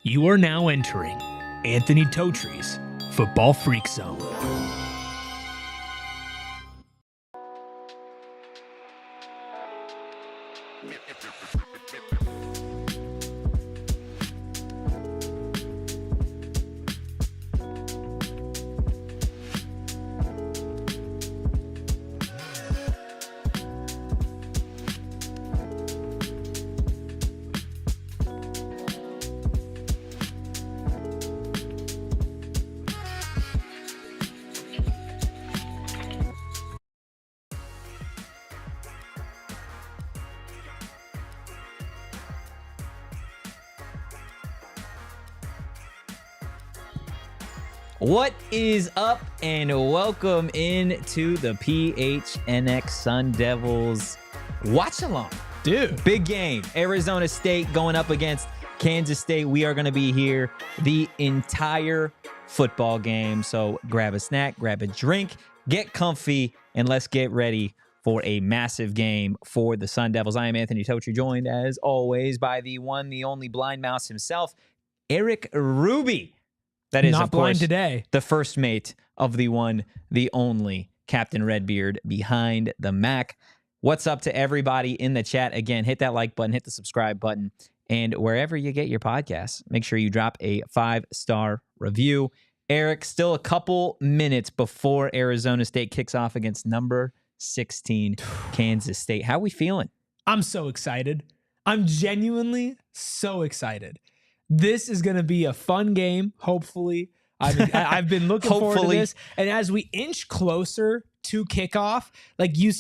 You are now entering Anthony Totri's Football Freak Zone. What is up, and welcome into the PHNX Sun Devils watch along. Dude. Big game. Arizona State going up against Kansas State. We are going to be here the entire football game. So grab a snack, grab a drink, get comfy, and let's get ready for a massive game for the Sun Devils. I am Anthony Totri, joined as always by the one, the only blind mouse himself, Eric Ruby. That is, not of blind course, today. The first mate of the one, the only Captain Redbeard behind the Mac. What's up to everybody in the chat? Again, hit that like button, hit the subscribe button, and wherever you get your podcasts, make sure you drop a 5-star review. Eric, still a couple minutes before Arizona State kicks off against number 16 Kansas State. How are we feeling? I'm so excited. I'm genuinely so excited. This is going to be a fun game, hopefully. I've been looking forward to this. And as we inch closer to kickoff, like it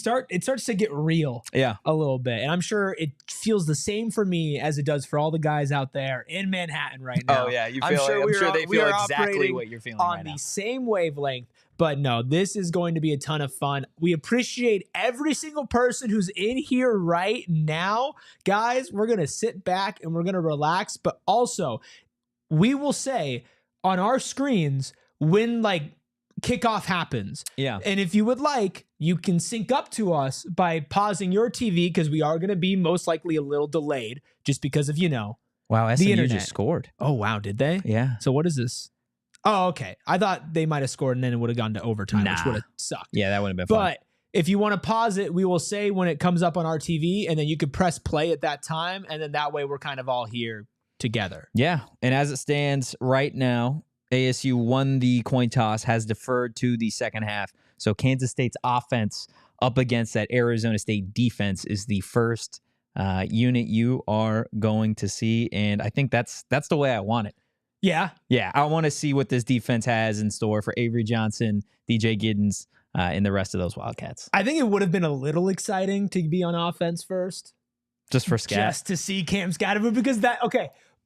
starts to get real a little bit. And I'm sure it feels the same for me as it does for all the guys out there in Manhattan right now. Oh, yeah. I'm sure they feel exactly what you're feeling on right now. the same wavelength. But no, this is going to be a ton of fun. We appreciate every single person who's in here right now. Guys, we're going to sit back and we're going to relax. But also, we will say on our screens when kickoff happens. Yeah. And if you would like, you can sync up to us by pausing your TV because we are going to be most likely a little delayed just because of, Wow, the SMU internet. just scored. Oh, wow. Did they? Yeah. So what is this? Oh, okay. I thought they might have scored and then it would have gone to overtime, which would have sucked. Yeah, that would have been fun. But if you want to pause it, we will say when it comes up on our TV, and then you could press play at that time, and then that way we're kind of all here together. Yeah, and as it stands right now, ASU won the coin toss, has deferred to the second half. So Kansas State's offense up against that Arizona State defense is the first unit you are going to see, and I think that's the way I want it. Yeah. Yeah, I want to see what this defense has in store for Avery Johnson, DJ Giddens, and the rest of those Wildcats. I think it would have been a little exciting to be on offense first. Just for Scat. Just to see Cam Skattebo because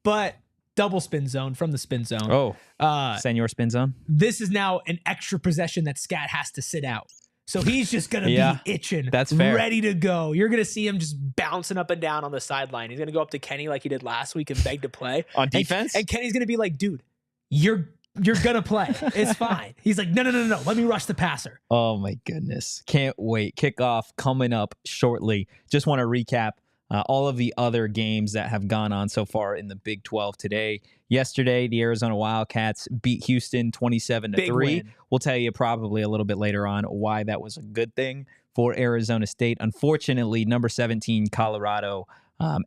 but double spin zone from the spin zone. Oh, Senor spin zone. This is now an extra possession that Scat has to sit out. So he's just going to be itching. That's fair. Ready to go. You're going to see him just bouncing up and down on the sideline. He's going to go up to Kenny like he did last week and beg to play. On defense? And Kenny's going to be like, dude, you're going to play. It's fine. He's like, no. Let me rush the passer. Oh, my goodness. Can't wait. Kickoff coming up shortly. Just want to recap all of the other games that have gone on so far in the Big 12 today. Yesterday, the Arizona Wildcats beat Houston 27-3. We'll tell you probably a little bit later on why that was a good thing for Arizona State. Unfortunately, number 17, Colorado,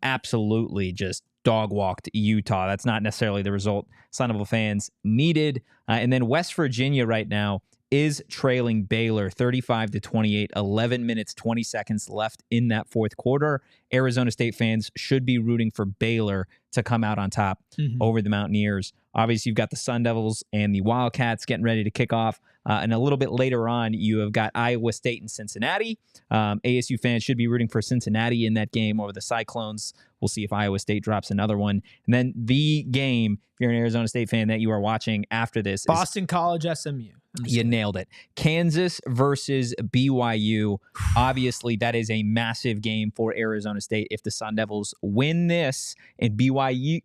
absolutely just dog-walked Utah. That's not necessarily the result Sun Devil fans needed. And then West Virginia right now is trailing Baylor 35-28, 11 minutes, 20 seconds left in that fourth quarter. Arizona State fans should be rooting for Baylor to come out on top over the Mountaineers. Obviously, you've got the Sun Devils and the Wildcats getting ready to kick off. And a little bit later on, you have got Iowa State and Cincinnati. ASU fans should be rooting for Cincinnati in that game over the Cyclones. We'll see if Iowa State drops another one. And then the game, if you're an Arizona State fan that you are watching after this, Boston College SMU. You nailed it. Kansas versus BYU. Obviously, that is a massive game for Arizona State. If the Sun Devils win this and BYU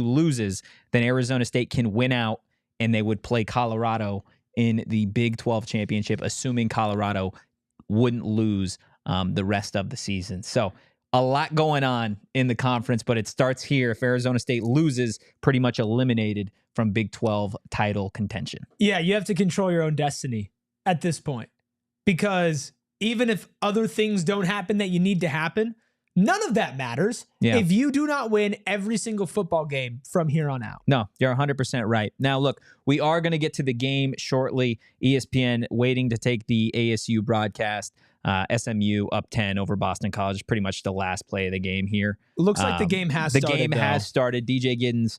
loses, then Arizona State can win out and they would play Colorado in the Big 12 championship, assuming Colorado wouldn't lose the rest of the season. So a lot going on in the conference, but it starts here. If Arizona State loses, pretty much eliminated from Big 12 title contention. Yeah, you have to control your own destiny at this point, because even if other things don't happen that you need to happen, none of that matters if you do not win every single football game from here on out. No, you're 100% right. Now, look, we are going to get to the game shortly. ESPN waiting to take the ASU broadcast. SMU up 10 over Boston College. Pretty much the last play of the game here. Looks like the game has started. The game has started. DJ Giddens,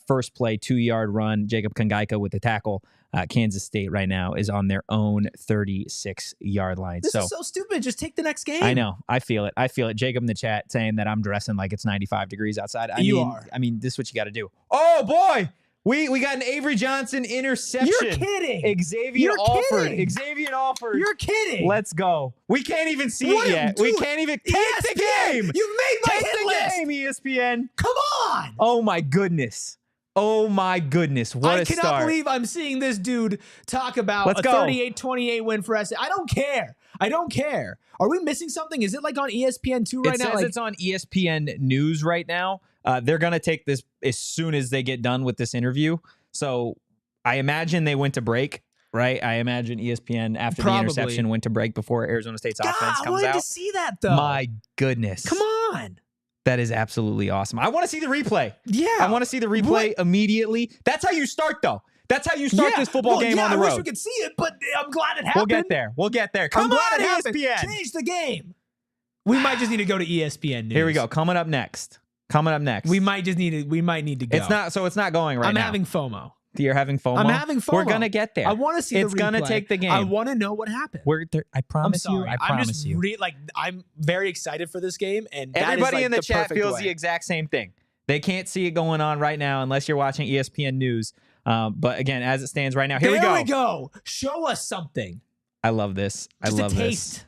first play, 2-yard run. Jacob Kangaika with the tackle. Kansas State right now is on their own 36-yard line. This is so stupid. Just take the next game. I know. I feel it. Jacob in the chat saying that I'm dressing like it's 95 degrees outside. You are. I mean, this is what you got to do. Oh, boy. We got an Avery Johnson interception. You're kidding. Xavier Alford. You're kidding. Let's go. We can't even see it yet. We can't even take the game. You made my hit list. Game, ESPN. Come on. Oh my goodness. What a start. I cannot believe I'm seeing this dude talk about a 38-28 win for us. I don't care. Are we missing something? Is it like on ESPN2 right now? It says it's on ESPN News right now. They're going to take this as soon as they get done with this interview. So I imagine they went to break, right? I imagine ESPN after the interception went to break before Arizona State's offense comes out. I wanted to see that, though. My goodness. Come on. That is absolutely awesome. I want to see the replay. Yeah. I want to see the replay immediately. That's how you start, though. That's how you start this football game on the road. I wish we could see it, but I'm glad it happened. We'll get there. Come on, ESPN. Change the game. We might just need to go to ESPN News. Here we go. Coming up next. We might need to go. It's not going right now. I'm having FOMO. You're having FOMO? I'm having FOMO. We're going to get there. I want to see the replay. It's going to take the game. I want to know what happened. I promise you. I'm very excited for this game. And everybody in the chat feels the exact same thing. They can't see it going on right now unless you're watching ESPN News. But again, as it stands right now, here we go. There we go. Show us something. I love this. Just a taste.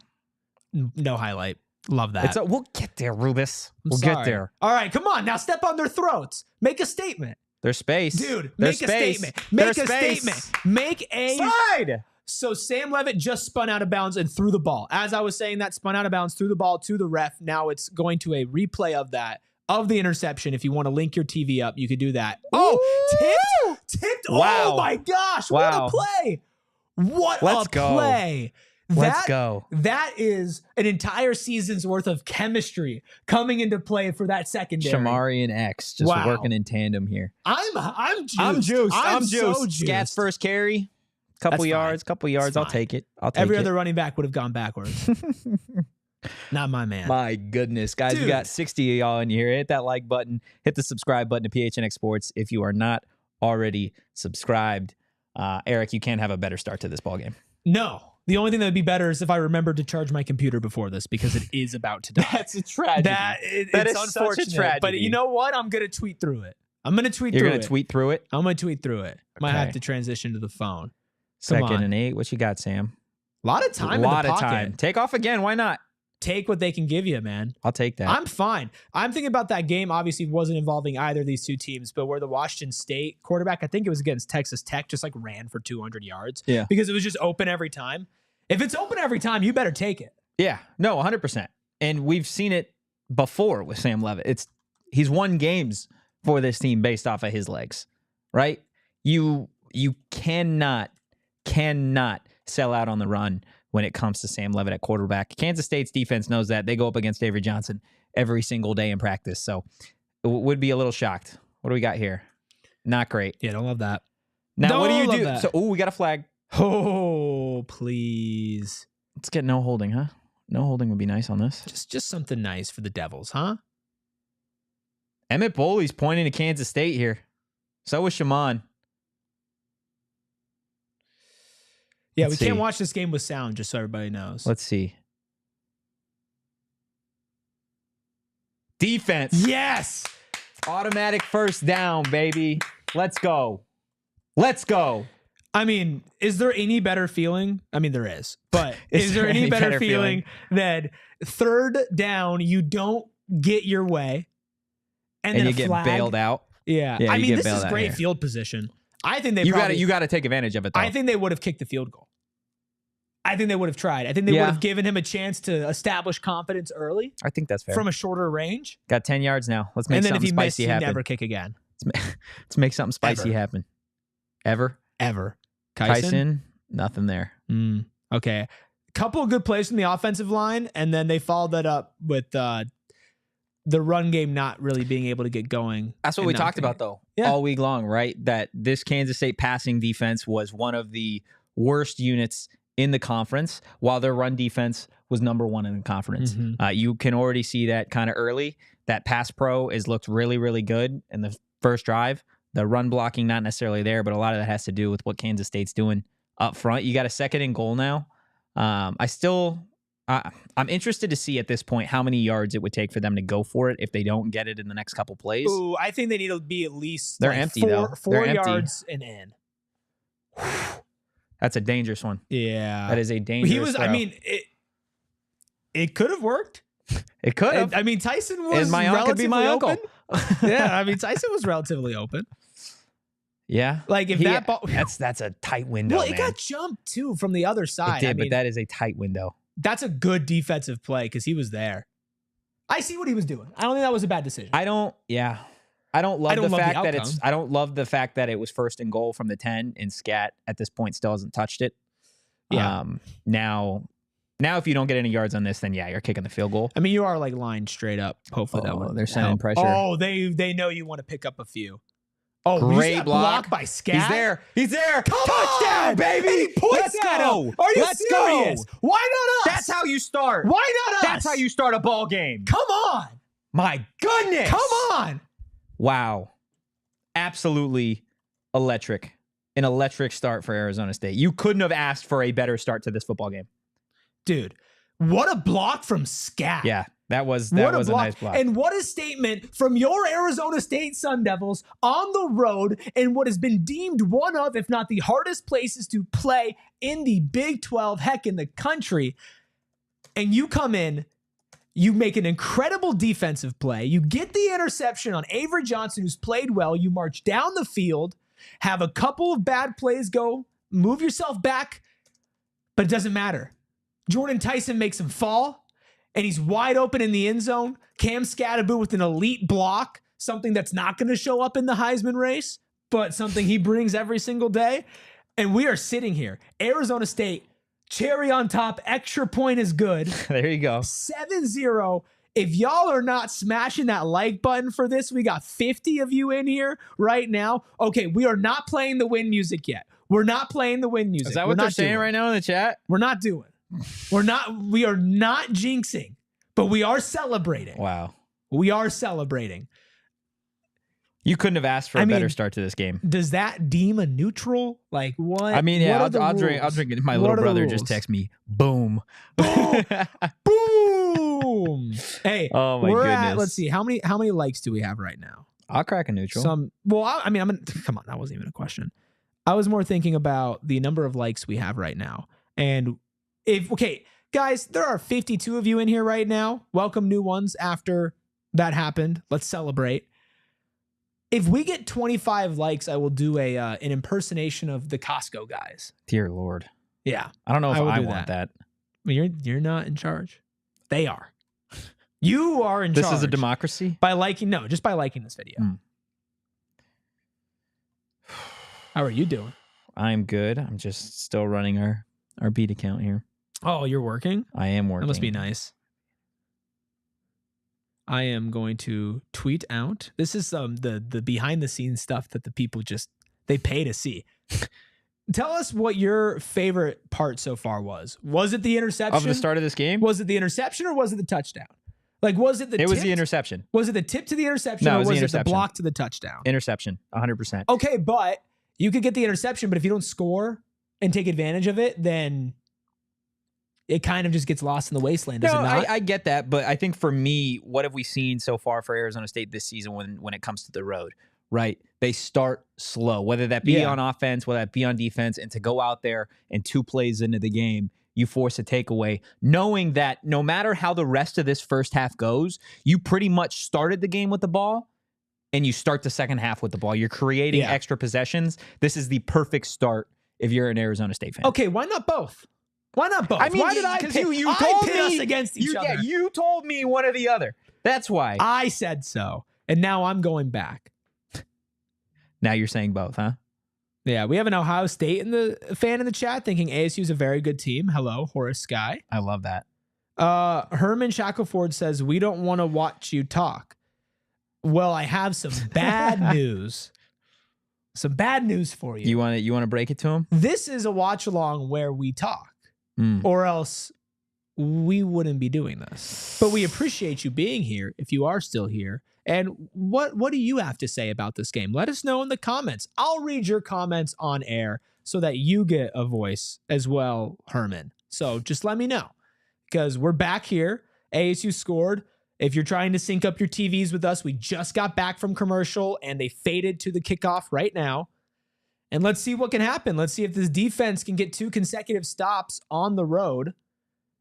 No highlight. Love that. We'll get there, Rubus. We'll get there. All right, come on. Now step on their throats. Make a statement. There's space. Dude, make a statement. Make a statement. Make a slide. So Sam Levitt just spun out of bounds and threw the ball. As I was saying that, spun out of bounds, threw the ball to the ref. Now it's going to a replay of that, of the interception. If you want to link your TV up, you could do that. Oh, tipped. Wow. Oh my gosh. What a play. Let's play. Let's go. That is an entire season's worth of chemistry coming into play for that secondary. Shamari and X just working in tandem here. I'm juiced. I'm so juiced. Scott's first carry, couple yards. I'll take it. Every other running back would have gone backwards. Not my man. My goodness, guys, we got 60 of y'all in here. Hit that like button. Hit the subscribe button to PHNX Sports if you are not already subscribed. Eric, you can't have a better start to this ball game. No. The only thing that would be better is if I remembered to charge my computer before this, because it is about to die. That's a tragedy. It's unfortunate. Such a tragedy. But you know what? I'm going to tweet through it. You're going to tweet through it? I'm going to tweet through it. Might have to transition to the phone. Second and 8. What you got, Sam? A lot of time in the pocket. Take off again. Why not? Take what they can give you, man. I'll take that. I'm fine. I'm thinking about that game. Obviously, wasn't involving either of these two teams, but where the Washington State quarterback, I think it was against Texas Tech, just like ran for 200 yards. Yeah. Because it was just open every time. If it's open every time, you better take it. Yeah. No, 100%. And we've seen it before with Sam Levitt. He's won games for this team based off of his legs, right? You cannot sell out on the run when it comes to Sam Levitt at quarterback. Kansas State's defense knows that. They go up against Avery Johnson every single day in practice. So would be a little shocked. What do we got here? Not great. Yeah, don't love that. Now, what do you do? That. So, we got a flag. Oh, please. Let's get no holding, huh? No holding would be nice on this. Just something nice for the Devils, huh? Emmett Boley's pointing to Kansas State here. So is Shaman. Yeah, we can't watch this game with sound, just so everybody knows. Let's see. Defense. Yes. Automatic first down, baby. Let's go. Let's go. I mean, is there any better feeling? I mean, there is. But is there any better feeling than third down, you don't get your way, and then you get bailed out? Yeah. I mean, this is great field position. I think you got to take advantage of it, though. I think they would have kicked the field goal. I think they would have tried. I think they would have given him a chance to establish confidence early. I think that's fair. From a shorter range. Got 10 yards now. Let's make something spicy happen. And then if he missed, he'd never kick again. Let's make something spicy happen. Ever? Kyson? Nothing there. Okay. Couple of good plays from the offensive line, and then they followed that up with the run game not really being able to get going. That's what we talked about, though, all week long, right? That this Kansas State passing defense was one of the worst units in the conference, while their run defense was number 1 in the conference. You can already see that kind of early. That pass pro has looked really, really good in the first drive. The run blocking, not necessarily there, but a lot of that has to do with what Kansas State's doing up front. You got a 2nd and goal now. I'm interested to see at this point how many yards it would take for them to go for it if they don't get it in the next couple plays. Ooh, I think they need to be at least they're empty though. 4 yards and in. That's a dangerous one. Yeah, that is a dangerous. I mean, it could have worked. It could have. I mean, Tyson was and my aunt could be my uncle. Yeah, I mean, Tyson was relatively open. Yeah, like if that ball, that's a tight window. Well, it got jumped too from the other side. It did, but that is a tight window. That's a good defensive play because he was there. I see what he was doing. I don't think that was a bad decision. I don't love the fact that it was 1st and goal from the 10 and Scat at this point still hasn't touched it. Yeah. Now if you don't get any yards on this, then you're kicking the field goal. I mean, you are like lined straight up. Hopefully that one. They're sending pressure. Oh, they know you want to pick up a few. Oh, great block by Scat. He's there. Come Touchdown, on, baby. And he points at him. Are you serious? Go. Why not us? That's how you start. Why not us? That's how you start a ball game. Come on. My goodness. Come on. Wow. Absolutely electric. An electric start for Arizona State. You couldn't have asked for a better start to this football game. Dude, what a block from Scat. Yeah, that was a nice block. And what a statement from your Arizona State Sun Devils on the road in what has been deemed one of, if not the hardest places to play in the Big 12, heck, in the country. And you come in, you make an incredible defensive play. You get the interception on Avery Johnson, who's played well. You march down the field, have a couple of bad plays go, move yourself back, but it doesn't matter. Jordan Tyson makes him fall, and he's wide open in the end zone. Cam Skattebo with an elite block, something that's not going to show up in the Heisman race, but something he brings every single day. And we are sitting here. Arizona State, cherry on top, extra point is good. There you go. 7-0. If y'all are not smashing that like button for this, we got 50 of you in here right now. Okay, we are not playing the win music yet. We're not playing the win music. Is that what they're saying right now in the chat? We're not doing. We are not jinxing, but we are celebrating. Wow. We are celebrating. You couldn't have asked for a better start to this game. Does that deem a neutral? Like what? I mean, yeah, I'll drink it. My little brother just texted me. Boom. Boom. Boom. Hey, oh my goodness. Let's see. How many likes do we have right now? I'll crack a neutral. Come on, that wasn't even a question. I was more thinking about the number of likes we have right now. And guys, there are 52 of you in here right now. Welcome new ones after that happened. Let's celebrate. If we get 25 likes, I will do an impersonation of the Costco guys. Dear Lord. Yeah. I don't know if I want that. You're not in charge. They are. You are in charge. This is a democracy? Just by liking this video. How are you doing? I'm good. I'm just still running our beat account here. Oh, you're working? I am working. That must be nice. I am going to tweet out. This is the behind the scenes stuff that the people they pay to see. Tell us what your favorite part so far was. Was it the interception? Of the start of this game? Was it the interception or was it the touchdown? Like, was it the It was the interception. Was it the tip to the interception or was it the block to the touchdown? Interception, 100%. Okay, but you could get the interception, but if you don't score and take advantage of it, then it kind of just gets lost in the wasteland, does it not? I get that, but I think for me, what have we seen so far for Arizona State this season when it comes to the road, right? They start slow, whether that be on offense, whether that be on defense, and to go out there and 2 plays into the game, you force a takeaway, knowing that no matter how the rest of this first half goes, you pretty much started the game with the ball, and you start the second half with the ball. You're creating extra possessions. This is the perfect start if you're an Arizona State fan. Okay, why not both? Why not both? I mean, why did I pick? You I told pit me us against each other. Yeah, you told me one or the other. That's why. I said so, and now I'm going back. Now you're saying both, huh? Yeah, we have an Ohio State fan in the chat thinking ASU is a very good team. Hello, Horace Sky. I love that. Herman Shackelford says, we don't want to watch you talk. Well, I have some bad news. Some bad news for you. You want to break it to him? This is a watch along where we talk, or else we wouldn't be doing this. But we appreciate you being here if you are still here. And what do you have to say about this game? Let us know in the comments. I'll read your comments on air so that you get a voice as well, Herman. So just let me know, because we're back here. ASU scored. If you're trying to sync up your TVs with us, we just got back from commercial and they faded to the kickoff right now. And let's see what can happen. Let's see if this defense can get 2 consecutive stops on the road.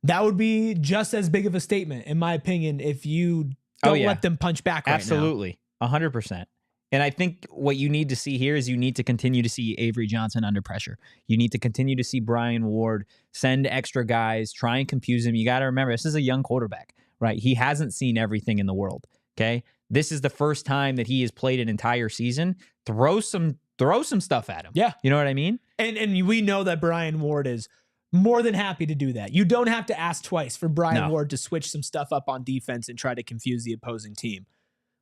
That would be just as big of a statement, in my opinion, if you don't let them punch back right Absolutely. now. 100%. And I think what you need to see here is you need to continue to see Avery Johnson under pressure. You need to continue to see Brian Ward send extra guys, try and confuse him. You got to remember, this is a young quarterback, right? He hasn't seen everything in the world, okay? This is the first time that he has played an entire season. Throw some stuff at him. Yeah. You know what I mean? And we know that Brian Ward is more than happy to do that. You don't have to ask twice for Brian Ward to switch some stuff up on defense and try to confuse the opposing team.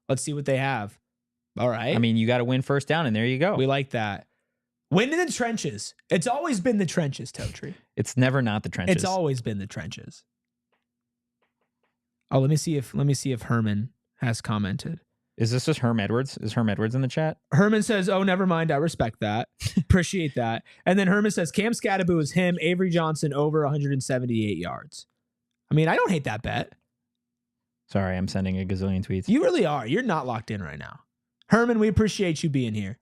Let's see what they have. All right. I mean, you got to win first down, and there you go. We like that. Win in the trenches. It's always been the trenches, Totri. It's never not the trenches. It's always been the trenches. Oh, let me see if Herman has commented. Is this just Herm Edwards? Is Herm Edwards in the chat? Herman says, oh, never mind. I respect that. Appreciate that. And then Herman says, Cam Skattebo is him, Avery Johnson over 178 yards. I mean, I don't hate that bet. Sorry, I'm sending a gazillion tweets. You really are. You're not locked in right now. Herman, we appreciate you being here.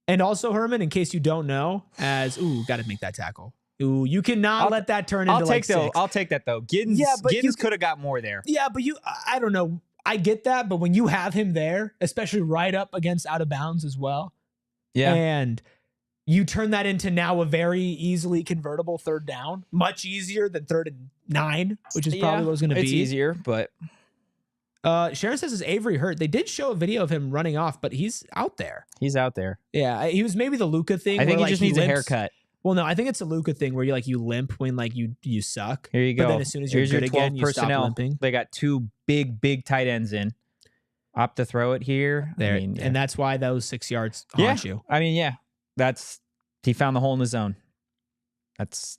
And also, Herman, in case you don't know, got to make that tackle. Ooh, you cannot let that turn into like 6. I'll take that, though. Giddens could have got more there. Yeah, but I don't know. I get that, but when you have him there, especially right up against out of bounds as well, and you turn that into now a very easily convertible 3rd down, much easier than 3rd and 9, which is probably what it's going to be. It's easier, but... Sharon says, is Avery hurt? They did show a video of him running off, but he's out there. He's out there. Yeah, he was maybe the Luka thing. I think he just needs a haircut. Well, no, I think it's a Luka thing where you limp when you suck. Here you go. But then as soon as you're good again, you stop limping. They got 2 big tight ends in. Opt to throw it here. There, and that's why those 6 yards haunt you. I mean, he found the hole in the zone. That's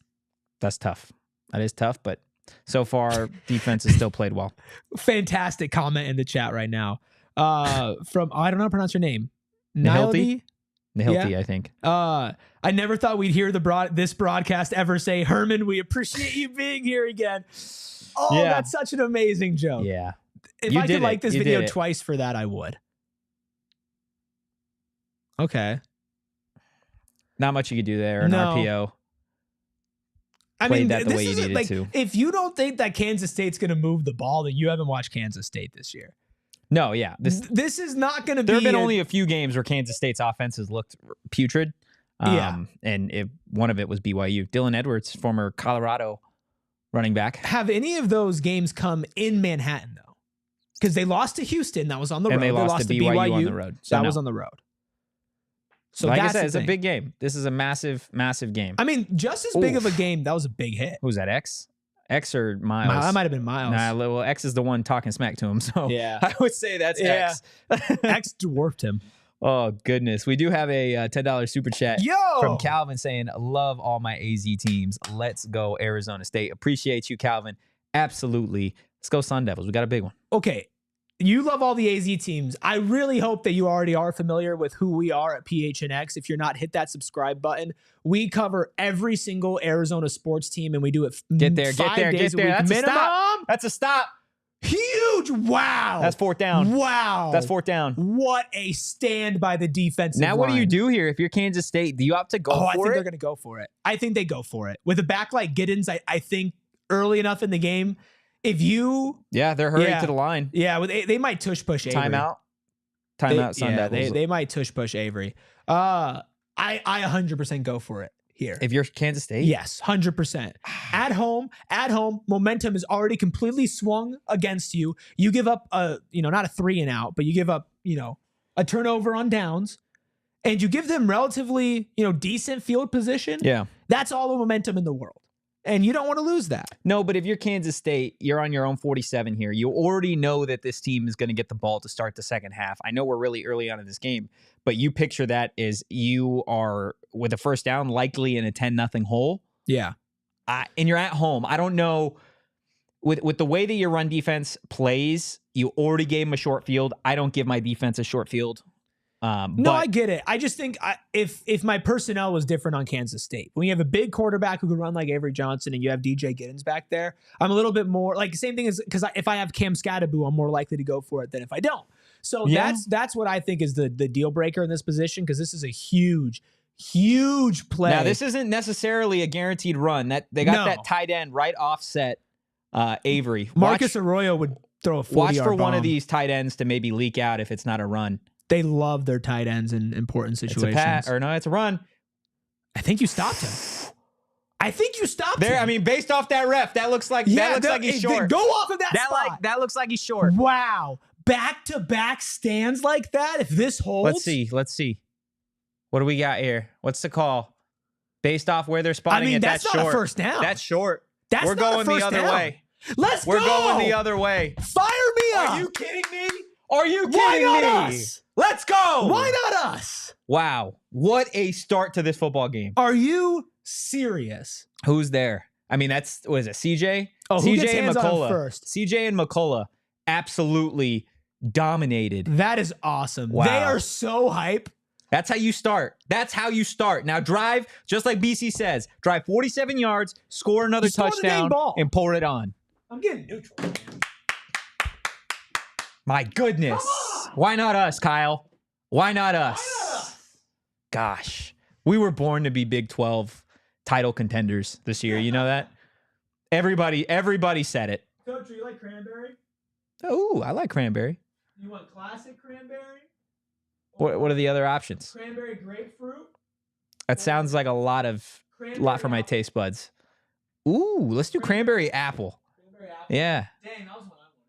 tough. That is tough, but so far defense has still played well. Fantastic comment in the chat right now. From I don't know how to pronounce your name. Nihilty, I think. I never thought we'd hear this broadcast ever say, Herman, we appreciate you being here again. Oh, that's such an amazing joke. Yeah. If I could like this video twice for that, I would. Okay. Not much you could do there. An RPO. I mean, that the way you needed to. If you don't think that Kansas State's going to move the ball, then you haven't watched Kansas State this year. No, yeah. This is not going to be... There have been only a few games where Kansas State's offense has looked putrid. And one of it was BYU. Dylan Edwards, former Colorado running back. Have any of those games come in Manhattan, though? Because they lost to Houston. That was on the road. And they lost to BYU on the road. So that was on the road. So like I said, it's a big game. This is a massive, massive game. I mean, just as big of a game. That was a big hit. Who's that, X? X or Miles? That might have been Miles. Nah, well, X is the one talking smack to him. So I would say that's X. X dwarfed him. Oh, goodness. We do have a $10 super chat from Calvin saying, love all my AZ teams. Let's go Arizona State. Appreciate you, Calvin. Absolutely. Let's go Sun Devils. We got a big one. Okay. You love all the AZ teams. I really hope that you already are familiar with who we are at PHNX. If you're not, hit that subscribe button. We cover every single Arizona sports team, and we do it 5 days a week. That's minimum. A stop. That's a stop. Huge. Wow. That's 4th down. Wow. That's 4th down. What a stand by the defensive line. What do you do here if you're Kansas State? Do you opt to go for it? I think they're going to go for it. I think they go for it. With a back like Giddens, I think early enough in the game, if you... Yeah, they're hurrying to the line. Yeah, they might tush push Avery. Timeout, Sun Devils. They might tush push Avery. I 100% go for it. here. If you're Kansas State? Yes, 100%. At home, momentum is already completely swung against you. You give up not a 3 and out, but you give up, a turnover on downs, and you give them relatively, decent field position. Yeah. That's all the momentum in the world. And you don't want to lose that. No, but if you're Kansas State, you're on your own 47 here. You already know that this team is going to get the ball to start the second half. I know we're really early on in this game, but you picture that as you are with a first down, likely in a 10-0 hole. Yeah. And you're at home. I don't know. With the way that your run defense plays, you already gave them a short field. I don't give my defense a short field. No, I get it. I just think if my personnel was different on Kansas State, when you have a big quarterback who can run like Avery Johnson and you have DJ Giddens back there, I'm a little bit more like the same thing as because if I have Cam Skattebo, I'm more likely to go for it than if I don't. So that's what I think is the deal breaker in this position, because this is a huge play. Now, this isn't necessarily a guaranteed run. That they got that tight end right offset Avery. Marcus Arroyo would throw a 40-yard Watch for one bomb. of these tight ends to maybe leak out if it's not a run. They love their tight ends in important situations. It's it's a run. I think you stopped him. There, I mean, based off that ref, that looks like he's short. Go off of that spot. That looks like he's short. Wow. Back-to-back stands like that, if this holds. Let's see. What do we got here? What's the call? Based off where they're spotting it, that's not short. A first down. That's short. We're going the other way. We're going the other way. Fire me up. Are you kidding me? Are you kidding Why me? not us? Let's go. Why not us? Wow. What a start to this football game. Are you serious? Who's there? I mean, what is it, CJ? Oh, CJ who gets and hands McCullough. on first? CJ and McCullough absolutely dominated. That is awesome. Wow. They are so hype. That's how you start. Now drive, just like BC says, drive 47 yards, score another touchdown, and pour it on. I'm getting neutral. My goodness. Why not us, Kyle? Why not us? Gosh. We were born to be Big 12 title contenders this year. You know that? Everybody said it. Coach, do you like cranberry? Oh, I like cranberry. You want classic cranberry? What are the other options? Cranberry grapefruit? That sounds like a lot for my taste buds. Ooh, let's do cranberry apple. Cranberry apple? Yeah. Dang, that was what I wanted.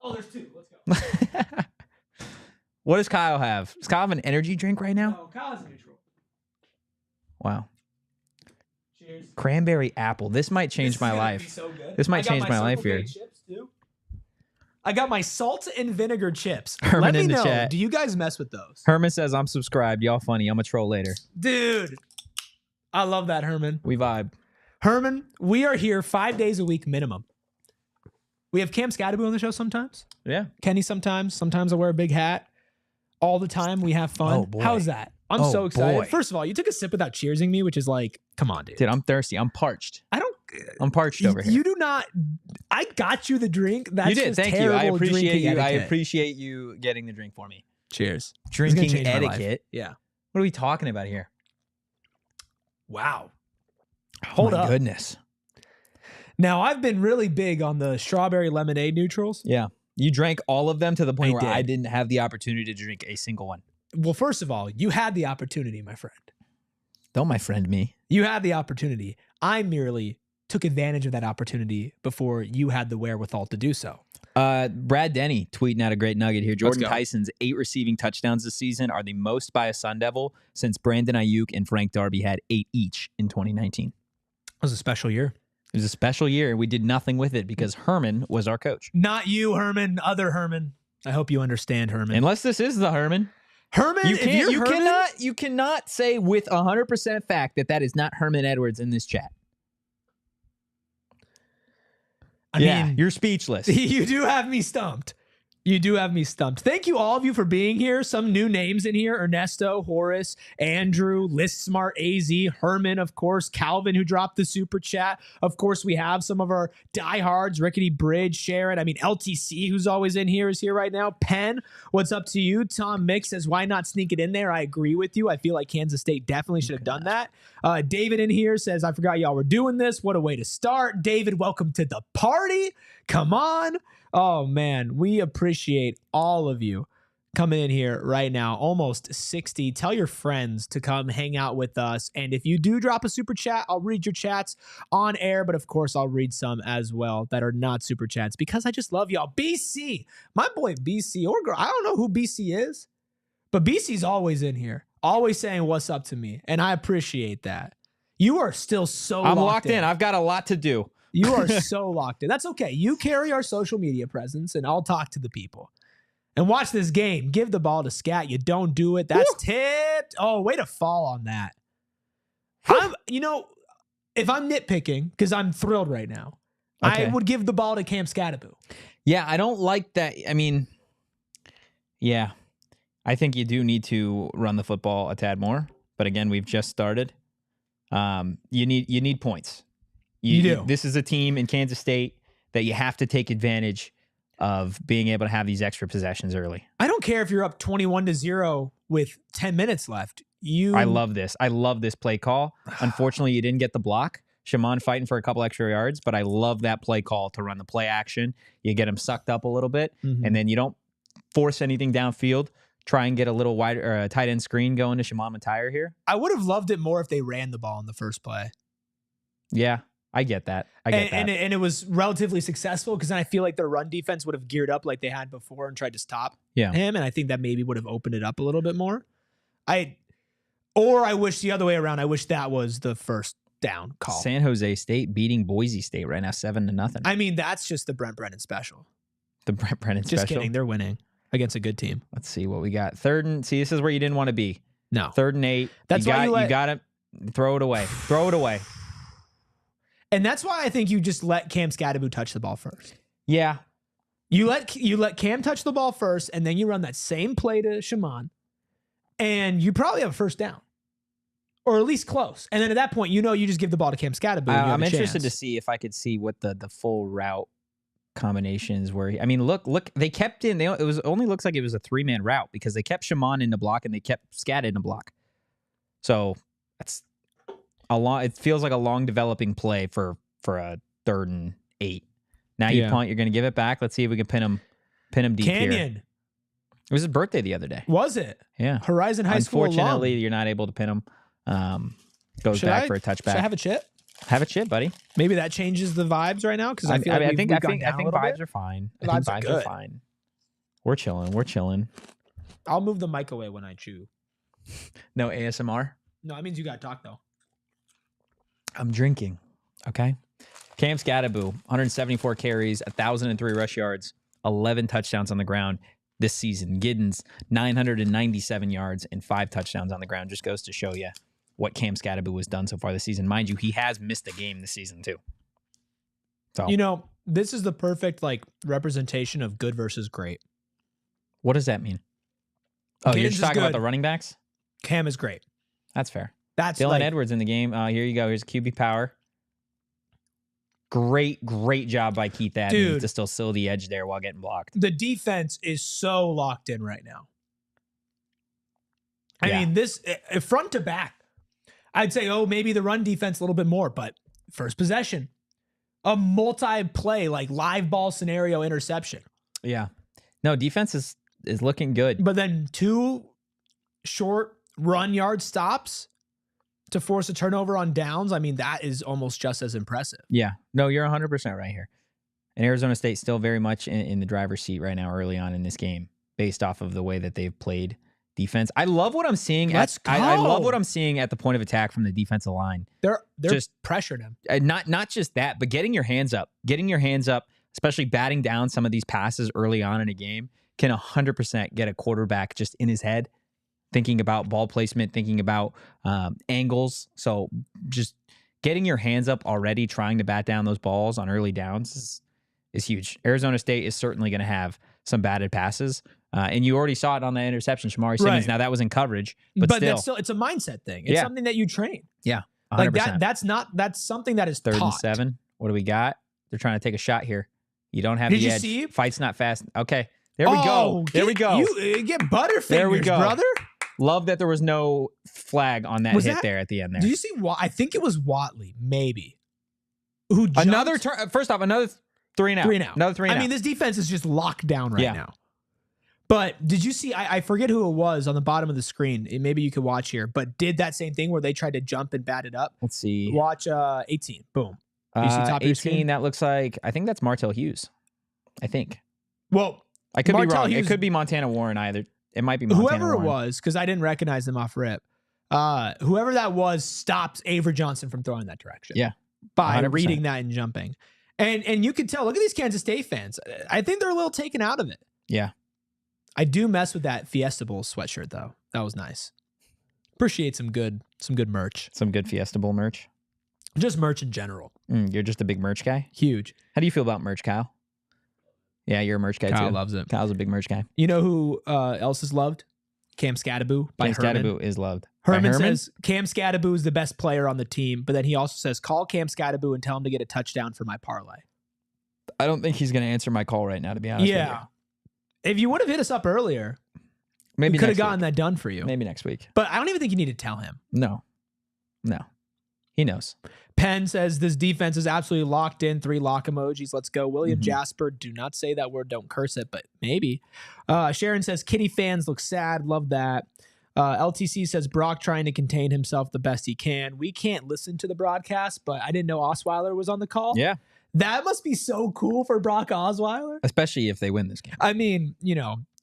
Oh, there's 2. Let's go. What does Kyle have? Does Kyle have an energy drink right now? No, Kyle's neutral. Wow. Cheers. Cranberry apple. This might change my life. So good. This might change my life here. Chips too. I got my salt and vinegar chips. Herman Let me in the know. chat. Do you guys mess with those? Herman says, I'm subscribed. Y'all funny. I'm a troll later. Dude. I love that, Herman. We vibe. Herman, we are here 5 days a week minimum. We have Cam Skattebo on the show sometimes. Yeah. Kenny sometimes. Sometimes I wear a big hat. All the time we have fun. Oh, boy. How's that? I'm so excited. Boy. First of all, you took a sip without cheersing me, which is like, come on, dude. Dude, I'm thirsty. I'm parched. I'm parched over here. You do not. I got you the drink. That's you did. just Thank you. I appreciate you. etiquette. I appreciate you getting the drink for me. Cheers. Drinking etiquette. Yeah. What are we talking about here? Wow. Hold up. Goodness. Now, I've been really big on the strawberry lemonade neutrals. Yeah. You drank all of them to the point where did. I didn't have the opportunity to drink a single one. Well, first of all, you had the opportunity, my friend. Don't my friend me. You had the opportunity. I merely took advantage of that opportunity before you had the wherewithal to do so. Brad Denny tweeting out a great nugget here. Jordan go. Tyson's 8 receiving touchdowns this season are the most by a Sun Devil since Brandon Ayuk and Frank Darby had 8 each in 2019. It was a special year. It was a special year. We did nothing with it because Herman was our coach. Not you, Herman. Other Herman. I hope you understand, Herman. Unless this is the Herman. Herman, You cannot say with 100% fact that is not Herman Edwards in this chat. I mean, you're speechless. You do have me stumped. You do have me stumped. Thank you, all of you, for being here. Some new names in here: Ernesto, Horace, Andrew, List Smart, AZ, Herman, of course, Calvin, who dropped the super chat. Of course, we have some of our diehards: Rickety Bridge, Sharon. I mean, LTC, who's always in here, is here right now. Penn, what's up to you? Tom Mick says, why not sneak it in there? I agree with you. I feel like Kansas State definitely should have done that. David in here says, I forgot y'all were doing this. What a way to start. David, welcome to the party. Come on. Oh, man, we appreciate all of you coming in here right now, almost 60. Tell your friends to come hang out with us. And if you do drop a super chat, I'll read your chats on air. But of course, I'll read some as well that are not super chats because I just love y'all. BC, my boy BC or girl, I don't know who BC is, but BC's always in here, always saying what's up to me. And I appreciate that. You are still so I'm locked in. I've got a lot to do. You are so locked in. That's okay. You carry our social media presence, and I'll talk to the people. And watch this game. Give the ball to Scat. You don't do it. That's tipped. Oh, way to fall on that. If I'm nitpicking, because I'm thrilled right now, I would give the ball to Cam Skattebo. Yeah, I don't like that. I mean, yeah, I think you do need to run the football a tad more. But again, we've just started. You need points. You do. This is a team in Kansas State that you have to take advantage of being able to have these extra possessions early. I don't care if you're up 21-0 with 10 minutes left. I love this. I love this play call. Unfortunately, you didn't get the block. Shimon fighting for a couple extra yards, but I love that play call to run the play action. You get him sucked up a little bit, and then you don't force anything downfield. Try and get a little wide or a tight end screen going to Shimon Matire here. I would have loved it more if they ran the ball in the first play. Yeah. I get that. And it was relatively successful because then I feel like their run defense would have geared up like they had before and tried to stop him. And I think that maybe would have opened it up a little bit more. I wish the other way around. I wish that was the first down call. San Jose State beating Boise State right now 7-0. I mean, that's just the Brent Brennan special. The Brent Brennan special? Just kidding. They're winning against a good team. Let's see what we got. This is where you didn't want to be. No. 3rd and 8. That's why you got to throw it away. Throw it away. And that's why I think you just let Cam Skattebo touch the ball first. Yeah. You let Cam touch the ball first, and then you run that same play to Shimon, and you probably have a first down. Or at least close. And then at that point, you just give the ball to Cam Skattebo. I'm interested to see if I could see what the full route combinations were. I mean, look, they kept in. Only looks like it was a 3-man route because they kept Shimon in the block and they kept Scat in the block. So that's it feels like a long developing play for a 3rd and 8. Now you punt, you're going to give it back. Let's see if we can pin him deep here. It was his birthday the other day. Was it? Yeah. Horizon High School. Unfortunately, you're not able to pin him. Goes back for a touchback. Should I have a chip? Have a chip, buddy. Maybe that changes the vibes right now because I think vibes are fine. I think vibes are fine. We're chilling. I'll move the mic away when I chew. No ASMR? No, that means you got to talk though. I'm drinking. Okay. Cam Skattebo, 174 carries, 1,003 rush yards, 11 touchdowns on the ground this season. Giddens, 997 yards and 5 touchdowns on the ground. Just goes to show you what Cam Skattebo has done so far this season. Mind you, he has missed a game this season too. So this is the perfect representation of good versus great. What does that mean? Oh, you're just talking about the running backs? Cam is great. That's fair. That's Dylan Edwards in the game. Here you go. Here's QB power. Great job by Keith Adams to still seal the edge there while getting blocked. The defense is so locked in right now. I mean, this front to back, I'd say, maybe the run defense a little bit more, but first possession, a multi-play, live ball scenario interception. Yeah. No, defense is looking good. But then 2 short run yard stops to force a turnover on downs. I mean, that is almost just as impressive. Yeah. No, you're 100% right here. And Arizona State still very much in the driver's seat right now early on in this game based off of the way that they've played defense. I love what I'm seeing. I love what I'm seeing at the point of attack from the defensive line. They're just pressured him. Not just that, but getting your hands up, especially batting down some of these passes early on in a game can 100% get a quarterback just in his head, thinking about ball placement, thinking about angles. So just getting your hands up already, trying to bat down those balls on early downs is huge. Arizona State is certainly going to have some batted passes. And you already saw it on that interception, Shamari Simmons. Right. Now that was in coverage, but still, it's a mindset thing. It's something that you train. Yeah, 100%. That's something that is 3rd and 7. What do we got? They're trying to take a shot here. You don't have the edge. See? Fight's not fast. Okay, there we go. There we go. You get butterfingers, there we go, brother. Love that there was no flag on that hit there at the end there. Did you see? I think it was Watley, maybe. Who jumped? Another turn? First off, another 3 and out. 3 and out. Another 3 and out. I mean, this defense is just locked down right now. But did you see, I forget who it was on the bottom of the screen. Maybe you could watch here, but did that same thing where they tried to jump and bat it up. Let's see. Watch 18. Boom. You see top of your 18, screen? that looks like, I think that's Martell Hughes. I think. Well, I could Martell be wrong. Hughes, it could be Montana Warren either. It might be Montana whoever Warren. it was, because I didn't recognize them off rip. Whoever that was stopped Avery Johnson from throwing that direction. Yeah. By 100%. reading that and jumping. And you could tell, look at these Kansas State fans. I think they're a little taken out of it. Yeah. I do mess with that Fiesta Bowl sweatshirt though. That was nice. Appreciate some good merch. Some good Fiesta Bowl merch. Just merch in general. You're just a big merch guy? Huge. How do you feel about merch, Kyle? Yeah, you're a merch guy too. Kyle loves it. Kyle's a big merch guy. You know who else is loved? Cam Skattebo by Cam Herman. Skattebo is loved. Herman says Cam Skattebo is the best player on the team, but then he also says, call Cam Skattebo and tell him to get a touchdown for my parlay. I don't think he's going to answer my call right now, to be honest with you. If you would have hit us up earlier, maybe we could have gotten that done for you. Maybe next week. But I don't even think you need to tell him. No. He knows. Penn says this defense is absolutely locked in. 3 lock emojis. Let's go. William Jasper, do not say that word. Don't curse it, but maybe. Sharon says Kitty fans look sad. Love that. LTC says Brock trying to contain himself the best he can. We can't listen to the broadcast, but I didn't know Osweiler was on the call. Yeah. That must be so cool for Brock Osweiler. Especially if they win this game. I mean,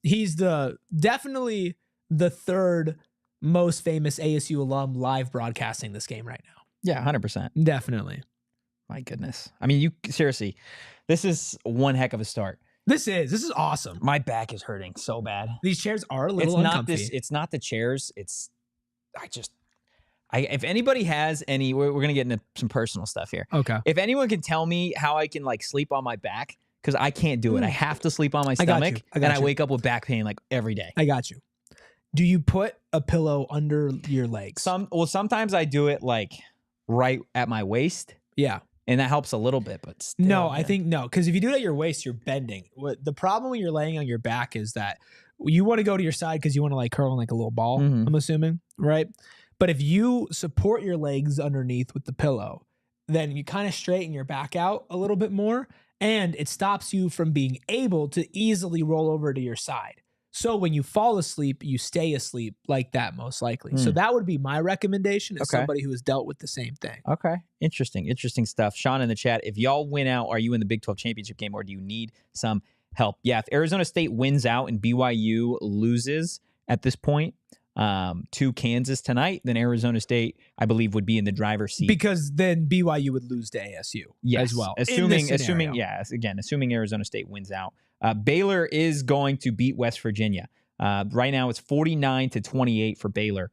he's definitely the 3rd most famous ASU alum live broadcasting this game right now. Yeah, 100%. Definitely. My goodness. I mean, seriously, this is one heck of a start. This is awesome. My back is hurting so bad. These chairs are a little uncomfy. It's not the chairs. If anybody has any, we're going to get into some personal stuff here. Okay. If anyone can tell me how I can sleep on my back, because I can't do it. I have to sleep on my stomach, I wake up with back pain every day. I got you. Do you put a pillow under your legs? Sometimes I do it right at my waist. Yeah. And that helps a little bit, but still. No, I think no, because if you do it at your waist, you're bending. The problem when you're laying on your back is that you want to go to your side because you want to curl in a little ball, I'm assuming, right? But if you support your legs underneath with the pillow, then you kind of straighten your back out a little bit more, and it stops you from being able to easily roll over to your side. So when you fall asleep, you stay asleep like that, most likely. So that would be my recommendation as somebody who has dealt with the same thing. Okay. Interesting stuff. Sean in the chat, if y'all win out, are you in the Big 12 championship game or do you need some help? Yeah, if Arizona State wins out and BYU loses at this point to Kansas tonight, then Arizona State, I believe, would be in the driver's seat. Because then BYU would lose to ASU as well. Assuming Arizona State wins out. Baylor is going to beat West Virginia. Right now it's 49-28 for Baylor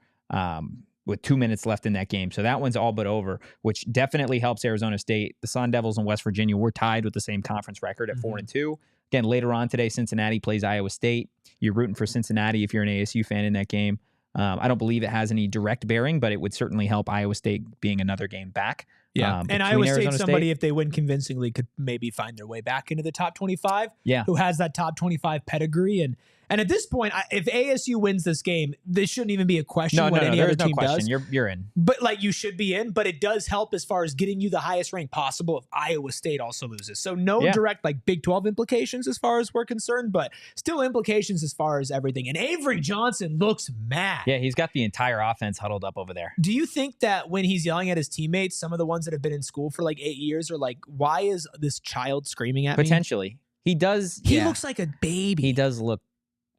with 2 minutes left in that game. So that one's all but over, which definitely helps Arizona State. The Sun Devils and West Virginia were tied with the same conference record at 4-2. Again, later on today, Cincinnati plays Iowa State. You're rooting for Cincinnati if you're an ASU fan in that game. I don't believe it has any direct bearing, but it would certainly help Iowa State being another game back. Yeah, and Iowa State, somebody, if they win convincingly, could maybe find their way back into the top 25. Yeah, who has that top 25 pedigree. And at this point, if ASU wins this game, this shouldn't even be a question. Any other team does. You're in. But you should be in. But it does help as far as getting you the highest rank possible if Iowa State also loses. So no direct Big 12 implications as far as we're concerned, but still implications as far as everything. And Avery Johnson looks mad. Yeah, he's got the entire offense huddled up over there. Do you think that when he's yelling at his teammates, some of the ones that have been in school for 8 years are why is this child screaming at me? Potentially. He does. He looks like a baby. He does look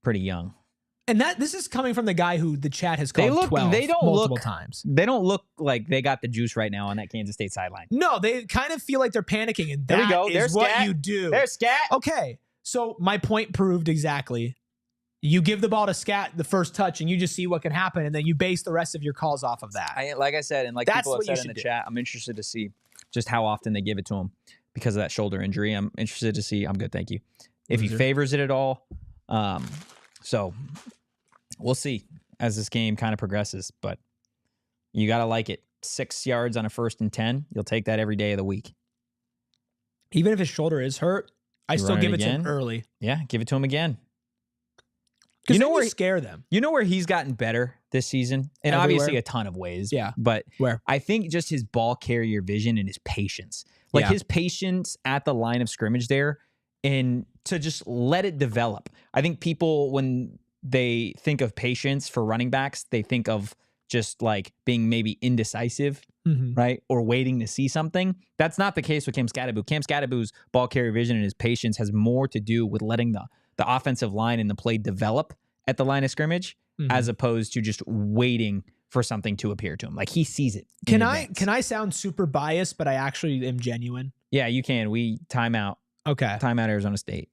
pretty young. And this is coming from the guy who the chat has called 12 multiple times. They don't look like they got the juice right now on that Kansas State sideline. No, they kind of feel like they're panicking, and there we go. Is what you do. There's Scat. Okay, so my point proved exactly. You give the ball to Scat the first touch, and you just see what can happen, and then you base the rest of your calls off of that. Like I said, and people have said in the chat, I'm interested to see just how often they give it to him because of that shoulder injury. I'm interested to see. I'm good, thank you. If he favors it at all. So we'll see as this game kind of progresses, but you got to like it. 6 yards on a 1st and 10. You'll take that every day of the week. Even if his shoulder is hurt, I still give it to him early. Yeah, give it to him again. You know where scare them. You know where he's gotten better this season? And obviously a ton of ways. Yeah. But where? I think just his ball carrier vision and his patience. His patience at the line of scrimmage there. And to just let it develop. I think people, when they think of patience for running backs, they think of just like being maybe indecisive, right? Or waiting to see something. That's not the case with Cam Skattebo. Cam Skattebo's ball carrier vision and his patience has more to do with letting the offensive line and the play develop at the line of scrimmage, as opposed to just waiting for something to appear to him. Like, he sees it. Can I sound super biased, but I actually am genuine? Yeah, you can. We timeout. Okay. Timeout Arizona State,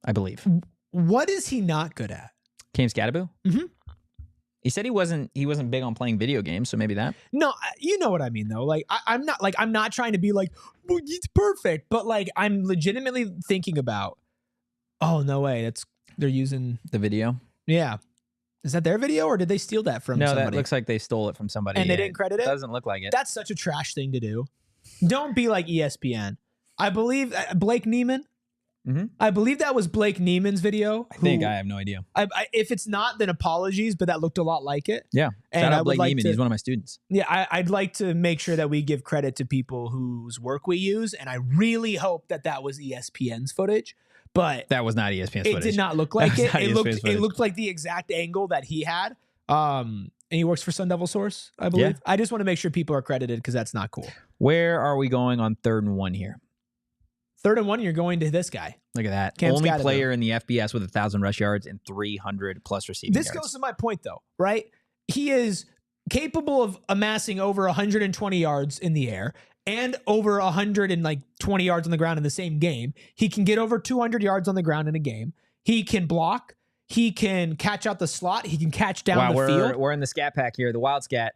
I believe. What is he not good at? Cam Skattebo? He said he wasn't big on playing video games, so maybe that. No, you know what I mean though. Like, I'm not trying to be like, well, it's perfect, but like, I'm legitimately thinking about, oh no way, they're using the video. Yeah, is that their video or did they steal that from? No, somebody? That looks like they stole it from somebody, and they didn't credit it. Doesn't look like it. That's such a trash thing to do. Don't be like ESPN. I believe Blake Neiman. I believe that was Blake Neiman's video. I have no idea. If it's not, then apologies, but that looked a lot like it. Yeah. Shout out Blake Neiman. He's one of my students. Yeah, I'd like to make sure that we give credit to people whose work we use, and I really hope that was ESPN's footage. But that was not ESPN's footage. It did not look like it. It looked like the exact angle that he had. And he works for Sun Devil Source, I believe. Yeah. I just want to make sure people are credited because that's not cool. Where are we going on 3rd and 1 here? 3rd and 1, you're going to this guy. Look at that. Cam Only Skattebo. player in the FBS with 1,000 rush yards and 300 plus receiving yards. This goes to my point, though, right? He is capable of amassing over 120 yards in the air and over 120 yards on the ground in the same game. He can get over 200 yards on the ground in a game. He can block. He can catch out the slot. He can catch down the field. We're in the scat pack here, the wild scat.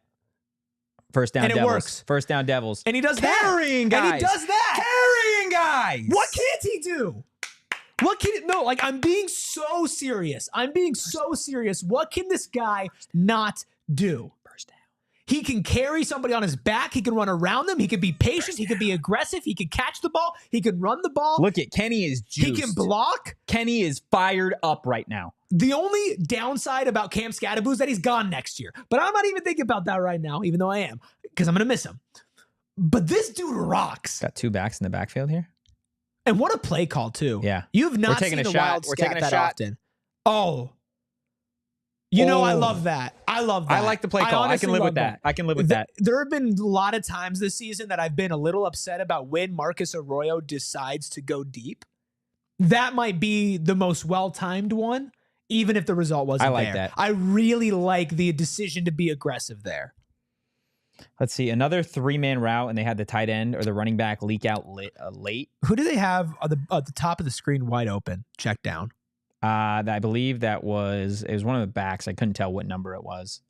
First down and Devils. It works. First down Devils. And he does Carrying that. guys. And he does that. Carrying guys. What can't he do? I'm being so serious. What can this guy not do? First down. He can carry somebody on his back. He can run around them. He can be patient. He can be aggressive. He can catch the ball. He can run the ball. Look at Kenny is juiced. He can block. Kenny is fired up right now. The only downside about Cam Skattebo is that he's gone next year. But I'm not even thinking about that right now, even though I am, because I'm going to miss him. But this dude rocks. Got 2 backs in the backfield here. And what a play call, too. Yeah. You've not seen a wild scat that often. Oh. I love that. I like the play call. I can live with that. I can live with that. There have been a lot of times this season that I've been a little upset about when Marcus Arroyo decides to go deep. That might be the most well-timed one, even if the result wasn't there. I like that. I really like the decision to be aggressive there. Let's see. Another 3-man route, and they had the tight end or the running back leak out late. Who do they have at the top of the screen wide open? Check down. I believe it was one of the backs. I couldn't tell what number it was.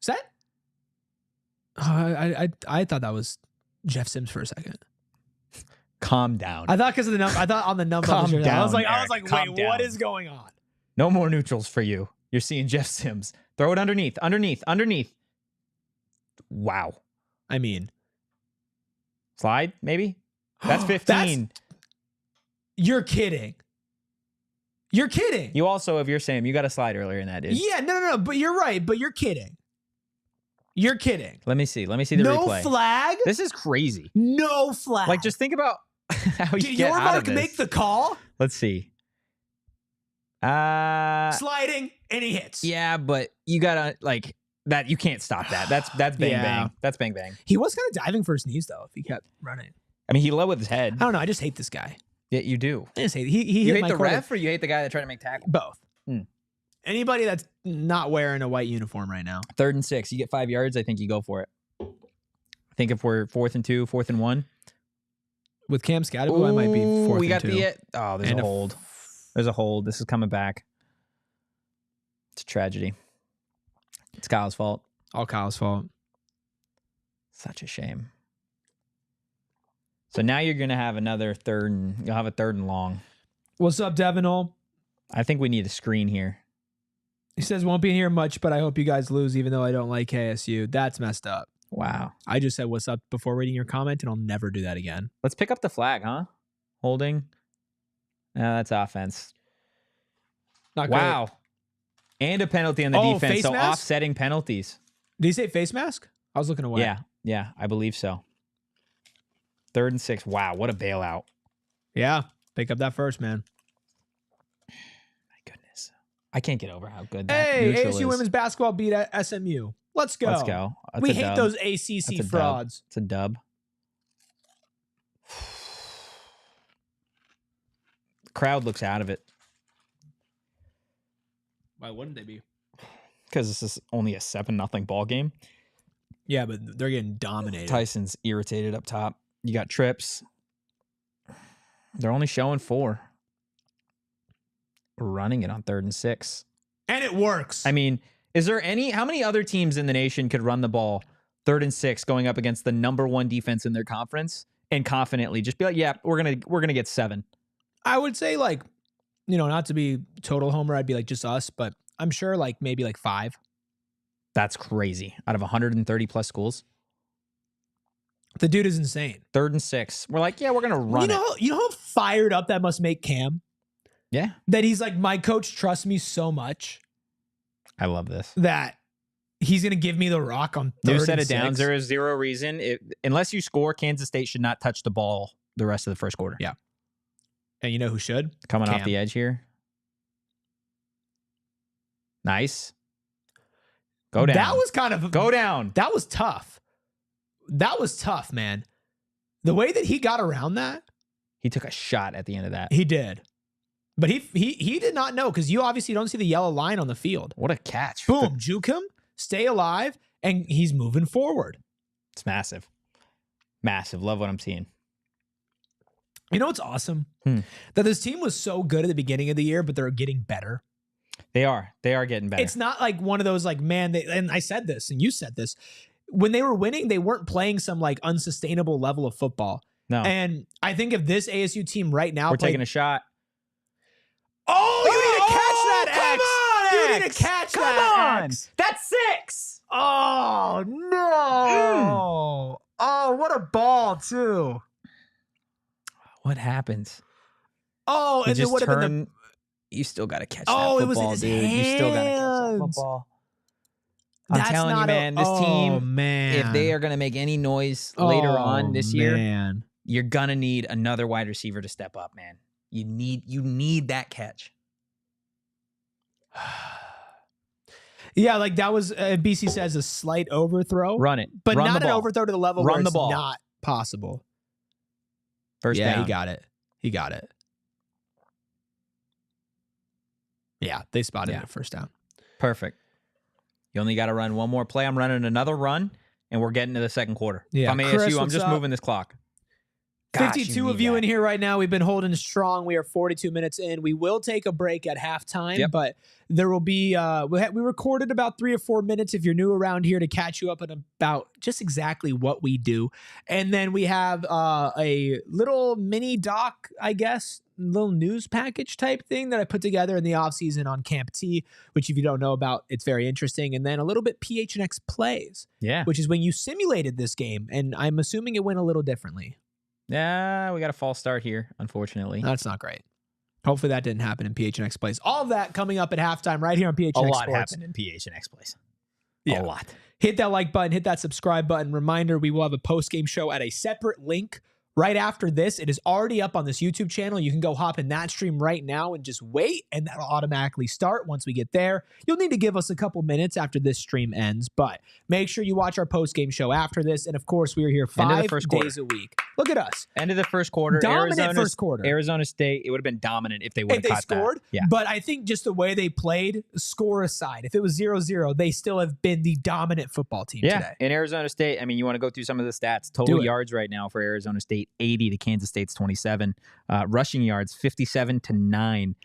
Is that? I thought that was Jeff Sims for a second. Calm down. I thought because of the number. I thought on the number. Calm down, I was like, Calm wait, down. what is going on? No more neutrals for you. You're seeing Jeff Sims. Throw it underneath. Wow. I mean, slide maybe. That's 15. You're kidding. You're kidding. You also, if you're Sam, you got a slide earlier in that, dude. Yeah, no. But you're right. But you're kidding. You're kidding. Let me see the replay. No flag. This is crazy. No flag. Like, just think about how you Did get out of this. Yormark make the call? Let's see. Sliding and he hits. Yeah, but you gotta that. You can't stop that. That's bang bang. That's bang bang. He was kind of diving for his knees though. If he kept running. I mean, he led with his head. I don't know. I just hate this guy. Yeah, you do. I just hate. He you hit hate the ref, or you hate the guy that tried to make tackle? Both. Anybody that's not wearing a white uniform right now. 3rd and 6. You get 5 yards. I think you go for it. I think if we're 4th and 2, 4th and 1. With Cam Skattebo, I might be 4th we got and 2. There's a hold. There's a hold. This is coming back. It's a tragedy. It's Kyle's fault. All Kyle's fault. Such a shame. So now you're going to have another you'll have a 3rd and long. What's up, Devinol? I think we need a screen here. He says, won't be here much, but I hope you guys lose, even though I don't like KSU. That's messed up. Wow. I just said what's up before reading your comment, and I'll never do that again. Let's pick up the flag, huh? Holding. That's offense. Not wow. Great. And a penalty on the defense, so mask? offsetting penalties. Did he say face mask? I was looking away. Yeah, I believe so. 3rd and 6. Wow, what a bailout. Yeah, pick up that first, man. I can't get over how good that Hey, neutral ASU is. women's basketball beat at SMU. Let's go. Let's go. That's We a hate dub. those That's ACC a frauds. Dub. It's a dub. Crowd looks out of it. Why wouldn't they be? Because this is only a 7-0 ball game. Yeah, but they're getting dominated. Tyson's irritated up top. You got trips. They're only showing 4. Running it on 3rd and 6. And it works. I mean, is there how many other teams in the nation could run the ball 3rd and 6 going up against the #1 defense in their conference and confidently just be like, yeah, we're gonna get 7? I would say, like, not to be total homer, I'd be like just us, but I'm sure like maybe like 5. That's crazy. Out of 130 plus schools. The dude is insane. 3rd and 6. We're like, yeah, we're gonna run it. You know how fired up that must make Cam? Yeah. That he's like, my coach trusts me so much I love this. that he's gonna give me the rock on 3rd New and set of 6. downs. There is zero reason. Unless you score, Kansas State should not touch the ball the rest of the first quarter. Yeah. And you know who should? Coming Cam. off the edge here. Nice. Go down. That was kind of Go down. That was tough. That was tough, man. The way that he got around that, He took a shot at the end of that. he did. But he did not know, because you obviously don't see the yellow line on the field. What a catch. Boom, juke him, stay alive, and he's moving forward. It's massive. Massive. Love what I'm seeing. You know what's awesome? That this team was so good at the beginning of the year, but they're getting better. They are getting better. It's not like one of those like, man, and I said this and you said this. When they were winning, they weren't playing some like unsustainable level of football. No. And I think if this ASU team right now We're taking a shot. Oh, you need to catch that X. Come on, You need to catch Come that on. X. That's 6. Oh, no. Oh, what a ball, too. What happens? Oh, You and it just would have been turn. You still got to catch Oh, that it was in football, his dude. You still got to catch that hands. football. the. I'm telling you, man, this team, man. if they are going to make any noise later on this year, man. you're going to need another wide receiver to step up, man. You need that catch. Yeah, like that was, BC says, a slight overthrow. Run it. But Run not the an ball. overthrow to the level Run where the it's ball. not possible. First Yeah, down. he got it. He got it. Yeah, they spotted it first down. Perfect. You only got to run one more play. I'm running another run, and we're getting to the second quarter. Yeah, If I'm Chris, ASU, I'm what's just up? moving this clock. Gosh, 52 of need you that. in here right now. We've been holding strong. We are 42 minutes in. We will take a break at halftime, but there will be, we recorded about 3 or 4 minutes if you're new around here to catch you up on about just exactly what we do. And then we have a little mini doc, I guess, little news package type thing that I put together in the off season on Camp T, which if you don't know about, it's very interesting. And then a little bit PHNX plays, which is when you simulated this game. And I'm assuming it went a little differently. Yeah, we got a false start here, unfortunately. That's not great. Hopefully that didn't happen in PHNX Plays. All of that coming up at halftime right here on PHNX A lot Sports. happened in PHNX Plays. Yeah. A lot. Hit that like button, hit that subscribe button. Reminder, we will have a post-game show at a separate link right after this. It is already up on this YouTube channel. You can go hop in that stream right now and just wait, and that'll automatically start once we get there. You'll need to give us a couple minutes after this stream ends, but make sure you watch our post-game show after this. And of course, we are here 5 days a week. Look at us. End of the first quarter. Dominant first quarter. Arizona State, it would have been dominant if they would have caught scored. that. Yeah. But I think just the way they played, score aside, if it was 0-0, they still have been the dominant football team today. In Arizona State, I mean, you want to go through some of the stats. Total yards right now for Arizona State, 80 to Kansas State's 27. Rushing yards, 57 to 9.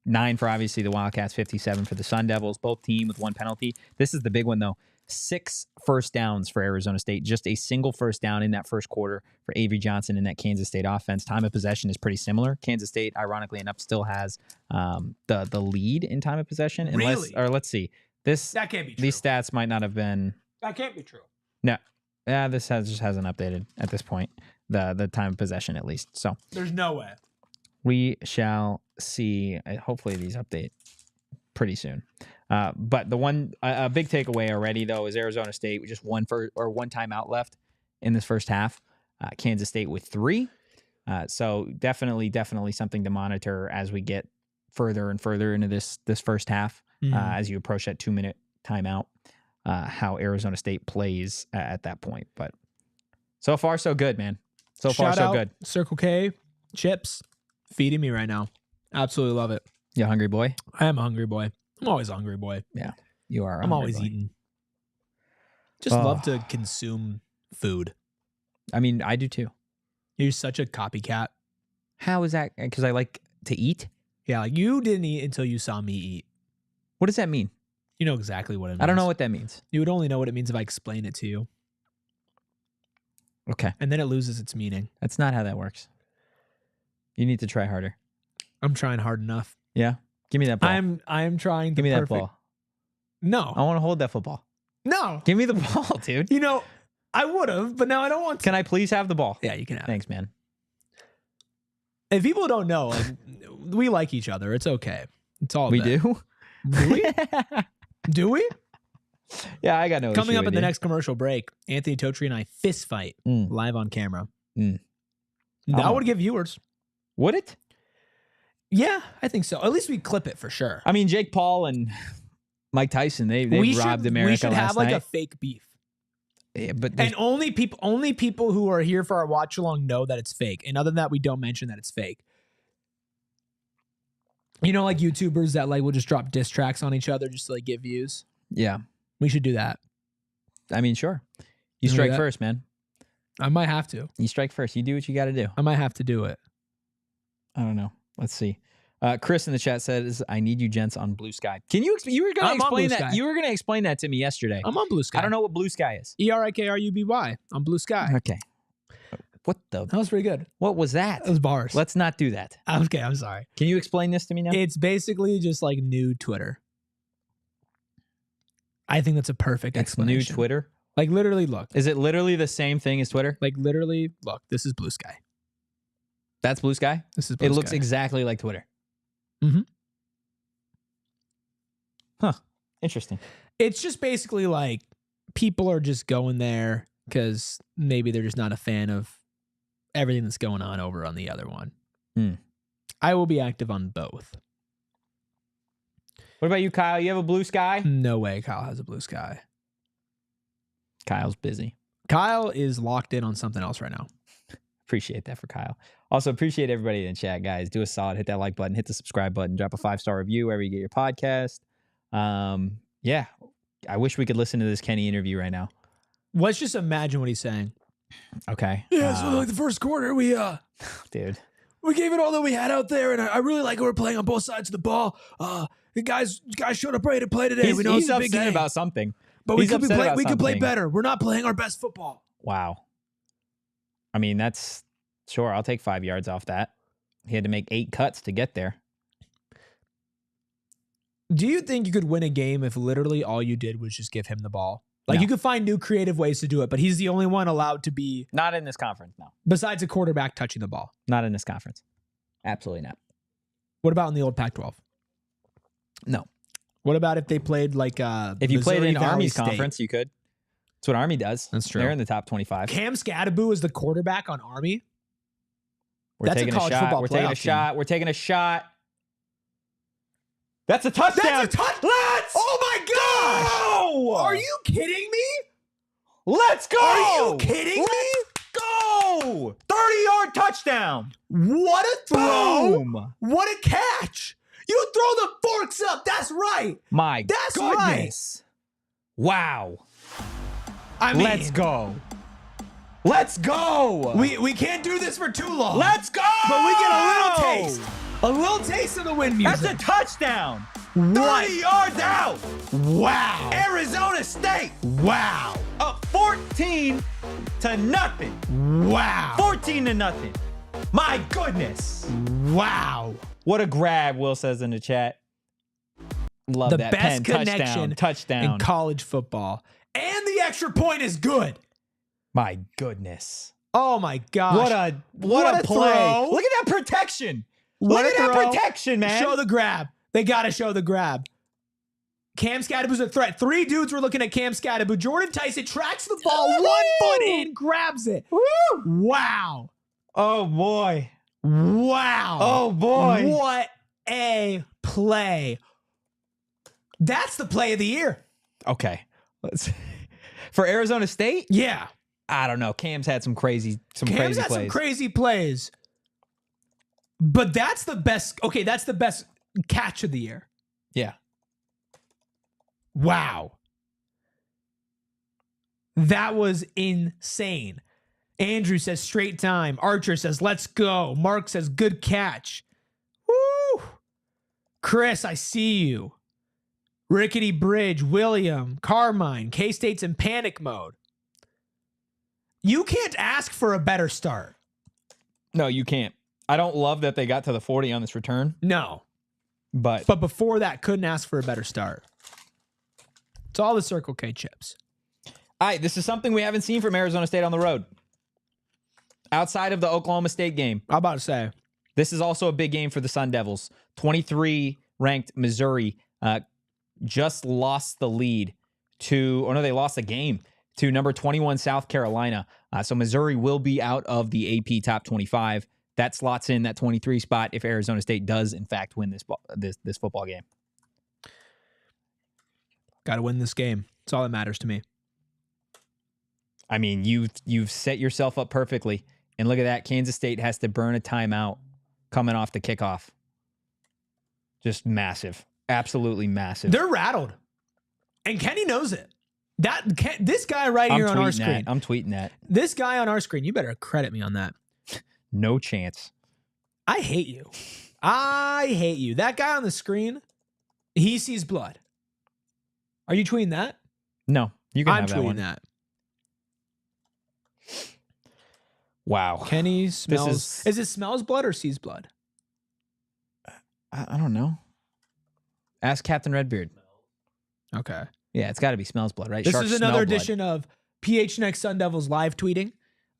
9 for obviously the Wildcats, 57 for the Sun Devils. Both team with 1 penalty. This is the big one, though. 6 first downs for Arizona State. Just a single first down in that first quarter for Avery Johnson in that Kansas State offense. Time of possession is pretty similar. Kansas State, ironically enough, still has the lead in time of possession. Really? Or let's see. That can't be true. These stats might not have been. That can't be true. No. Yeah, this just hasn't updated at this point. The time of possession, at least. So there's no way. We shall see. Hopefully these update pretty soon. But the one a big takeaway already though is Arizona State with just one timeout left in this first half. Kansas State with 3. So definitely something to monitor as we get further and further into this first half as you approach that 2-minute timeout, how Arizona State plays at that point. But so far, so good, man. So far, so good. Circle K chips feeding me right now. Absolutely love it. You hungry boy? I am a hungry boy. I'm always a hungry boy. Yeah, you are. I'm always eating. Just love to consume food. I mean, I do too. You're such a copycat. How is that? Because I like to eat? Yeah, like you didn't eat until you saw me eat. What does that mean? You know exactly what it means. I don't know what that means. You would only know what it means if I explain it to you. Okay. And then it loses its meaning. That's not how that works. You need to try harder. I'm trying hard enough. Yeah? Give me that ball. I'm trying to Give me that ball. No. I want to hold that football. No. Give me the ball, dude. You know, I would have, but now I don't want to. Can I please have the ball? Yeah, you can have it. Thanks, man. If people don't know, like, we like each other. It's okay. It's all we good. do? Do we? Do we? Yeah, I got no Coming issue up with in the you. next commercial break, Anthony Totri and I fist fight live on camera. That Oh. would give viewers. Would it? Yeah, I think so. At least we clip it for sure. I mean, Jake Paul and Mike Tyson, they robbed America We should last have like night. a fake beef. Yeah, but And only people who are here for our watch along know that it's fake. And other than that, we don't mention that it's fake. You know, like YouTubers that like will just drop diss tracks on each other just to like get views. yeah, We should do that. I mean, sure. You Can we do strike that? first, man. I might have to. You strike first. You do what you got to do. I might have to do it. I don't know. Let's see. Chris in the chat says, "I need you gents on Blue Sky." Can you? You were going to I'm on explain Blue that. Sky. You were going to explain that to me yesterday. I'm on Blue Sky. I don't know what Blue Sky is. ERIKRUBY on Blue Sky. Okay. What the? That was pretty good. What was that? That was bars. Let's not do that. Okay, I'm sorry. Can you explain this to me now? It's basically just like new Twitter. I think that's a perfect It's new explanation. Twitter. Like literally, look. Is it literally the same thing as Twitter? Like literally, look. This is Blue Sky. That's Blue Sky. This is Blue It looks Sky. exactly like Twitter. Mm-hmm. Huh. Interesting. It's just basically like people are just going there because maybe they're just not a fan of everything that's going on over on the other one. I will be active on both. What about you, Kyle? You have a Blue Sky? No way Kyle has a Blue Sky. Kyle's busy. Kyle is locked in on something else right now. Appreciate that for Kyle. Also, appreciate everybody in the chat, guys. Do a solid, hit that like button, hit the subscribe button, drop a 5-star review wherever you get your podcast. Yeah, I wish we could listen to this Kenny interview right now. Let's just imagine what he's saying. Okay. Yeah, so like the first quarter, we Dude. we gave it all that we had out there, and I really like how we're playing on both sides of the ball. The guys showed up ready to play today. We know He's it's a big upset game, about something. but we he's could upset about play something. better. We're not playing our best football. Wow. I mean, that's sure. I'll take 5 yards off that. He had to make 8 cuts to get there. Do you think you could win a game if literally all you did was just give him the ball? Like No. you could find new creative ways to do it, but he's the only one allowed to be, Not in this conference, no. besides a quarterback, touching the ball. Not in this conference. Absolutely not. What about in the old Pac-12? No. What about if they played like If you played Missouri in Valley Army's State? conference, you could. That's what Army does. That's true. They're in the top 25. Cam Skattebo is the quarterback on Army. We're That's a taking college shot. football We're taking a playoff shot. We're taking a shot. That's a touchdown. That's a touchdown. Let's Oh my gosh! go! Are you kidding me? Let's go! Are you kidding me? Go! 30-yard touchdown. What a throw! Boom! What a catch! You throw the forks up. That's right. My That's goodness. Wow. I mean, Let's go. Let's go. We can't do this for too long. Let's go. But we get a little taste. A little taste of the win music. That's a touchdown. What? 30 yards out. Wow. Arizona State Wow. up 14 to nothing. Wow. 14 to nothing. My goodness. Wow. What a grab, Will says in the chat. Love The that best pen. connection Touchdown. in college football. And the extra point is good. My goodness. Oh my gosh. What a play. throw. Look at that protection. What Look a at that throw. protection, man. Show the grab. They got to show the grab. Cam Skattebo's a threat. 3 dudes were looking at Cam Skattebo. Jordan Tyson tracks the ball, 1 foot in, grabs it. Woo. Wow. Oh, boy. Wow. Oh, boy. What a play. That's the play of the year. Okay. For Arizona State? Yeah. I don't know. Cam's had some crazy plays. Some crazy plays. But that's the best. Okay, that's the best catch of the year. Yeah. Wow. That was insane. Andrew says straight time. Archer says let's go. Mark says good catch. Woo! Chris, I see you. Rickety Bridge, William, Carmine, K-State's in panic mode. You can't ask for a better start. No, you can't. I don't love that they got to the 40 on this return. No. But before that, couldn't ask for a better start. It's all the Circle K chips. All right, this is something we haven't seen from Arizona State on the road. Outside of the Oklahoma State game. I'm about to say. This is also a big game for the Sun Devils. 23-ranked Missouri just lost the lead they lost the game to number 21 South Carolina. So Missouri will be out of the AP Top 25. That slots in that 23 spot if Arizona State does, in fact, win this football game. Got to win this game. That's all that matters to me. I mean, you've set yourself up perfectly. And look at that. Kansas State has to burn a timeout coming off the kickoff. Just massive. Absolutely massive. They're rattled. And Kenny knows it. This guy right here on our screen. I'm tweeting that. This guy on our screen, you better credit me on that. No chance. I hate you. I hate you. That guy on the screen, he sees blood. Are you tweeting that? No, you can I'm have that one. tweeting that. Wow. Kenny smells. Is it smells blood or sees blood? I don't know. Ask Captain Redbeard. Okay. Yeah, it's got to be smells blood, right? This Sharks is another smell edition of PHNX Sun Devils live tweeting.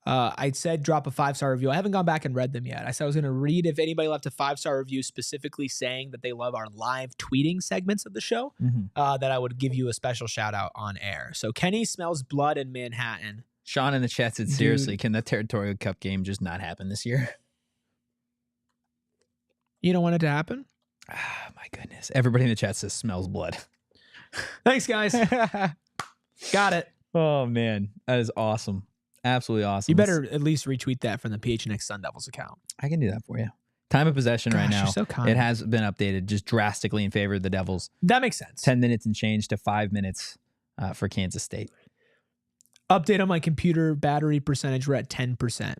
I said drop a 5-star review. I haven't gone back and read them yet. I said I was going to read if anybody left a 5-star review specifically saying that they love our live tweeting segments of the show, that I would give you a special shout out on air. So Kenny smells blood in Manhattan. Sean in the chat said, seriously, can the Territorial Cup game just not happen this year? You don't want it to happen? Ah, my goodness. Everybody in the chat says smells blood. Thanks, guys. Got it. Oh, man. That is awesome. Absolutely awesome. You better at least retweet that from the PHNX Sun Devils account. I can do that for you. Time of possession right now. You're so kind. It has been updated just drastically in favor of the Devils. That makes sense. 10 minutes and change to 5 minutes for Kansas State. Update on my computer battery percentage. We're at 10%.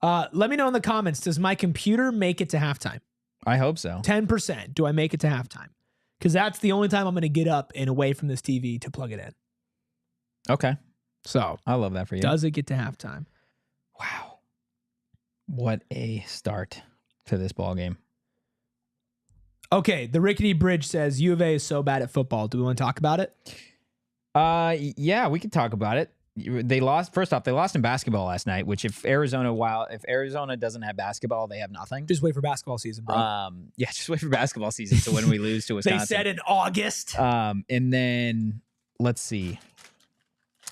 Let me know in the comments. Does my computer make it to halftime? I hope so. 10%. Do I make it to halftime? Because that's the only time I'm going to get up and away from this TV to plug it in. Okay. So I love that for you. Does it get to halftime? Wow. What a start to this ball game. Okay. The Rickety Bridge says U of A is so bad at football. Do we want to talk about it? Yeah, we could talk about it. They lost. First off, they lost in basketball last night, which if Arizona doesn't have basketball, they have nothing. Just wait for basketball season, bro. Yeah, just wait for basketball season. So when we lose to Wisconsin. They said in August. And then let's see.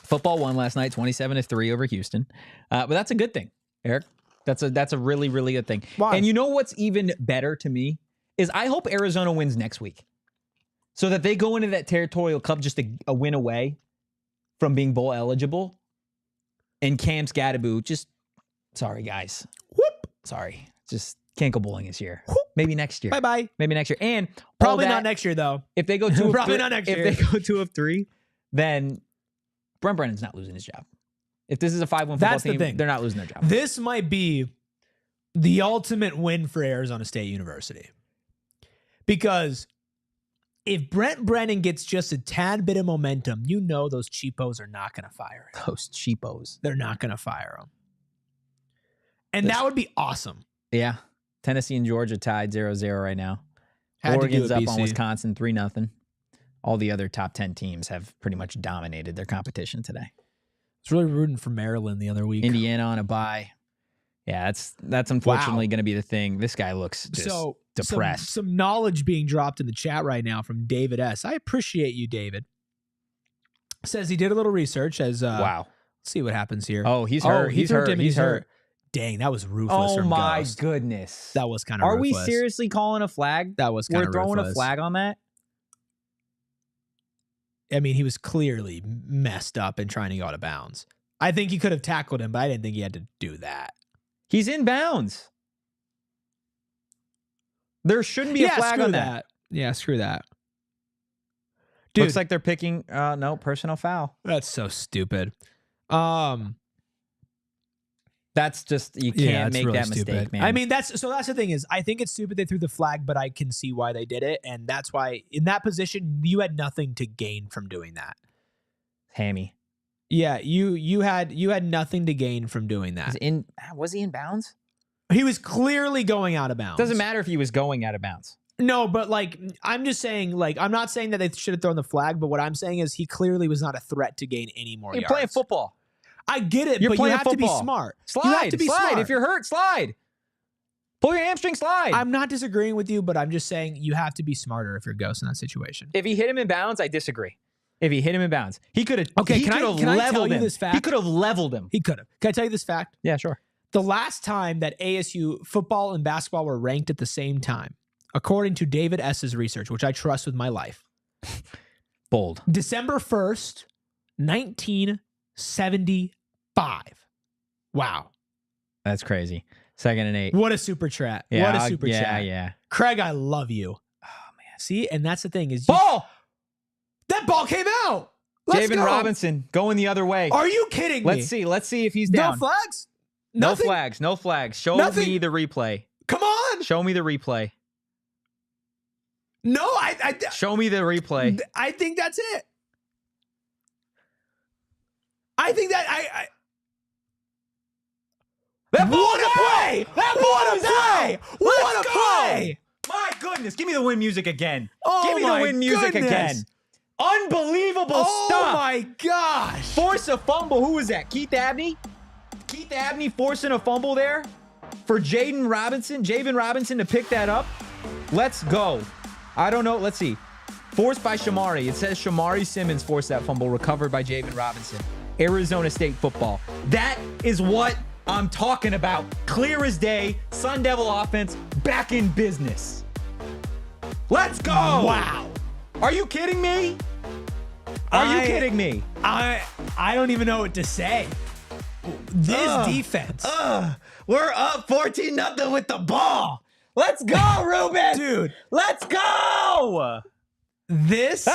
Football won last night, 27-3 over Houston. But that's a good thing, Eric. That's a really, really good thing. Why? And you know what's even better to me is I hope Arizona wins next week, so that they go into that Territorial Cup just a win away from being bowl eligible. And Cam Skattebo, sorry guys. Whoop. Sorry. Just can't go bowling this year. Whoop. Maybe next year. Bye-bye. Maybe next year. And probably not next year, though. If they go 2 of probably 3, not next year. If they go 2 of 3, then Brent Brennan's not losing his job. If this is a 5-1 football team, they're not losing their job. This might be the ultimate win for Arizona State University. Because if Brent Brennan gets just a tad bit of momentum, you know those cheapos are not going to fire him. Those cheapos. They're not going to fire him. And that would be awesome. Yeah. Tennessee and Georgia tied 0-0 right now. Had Oregon's to do it, up BC. on Wisconsin 3-0. All the other top 10 teams have pretty much dominated their competition today. It's really rooting for Maryland the other week. Indiana on a bye. Yeah, that's unfortunately going to be the thing. This guy looks just depressed. Some knowledge being dropped in the chat right now from David S. I appreciate you, David. Says he did a little research as wow. Let's see what happens here. Oh, he's hurt. He threw Dimity. He's hurt. Dang, that was ruthless. Oh from my Ghost. goodness. That was kind of Are ruthless. we seriously calling a flag? That was kind of We're throwing ruthless. a flag on that? I mean, he was clearly messed up and trying to go out of bounds. I think he could have tackled him, but I didn't think he had to do that. He's in bounds. There shouldn't be a flag on that. Yeah, screw that. Dude, Looks like they're picking no, personal foul. that's so stupid. That's just you can't make really that stupid. mistake, man. I mean, that's the thing is, I think it's stupid they threw the flag, but I can see why they did it, and that's why in that position you had nothing to gain from doing that. Hammy. Yeah, you had nothing to gain from doing that. Was he in bounds? He was clearly going out of bounds. Doesn't matter if he was going out of bounds. No, but like I'm just saying, like I'm not saying that they should have thrown the flag, but what I'm saying is he clearly was not a threat to gain any more You're yards. playing football. I get it, You're but you playing have to be football. smart. Slide. You have to be slide. smart. If you're hurt, slide. Pull your hamstring, slide. I'm not disagreeing with you, but I'm just saying you have to be smarter if you're Ghost in that situation. If he hit him in bounds, I disagree. If he hit him in bounds, he could have. Okay, can I tell you this fact? He could have leveled him. He could have. Can I tell you this fact? Yeah, sure. The last time that ASU football and basketball were ranked at the same time, according to David S.'s research, which I trust with my life, Bold. December 1st, 1975. Wow. That's crazy. 2nd and 8. What a super chat. Yeah, what a super chat. Yeah. Craig, I love you. Oh, man. See, and that's the thing is Ball! that ball came out. Let's Javen go. Robinson going the other way. Are you kidding me? Let's see if he's down. No flags? No Nothing? flags. No flags. Show Nothing? me the replay. Come on. Show me the replay. No, Show me the replay. I think that's it. I think that That ball what was a play! out! That ball was out! What Let's a go! play! My goodness, give me the win music again. Oh Give me the my win music goodness. again. Unbelievable Oh stuff. my gosh! Force a fumble. Who was that? Keith Abney? Keith Abney forcing a fumble there for Javen Robinson to pick that up. Let's go. I don't know. Let's see. Forced by Shamari. It says Shamari Simmons forced that fumble, recovered by Javen Robinson. Arizona State football. That is what I'm talking about. Clear as day. Sun Devil offense back in business. Let's go. Wow. Are you kidding me? Are you kidding me? I don't even know what to say. This defense. We're up 14-0 with the ball. Let's go, Ruben. Dude. Let's go. This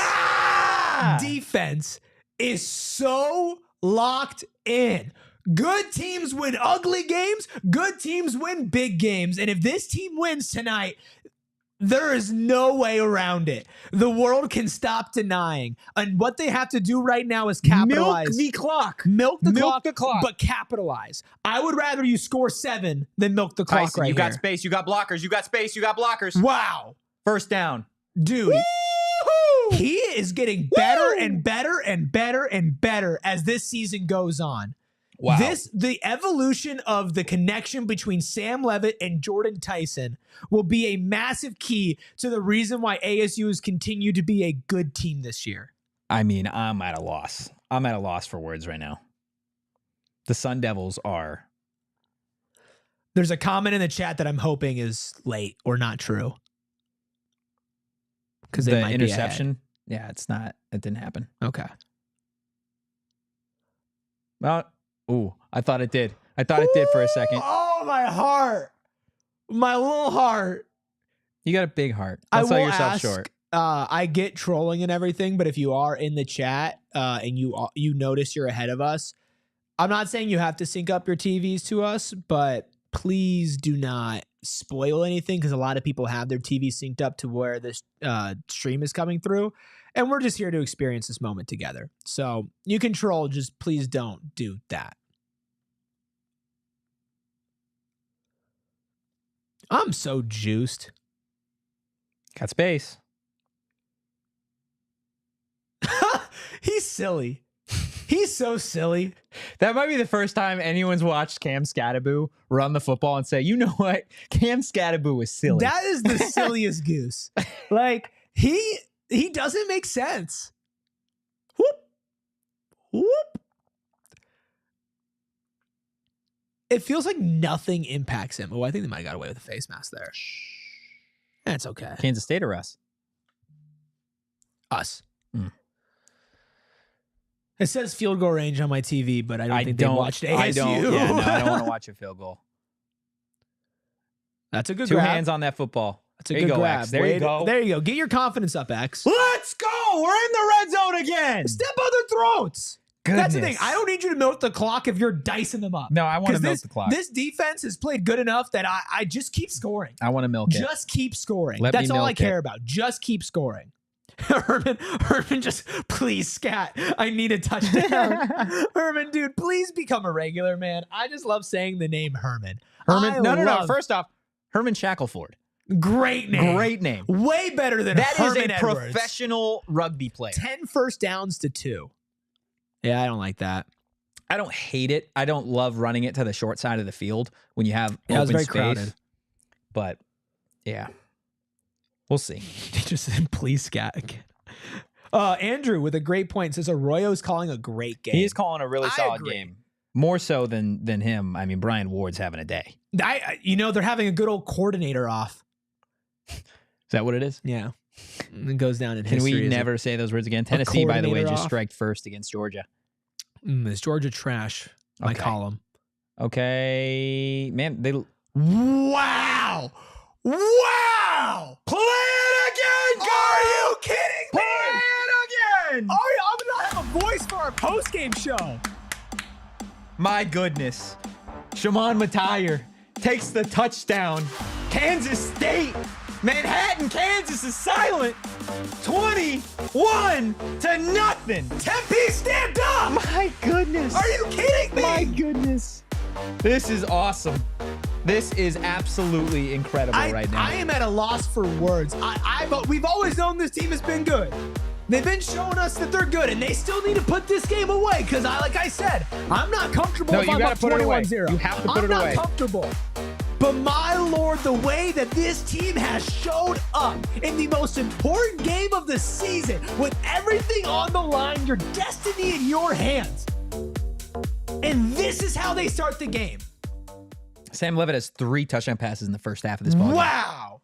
defense is so locked in. Good teams win ugly games. Good teams win big games. And if this team wins tonight, there is no way around it. The world can stop denying. And what they have to do right now is capitalize. Milk the clock. Milk the Milk the clock, clock. but capitalize. I would rather you score 7 than milk the clock Tyson, right you got here. space. You got blockers. You got space. You got blockers. Wow. First down. Dude. Woo-hoo! He is getting better and better and better and better as this season goes on. Wow. The evolution of the connection between Sam Levitt and Jordan Tyson will be a massive key to the reason why ASU has continued to be a good team this year. I mean, I'm at a loss. I'm at a loss for words right now. The Sun Devils are. There's a comment in the chat that I'm hoping is late or not true. Because they The might interception. Yeah, it's not. It didn't happen. Be ahead. Okay. Well, ooh, I thought it did. I thought it did for a second. Oh, my heart. My little heart. You got a big heart. Don't sell yourself short. I get trolling and everything, but if you are in the chat and you notice you're ahead of us, I'm not saying you have to sync up your TVs to us, but please do not spoil anything because a lot of people have their TV synced up to where this stream is coming through, and we're just here to experience this moment together. So you can troll, just please don't do that. I'm so juiced. Got space. He's silly. He's so silly. That might be the first time anyone's watched Cam Skattebo run the football and say, you know what? Cam Skattebo is silly. That is the silliest goose. Like, he doesn't make sense. Whoop. Whoop. it feels like nothing impacts him. Oh, I think they might have got away with the face mask there. That's okay. Kansas State or us? Us. It says field goal range on my TV, but I don't think they watched ASU. I don't want to watch a field goal. That's a good Two grab. hands on that football. That's a good grab. X. There you go. There you go. Get your confidence up, X. Let's go. We're in the red zone again. Step on their throats. Goodness. That's the thing. I don't need you to milk the clock if you're dicing them up. No, I want to milk the clock. This defense has played good enough that I just keep scoring. I want to milk it. Just keep scoring. Let That's me all I milk care it. about. Just keep scoring. Herman just, please, Scat. I need a touchdown. Herman, dude, please become a regular, man. I just love saying the name Herman. No. First off, Herman Shackelford. Great name. Great name. Way better than That Herman is a Edwards. professional rugby player. 10 first downs to 2. Yeah, I don't like that. I don't hate it. I don't love running it to the short side of the field when you have Yeah, it was open very space. crowded. But yeah, we'll see. He just said, please, Scat again. Andrew with a great point says Arroyo's calling a great game. He is calling a really I solid agree. game. More so than him. I mean, Brian Ward's having a day. They're having a good old coordinator off. Is that what it is? Yeah. It goes down in Can history. we never say those words again? Tennessee, by the way, coordinator just off. striked first against Georgia. Is Georgia trash? My Okay. column. Okay. Man, they... Wow. Wow. Play it again, Are you kidding me? Play it again! I'm going to have a voice for our post-game show. My goodness. Shimon Matire takes the touchdown. Kansas State, Manhattan, Kansas is silent. 21-0. Tempe, stand up. My goodness. Are you kidding me? My goodness. This is awesome. This is absolutely incredible right now. I am at a loss for words. We've always known this team has been good. They've been showing us that they're good, and they still need to put this game away because, like I said, I'm not comfortable if I'm up 21-0. You have to put it away. I'm not comfortable. But my Lord, the way that this team has showed up in the most important game of the season with everything on the line, your destiny in your hands. And this is how they start the game. Sam Levitt has 3 touchdown passes in the first half of this ball game. Wow.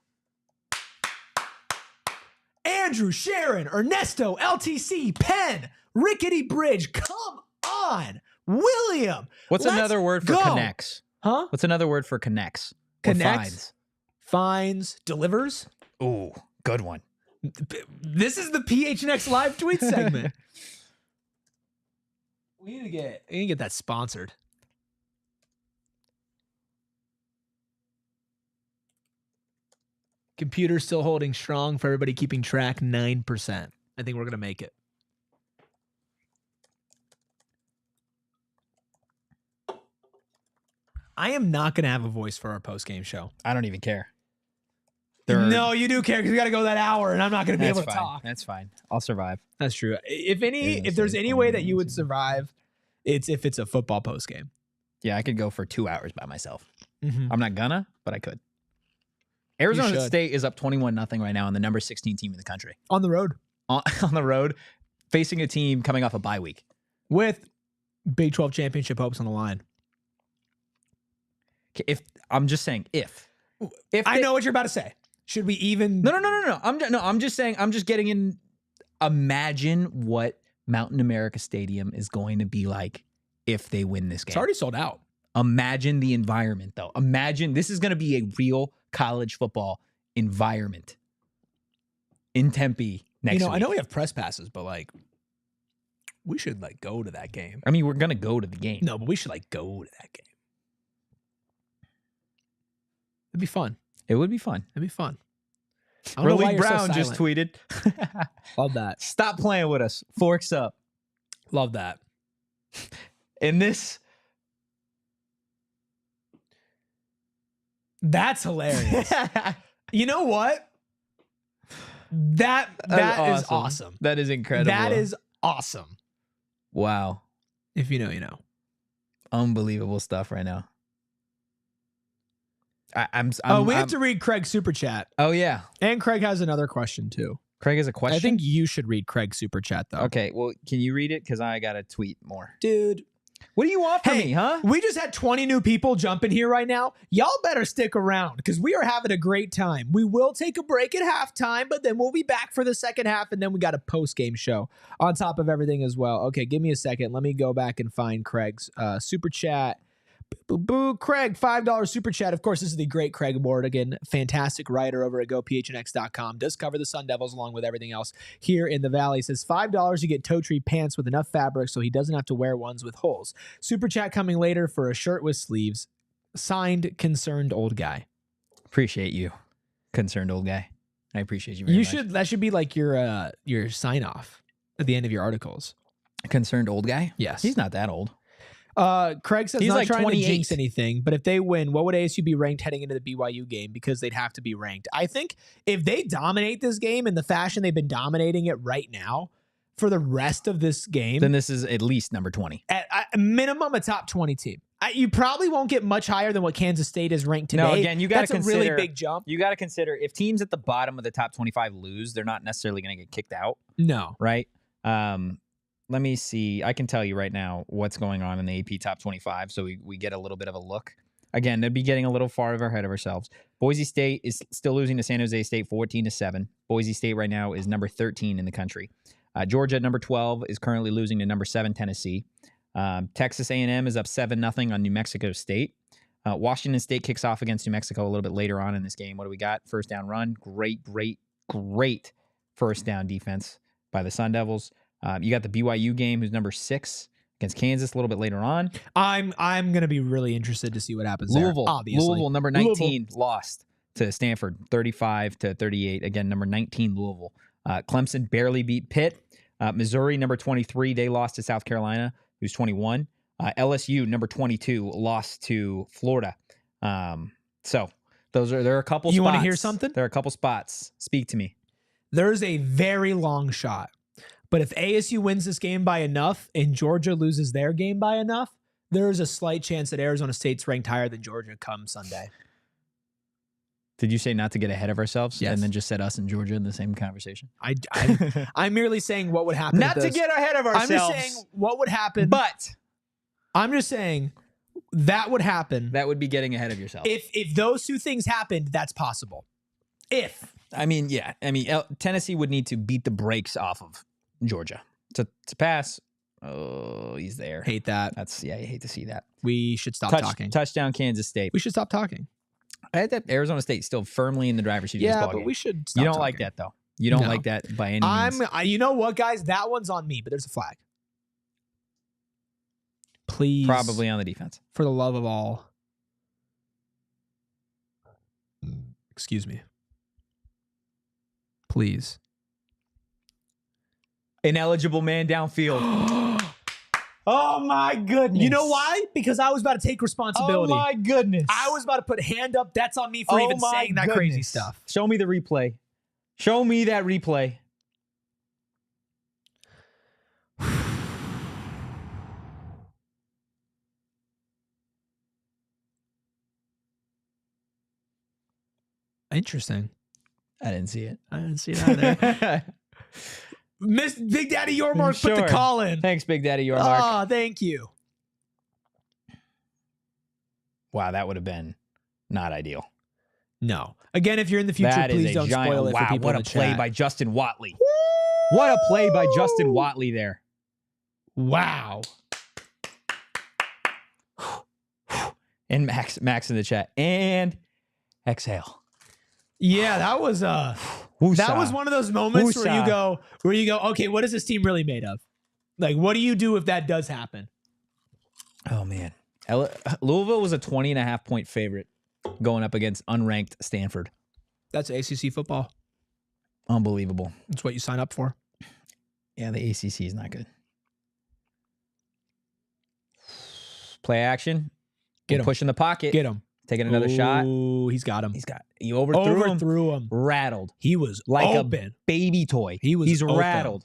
Andrew, Sharon, Ernesto, LTC, Penn, Rickety Bridge. Come on. William. What's another word for go. connects? Huh? What's another word for connects? Or Connects. Finds. Delivers. Ooh, good one. This is the PHNX live tweet segment. We need to get that sponsored. Computer still holding strong for everybody keeping track, 9%. I think we're going to make it. I am not going to have a voice for our post-game show. I don't even care. No, you do care because we got to go that hour, and I'm not going to be able to talk. That's fine. I'll survive. That's true. If there's any way that you would survive, it's if it's a football post-game. Yeah, I could go for 2 hours by myself. Mm-hmm. I'm not gonna, but I could. Arizona State is up 21-0 right now, and the number 16 team in the country. On the road. On the road, facing a team coming off a bye week. With Big 12 championship hopes on the line. If I'm just saying, if I know what you're about to say. Should we even? No. I'm just saying. I'm just getting in. Imagine what Mountain America Stadium is going to be like if they win this game. It's already sold out. Imagine the environment, though. Imagine this is going to be a real college football environment in Tempe next week. I know we have press passes, but we should go to that game. I mean, we're going to go to the game. No, but we should go to that game. It'd be fun. It would be fun. It'd be fun. Riley Brown just tweeted. Love that. Stop playing with us. Forks up. Love that. In this. That's hilarious. You know what? That is awesome. That is incredible. That is awesome. Wow. If you know, you know. Unbelievable stuff right now. We have to read Craig's super chat. Oh, yeah. And Craig has another question, too. Craig has a question? I think you should read Craig's super chat, though. Okay, well, can you read it? Because I got to tweet more. Dude, What do you want from me, huh? We just had 20 new people jump in here right now. Y'all better stick around because we are having a great time. We will take a break at halftime, but then we'll be back for the second half, and then we got a post-game show on top of everything as well. Okay, give me a second. Let me go back and find Craig's super chat. Boo, Craig, $5 super chat. Of course, this is the great Craig Ward. Again, fantastic writer over at GoPHNX.com. Does cover the Sun Devils along with everything else here in the Valley. Says $5 you get toe tree pants with enough fabric so he doesn't have to wear ones with holes. Super chat coming later for a shirt with sleeves. Signed, Concerned Old Guy. Appreciate you, Concerned Old Guy. I appreciate you very much. That should be like your sign off at the end of your articles. Concerned Old Guy? Yes. He's not that old. Craig says he's not like trying 28. to jinx anything, but if they win, what would ASU be ranked heading into the BYU game? Because they'd have to be ranked. I think if they dominate this game in the fashion they've been dominating it right now for the rest of this game, then this is at least number 20. At minimum, a top 20 team. You probably won't get much higher than what Kansas State is ranked today. No, again, you got to consider a really big jump. You got to consider if teams at the bottom of the top 25 lose, they're not necessarily going to get kicked out. No, right? Let me see. I can tell you right now what's going on in the AP Top 25, so we get a little bit of a look. Again, they'd be getting a little far ahead of ourselves. Boise State is still losing to San Jose State 14-7. Boise State right now is number 13 in the country. Georgia, number 12, is currently losing to number 7 Tennessee. Texas A&M is up 7-0 on New Mexico State. Washington State kicks off against New Mexico a little bit later on in this game. What do we got? First down run. Great first down defense by the Sun Devils. You got the BYU game, who's number 6 against Kansas a little bit later on. I'm going to be really interested to see what happens Louisville, there, obviously. Louisville, number 19, lost to Stanford, 35-38. Again, number 19, Louisville. Clemson barely beat Pitt. Missouri, number 23, they lost to South Carolina, who's 21. LSU, number 22, lost to Florida. So there are a couple spots. You want to hear something? There are a couple spots. Speak to me. There's a very long shot. But if ASU wins this game by enough and Georgia loses their game by enough, there is a slight chance that Arizona State's ranked higher than Georgia come Sunday. Did you say not to get ahead of ourselves? Yes. And then just set us and Georgia in the same conversation? I'm merely saying what would happen. Not to get ahead of ourselves. I'm just saying what would happen. But I'm just saying that would happen. That would be getting ahead of yourself. If those two things happened, that's possible. Tennessee would need to beat the brakes off of Georgia to pass. Oh, he's there. Hate that. You hate to see that. We should stop talking. Touchdown, Kansas State. We should stop talking. I had that Arizona State still firmly in the driver's seat. Yeah, of this but game. we should stop You don't talking. like that, though. You don't like that by any means. You know what, guys? That one's on me, but there's a flag. Please. Probably on the defense. For the love of all. Excuse me. Please. Ineligible man downfield. Oh, my goodness. You know why? Because I was about to take responsibility. Oh, my goodness. I was about to put hand up. That's on me for even saying that crazy stuff. Show me the replay. Show me that replay. Interesting. I didn't see it. I didn't see it either. Miss Big Daddy Yormark put the call in. Thanks, Big Daddy Yormark. Oh, thank you. Wow, that would have been not ideal. No. Again, if you're in the future, please don't spoil it for people in the chat. What a play by Justin Watley. What a play by Justin Watley there. Wow. And Max in the chat. And exhale. Yeah, that was that was one of those moments where you go, okay, what is this team really made of? Like, what do you do if that does happen? Oh man. Louisville was a 20.5-point favorite going up against unranked Stanford. That's ACC football. Unbelievable. That's what you sign up for. Yeah, the ACC is not good. Play action. Get him. Push in the pocket. Get him. Taking another shot. Ooh, he's got him. He overthrew him. Rattled. He was like open. A baby toy. He's rattled.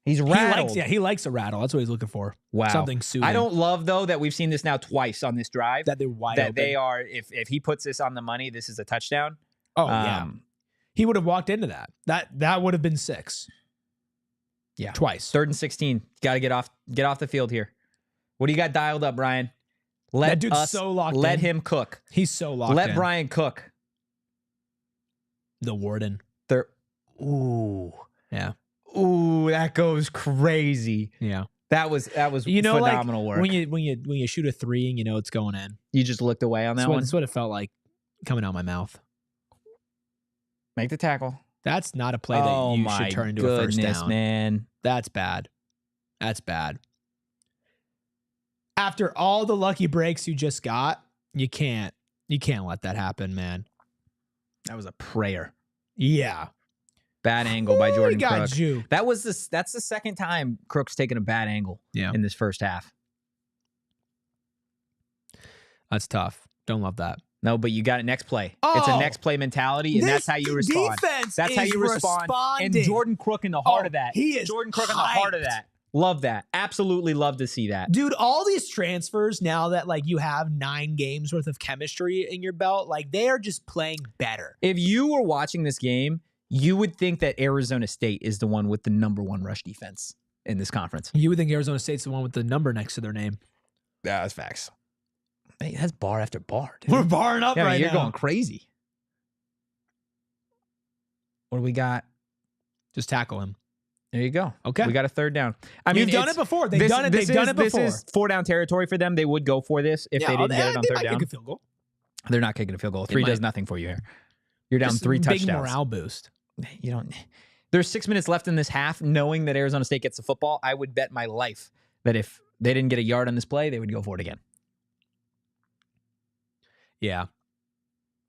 He's rattled. He likes a rattle. That's what he's looking for. Wow. Something soothing. I don't love, though, that we've seen this now twice on this drive. That they're wide open. That they are, if he puts this on the money, this is a touchdown. Oh, yeah. He would have walked into that. That would have been 6. Yeah. Twice. 3rd and 16. Got to get off the field here. What do you got dialed up, Brian? Let That dude's us so locked let in. him cook. He's so locked Let in. Brian cook. The Warden. Ooh. Yeah. Ooh, that goes crazy. Yeah. That was phenomenal work. When you shoot a 3 and you know it's going in. You just looked away on that one. That's what it felt like coming out of my mouth. Make the tackle. That's not a play that you should turn into a first down. Man. That's bad. That's bad. After all the lucky breaks you just got, you can't let that happen, man. That was a prayer. Yeah. Bad angle by Jordan got Crook. Juked. That's the second time Crook's taken a bad angle in this first half. That's tough. Don't love that. No, but you got it next play. Oh, it's a next play mentality, and that's how you respond. That's how you respond. Responding. And Jordan Crook in the heart of that. He is Jordan Crook in the heart of that. Love that. Absolutely love to see that. Dude, all these transfers now that like you have 9 games worth of chemistry in your belt, like they are just playing better. If you were watching this game, you would think that Arizona State is the one with the #1 rush defense in this conference. You would think Arizona State's the one with the number next to their name. Yeah, that's facts. Hey, that's bar after bar, dude. We're barring up right you're now. You're going crazy. What do we got? Just tackle him. There you go. Okay. We got a third down. I mean, you've done it before. They've done it before. This is 4-down territory for them. They would go for this if they didn't get it on third down. Kick a field goal. They're not kicking a field goal. 3 does nothing for you here. You're down Just 3 touchdowns. Big morale boost. You don't. There's 6 minutes left in this half. Knowing that Arizona State gets the football, I would bet my life that if they didn't get a yard on this play, they would go for it again. Yeah.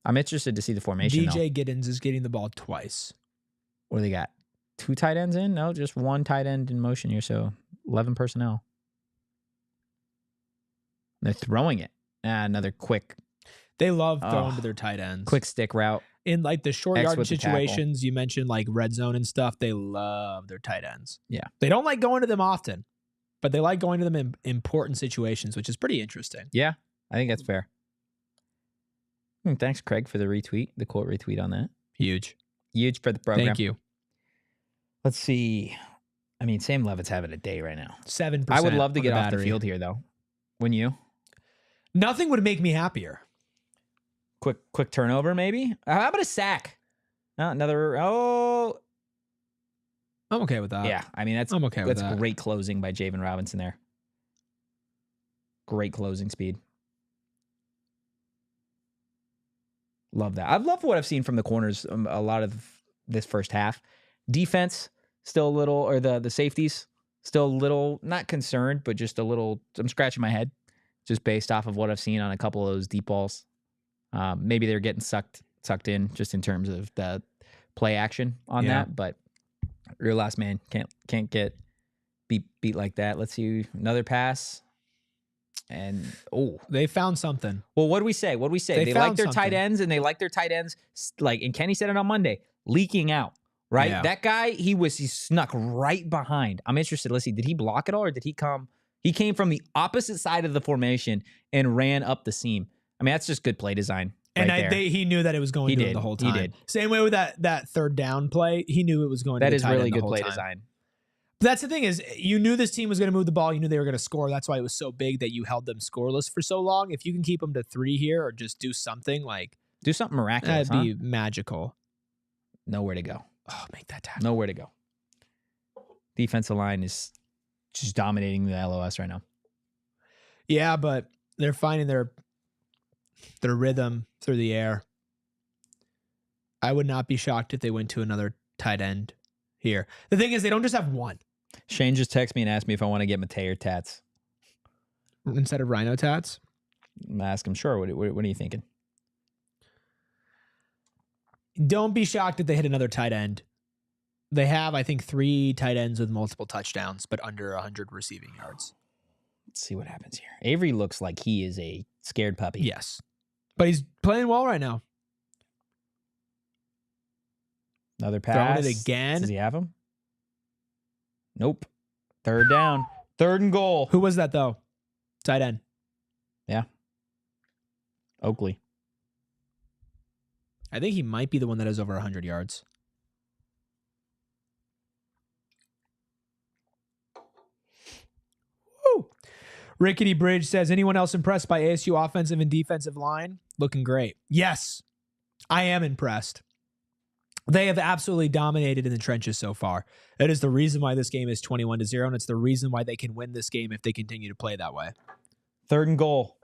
I'm interested to see the formation. DJ Giddens is getting the ball twice. What do they got? 2 tight ends in? No, just 1 tight end in motion here. So 11 personnel. They're throwing it. Another quick. They love throwing to their tight ends. Quick stick route. In like the short yardage situations, you mentioned like red zone and stuff, they love their tight ends. Yeah. They don't like going to them often, but they like going to them in important situations, which is pretty interesting. Yeah, I think that's fair. Thanks, Craig, for the retweet, the quote retweet on that. Huge for the program. Thank you. Let's see. I mean, Sam Levitt's having a day right now. 7%. I would love to get off the field here, though. Wouldn't you? Nothing would make me happier. Quick turnover, maybe? How about a sack? Another. I'm okay with that. Yeah, I mean, I'm okay with that. That's great closing by Javen Robinson there. Great closing speed. Love that. I've loved what I've seen from the corners a lot of this first half. Defense, still a little, or the safeties, still a little, not concerned, but just a little, I'm scratching my head just based off of what I've seen on a couple of those deep balls. Maybe they're getting sucked in just in terms of the play action on that, but your last man can't get beat like that. Let's see, another pass. And they found something. Well, what do we say? They like their tight ends, and they like their tight ends, like, and Kenny said it on Monday, leaking out, right? Yeah. That guy, he snuck right behind. I'm interested. Let's see, did he block it all, or did he come? He came from the opposite side of the formation and ran up the seam. I mean, that's just good play design. And he knew that it was going to him the whole time. He did. Same way with that third down play. He knew it was going to that is really good play design. But that's the thing is, you knew this team was going to move the ball. You knew they were going to score. That's why it was so big that you held them scoreless for so long. If you can keep them to 3 here, or just do something miraculous, that'd be magical. Nowhere to go. Oh, make that tackle. Nowhere to go. Defensive line is just dominating the LOS right now. Yeah, but they're finding their rhythm through the air. I would not be shocked if they went to another tight end here. The thing is, they don't just have one. Shane just texted me and asked me if I want to get Mateo tats. Instead of Rhino tats? I ask him, sure. What are you thinking? Don't be shocked if they hit another tight end. They have, I think, 3 tight ends with multiple touchdowns, but under 100 receiving yards. Let's see what happens here. Avery looks like he is a scared puppy. Yes. But he's playing well right now. Another pass. Throwing it again. Does he have him? Nope. Third down. 3rd and goal. Who was that, though? Tight end. Yeah. Oakley. I think he might be the one that has over 100 yards. Woo! Rickety Bridge says, anyone else impressed by ASU offensive and defensive line? Looking great. Yes, I am impressed. They have absolutely dominated in the trenches so far. That is the reason why this game is 21-0, and it's the reason why they can win this game if they continue to play that way. 3rd and goal.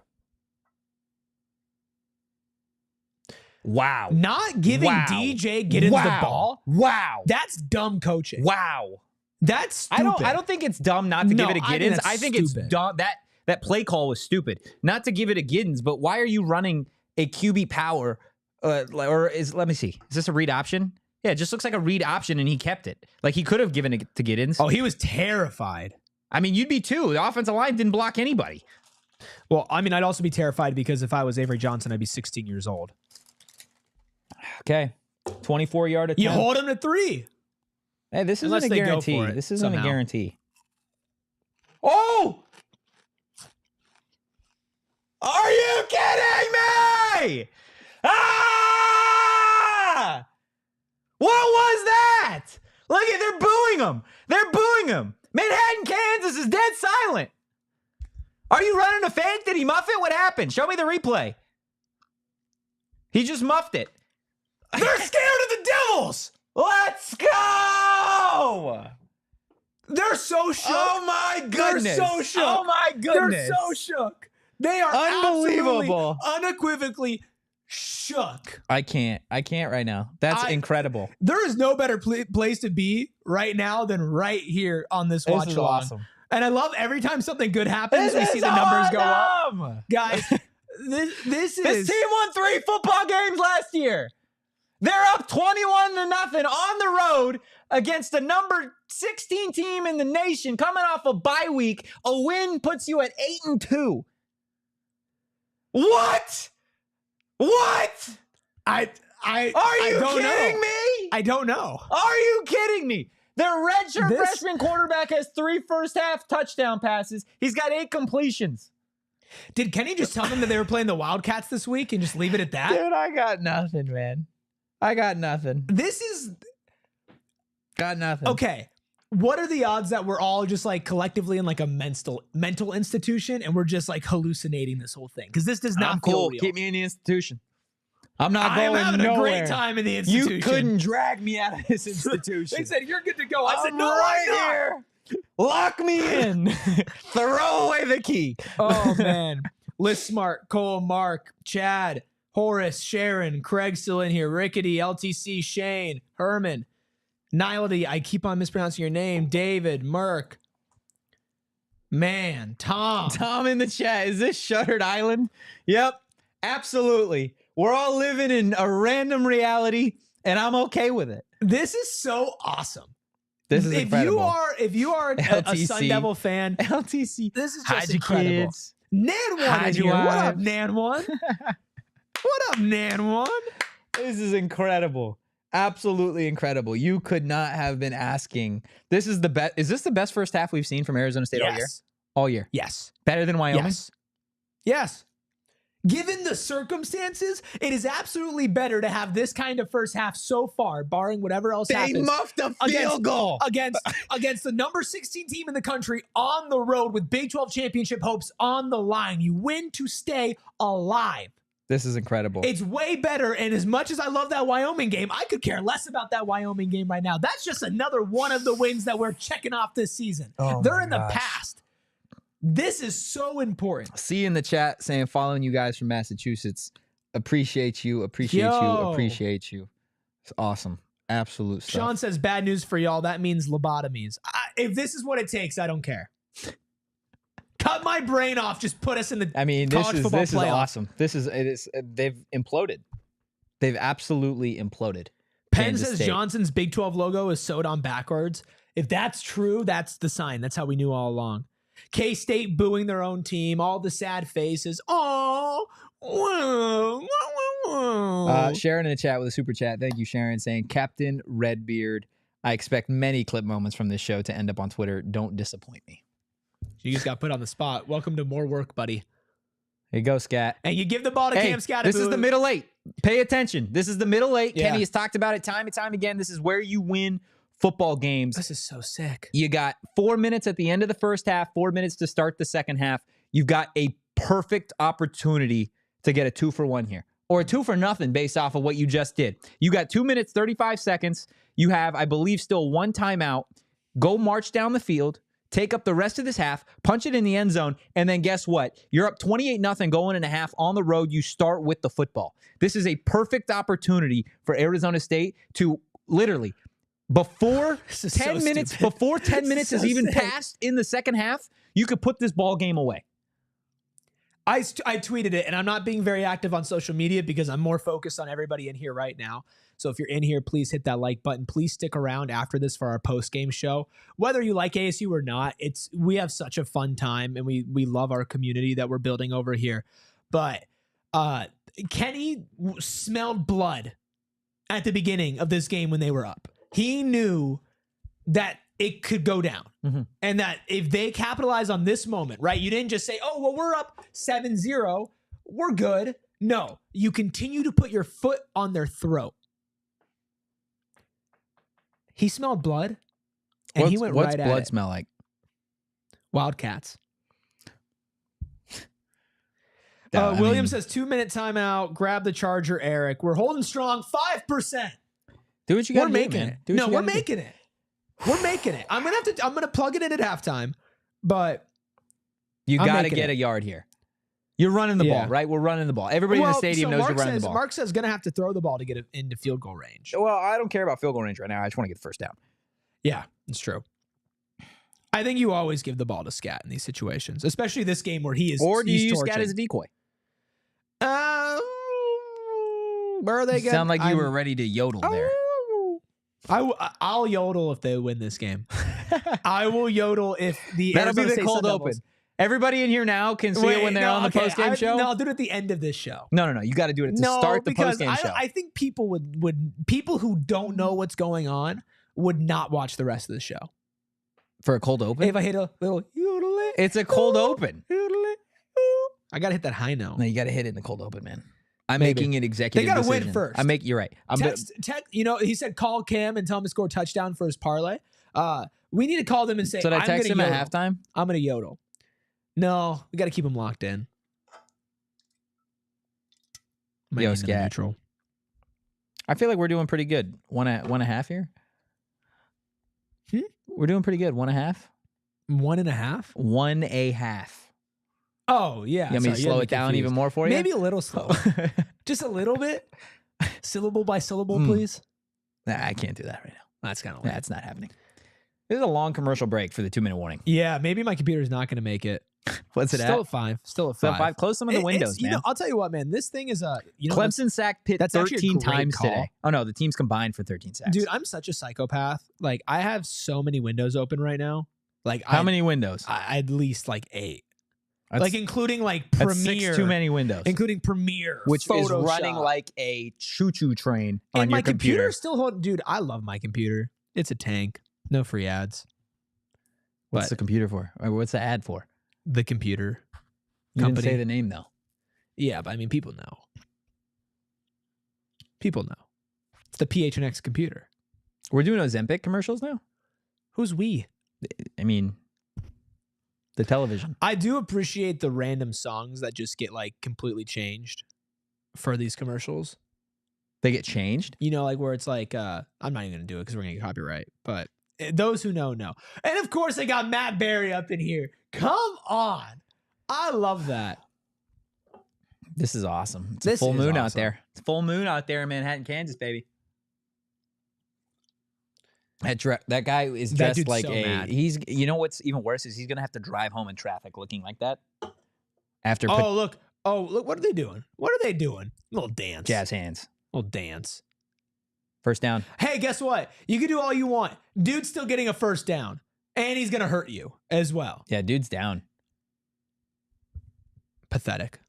Wow. Not giving DJ Giddens the ball? Wow. That's dumb coaching. Wow. That's stupid. I don't think it's dumb not to give it to Giddens. I think it's stupid. dumb. That play call was stupid. Not to give it to Giddens, but why are you running a QB power? Let me see. Is this a read option? Yeah, it just looks like a read option, and he kept it. Like, he could have given it to Giddens. Oh, he was terrified. I mean, you'd be too. The offensive line didn't block anybody. Well, I mean, I'd also be terrified because if I was Avery Johnson, I'd be 16 years old. Okay. 24-yard attempt. You hold him to 3. Hey, this isn't a guarantee. This isn't a guarantee. Oh! Are you kidding me? Ah! What was that? Look at, they're booing him. They're booing him. Manhattan, Kansas is dead silent. Are you running a fake? Did he muff it? What happened? Show me the replay. He just muffed it. They're scared of the Devils. Let's go. They're so shook. Oh my goodness. They're so shook. Oh my goodness. They're so shook. They are unbelievable. Unequivocally shook. I can't right now. That's incredible. There is no better place to be right now than right here on this watch is along. Awesome. And I love every time something good happens, we see the numbers go up. Guys, this team won 3 football games last year. They're up 21-0 on the road against the number 16 team in the nation, coming off a bye week. A win puts you at 8-2. What? Are you kidding me? I don't know. Are you kidding me? Their redshirt freshman quarterback has 3 first-half touchdown passes. He's got 8 completions. Did Kenny just tell them that they were playing the Wildcats this week and just leave it at that? Dude, I got nothing, man. I got nothing. Got nothing. Okay. What are the odds that we're all just like collectively in like a mental institution and we're just like hallucinating this whole thing? Because this does not feel real. Keep me in the institution. I'm not going nowhere. I'm having a great time in the institution. You couldn't drag me out of this institution. They said, you're good to go. I said, no, right here. Lock me in. Throw away the key. Oh, man. Liz Smart, Cole, Mark, Chad, Horace, Sharon, Craig still in here, Rickety, LTC, Shane, Herman, Nilety, I keep on mispronouncing your name, David, Merck, man, Tom. Tom in the chat. Is this Shuttered Island? Yep, absolutely. We're all living in a random reality, and I'm okay with it. This is so awesome. This is incredible. If you are a Sun Devil fan, LTC, this is just incredible. Kids. Nan One in here. What up, Nan One? What up, Nan One? This is incredible. Absolutely incredible. You could not have been asking. This is the best. Is this the best first half we've seen from Arizona State all year? All year. Yes. Better than Wyoming? Yes. Given the circumstances, it is absolutely better to have this kind of first half so far, barring whatever else happens. They muffed a field goal against the number 16 team in the country on the road with Big 12 championship hopes on the line. You win to stay alive. This is incredible. It's way better. And as much as I love that Wyoming game, I could care less about that Wyoming game right now. That's just another one of the wins that we're checking off this season. They're in the past. This is so important. See in the chat saying, following you guys from Massachusetts. Appreciate you. Appreciate you. It's awesome. Absolute stuff. Sean says, bad news for y'all. That means lobotomies. If this is what it takes, I don't care. Cut my brain off. Just put us in the college football playoff. Is awesome. They've imploded. They've absolutely imploded. Penn says Johnson's Big 12 logo is sewed on backwards. If that's true, that's the sign. That's how we knew all along. K-State booing their own team. All the sad faces. Oh, Sharon in the chat with a super chat. Thank you, Sharon, saying, Captain Redbeard, I expect many clip moments from this show to end up on Twitter. Don't disappoint me. You just got put on the spot. Welcome to more work, buddy. Here you go, Scat. And you give the ball to Cam Skattebo. This is the middle eight. Pay attention. This is the middle eight. Yeah. Kenny has talked about it time and time again. This is where you win football games. This is so sick. You got 4 minutes at the end of the first half, 4 minutes to start the second half. you've got a perfect opportunity to get a 2-for-1 here, or a 2-for-0 based off of what you just did. You got 2 minutes, 35 seconds. You have, I believe, still 1 timeout. Go march down the field, take up the rest of this half, punch it in the end zone, and then guess what? You're up 28-0 going in a half on the road. You start with the football. This is a perfect opportunity for Arizona State to literally, before 10 minutes, before 10 minutes has even passed in the second half, you could put this ball game away. I tweeted it, and I'm not being very active on social media because I'm more focused on everybody in here right now. So if you're in here, please hit that like button. Please stick around after this for our post-game show. Whether you like ASU or not, we have such a fun time, and we love our community that we're building over here. But Kenny smelled blood at the beginning of this game when they were up. He knew that it could go down. Mm-hmm. And that if they capitalize on this moment, right? You didn't just say, oh, well, we're up 7-0. We're good. No, you continue to put your foot on their throat. He smelled blood, and he went right at it. What's blood smell like? Wildcats. William says 2-minute timeout. Grab the charger, Eric. We're holding strong. 5%. Do what you got to do, making man. it. No, we're making it. We're making it. I'm gonna plug it in at halftime, but you got to get a yard here. You're running the ball, right? We're running the ball. Everybody in the stadium knows you're running the ball. Mark says going to have to throw the ball to get it into field goal range. Well, I don't care about field goal range right now. I just want to get the first down. Yeah, it's true. I think you always give the ball to Scat in these situations, especially this game where he is. Or do you use Scat as a decoy? Where are they? Sound like you were ready to yodel there. I'll yodel if they win this game. I will yodel if that'll be the cold open. Everybody in here now can see it when they're on the post-game show? No, I'll do it at the end of this show. No. You got to do it to start the post-game show. I think people people who don't know what's going on would not watch the rest of the show. For a cold open? If I hit a little yodel it. It's a cold open. I got to hit that high note. No, you got to hit it in the cold open, man. I'm making an executive decision. They got to win first. You're right. He said call Cam and tell him to score a touchdown for his parlay. We need to call them and say, so I text him at halftime? I'm going to yodel. No, we got to keep him locked in. Yo, Scat. Neutral. I feel like we're doing pretty good. One and a half here? We're doing pretty good. 1.5? 1.5? 1.5. Oh, yeah. You want me to slow it down even more for you? Maybe a little slow. Just a little bit. Syllable by syllable, please. Nah, I can't do that right now. That's kind of weird. That's not happening. This is a long commercial break for the 2-minute warning. Yeah, maybe my computer's not going to make it. What's it Still at 5. Still at 5. Close some of the windows, man. I'll tell you what, man. This thing is Clemson sacked Pitt 13 times today. Oh no, the team's combined for 13 sacks. Dude, I'm such a psychopath. Like, I have so many windows open right now. Like, how many windows? At least like 8. Like including like Premiere. 6 too many windows. Including Premiere, which Photoshop. Is running like a choo-choo train on and your my computer. Still holding. Dude, I love my computer. It's a tank. No free ads. What's the computer for? Or what's the ad for? The computer company. Didn't say the name though. Yeah, but I mean, people know. People know. It's the PHNX computer. We're doing Ozempic commercials now? Who's we? I mean, the television. I do appreciate the random songs that just get like completely changed for these commercials. They get changed? You know, like where it's like, I'm not even going to do it because we're going to get copyright, but those who know. And of course, I got Matt Berry up in here. Come on. I love that. This is awesome. It's a full moon out there. It's full moon out there in Manhattan, Kansas, baby. That guy is dressed like mad. He's. You know what's even worse is he's gonna have to drive home in traffic looking like that. After look, what are they doing? Little dance, jazz hands, little dance. First down. Hey, guess what? You can do all you want. Dude's still getting a first down, and he's gonna hurt you as well. Yeah, dude's down. Pathetic.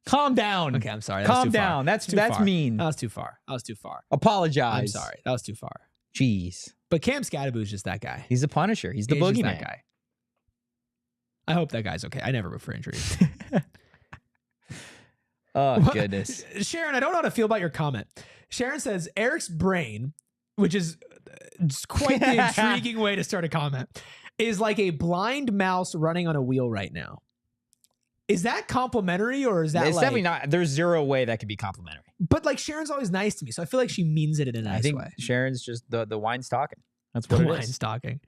Calm down. Okay, I'm sorry. Calm down. That's mean. That was too far. Apologize. I'm sorry. That was too far. Jeez. But Cam Skattebo is just that guy. He's the Punisher. He's the boogeyman. That guy. I hope that guy's okay. I never root for injuries. Oh, goodness. Sharon, I don't know how to feel about your comment. Sharon says, Eric's brain, which is quite the intriguing way to start a comment, is like a blind mouse running on a wheel right now. Is that complimentary or is that It's like, definitely not. There's zero way that could be complimentary. but like Sharon's always nice to me, so I feel like she means it in a nice I think way. Sharon's just the wine's talking. That's what The it wine's is. talking.